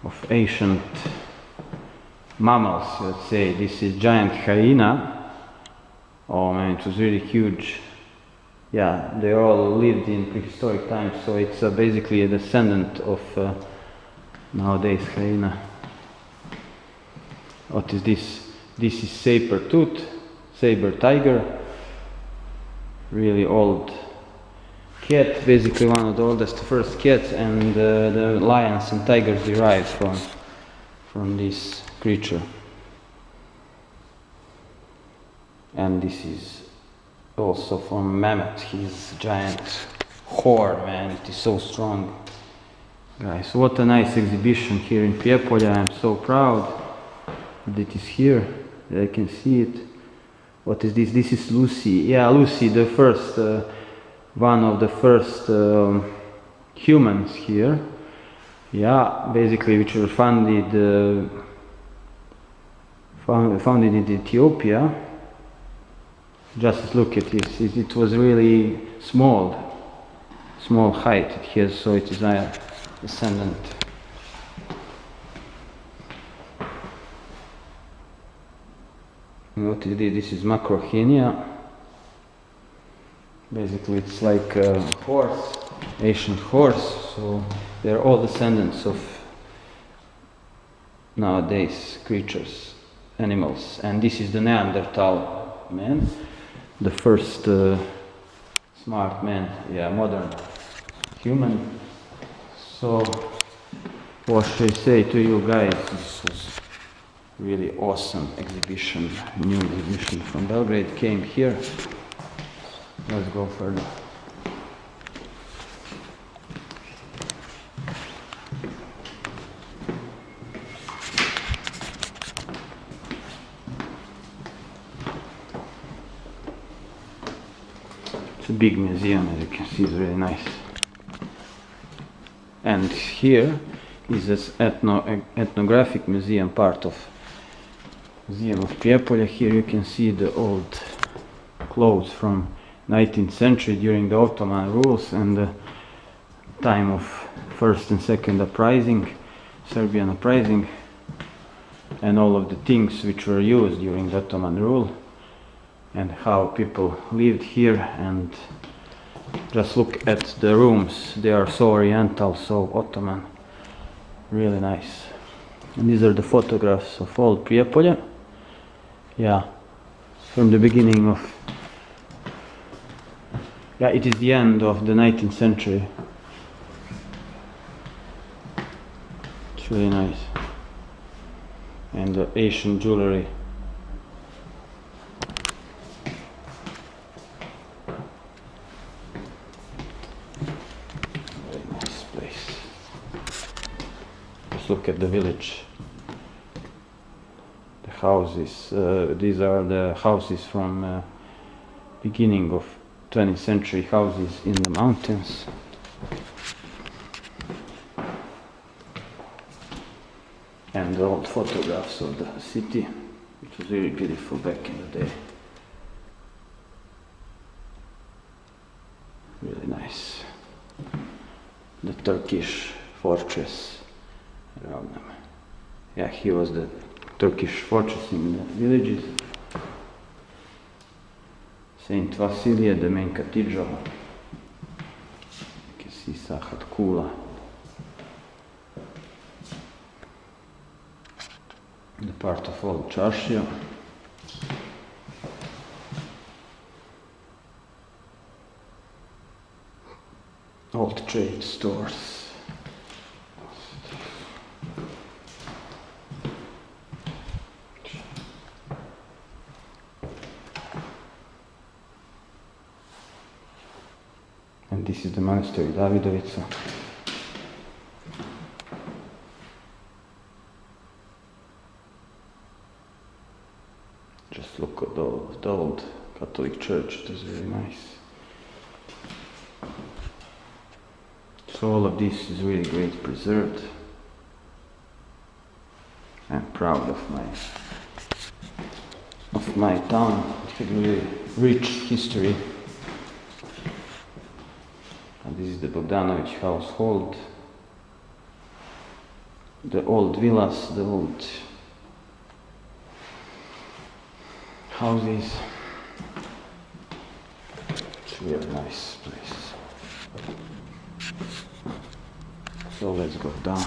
of ancient mammals, let's say. This is giant hyena. Oh man, it was really huge. Yeah, they all lived in prehistoric times, so it's basically a descendant of nowadays hyena. What is this? This is saber tiger. Really old cat, basically one of the oldest first cats, and the lions and tigers derived from this creature. And this is also from mammoth, his giant horn, man, it is so strong. Guys, what a nice exhibition here in Prijepolje. I am so proud that it is here, that I can see it. What is this? This is Lucy. Yeah, Lucy, the first, one of the first humans here. Yeah, basically which were founded in Ethiopia. Just look at this. It was really small height it has, so it is a descendant. What is this? This is Macrohenia. Basically it's like a horse, ancient horse, so they're all descendants of nowadays creatures, animals. And this is the Neanderthal man, the first smart man, yeah, modern human. So what should I say to you guys? This was really awesome exhibition, new exhibition from Belgrade came here. Let's go further. It's a big museum, as you can see, it's really nice. And here is this ethnographic museum, part of Museum of Prijepolje. Here you can see the old clothes from 19th century during the Ottoman rules and the time of first and second uprising, Serbian uprising, and all of the things which were used during the Ottoman rule and how people lived here. And just look at the rooms, they are so oriental, so Ottoman, really nice. And these are the photographs of old Prijepolje. Yeah, from the beginning of, yeah, it is the end of the 19th century. It's really nice. And the Asian jewelry. Very nice place. Just look at the village. The houses, these are the houses from beginning of 20th century, houses in the mountains. And the old photographs of the city, which was really beautiful back in the day. Really nice. The Turkish fortress around them. Yeah, here was the Turkish fortress in the villages. Saint Vasilia, the main cathedral. You can see Sahat Kula. The part of old Charshia. Old trade stores. And this is the Monastery Davidovica. Just look at the old Catholic church, it is really nice. So all of this is really great preserved. I'm proud of my town. It had really rich history. This is the Bogdanović household. The old villas, the old houses. It's a really nice place. So let's go down.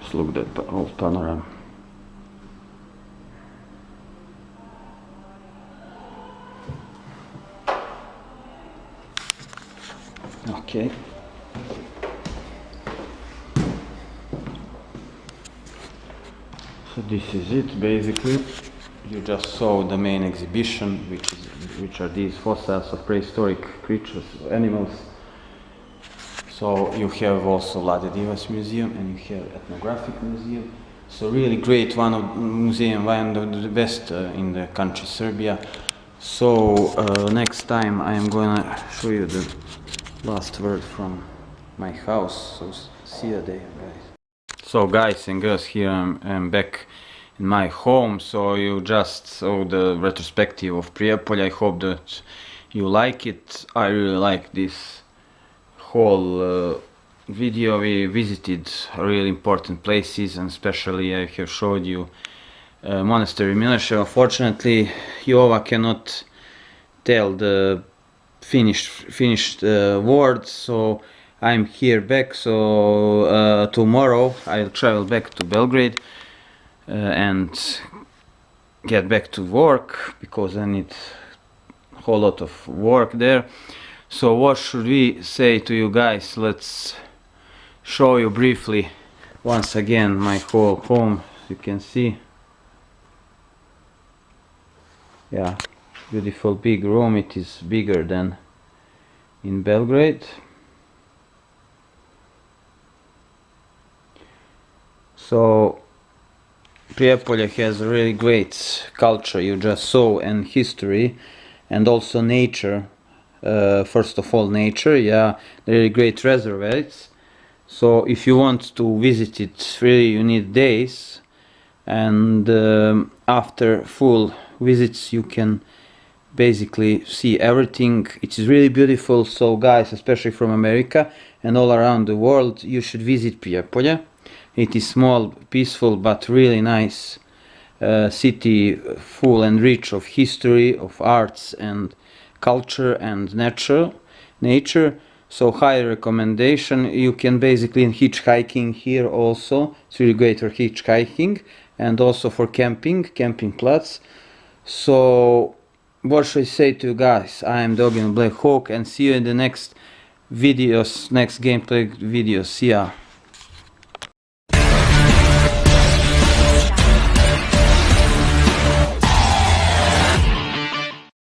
Just look at that old panorama. Okay. So this is it basically. You just saw the main exhibition, which are these fossils of prehistoric creatures, animals. So you have also Vlade Divac Museum and you have Ethnographic Museum. So really great, one of the best in the country Serbia. So next time I am gonna show you the last word from my house. So see you there, guys. So guys and girls, here I'm back in my home. So you just saw the retrospective of Prijepolje. I hope that you like it. I really like this whole video. We visited really important places, and especially I have showed you Monastery Mileseva. Fortunately, Jova cannot tell the finished words, so I'm here back. So tomorrow I'll travel back to Belgrade and get back to work, because I need a whole lot of work there. So what should we say to you guys? Let's show you briefly once again my whole home. You can see, yeah, beautiful big room. It is bigger than in Belgrade. So Prijepolje has a really great culture, you just saw, and history, and also nature. First of all, nature, yeah, really great reservoirs. So if you want to visit it, really you need days, and after full visits you can basically see everything. It is really beautiful. So guys, especially from America and all around the world, you should visit Prijepolje. It is small, peaceful, but really nice city, full and rich of history, of arts and culture and nature. So high recommendation. You can basically hitchhiking here also. It's really great for hitchhiking and also for camping plots. So what should I say to you guys? I am Dogin Black Hawk, and see you in the next videos, next gameplay videos. See ya.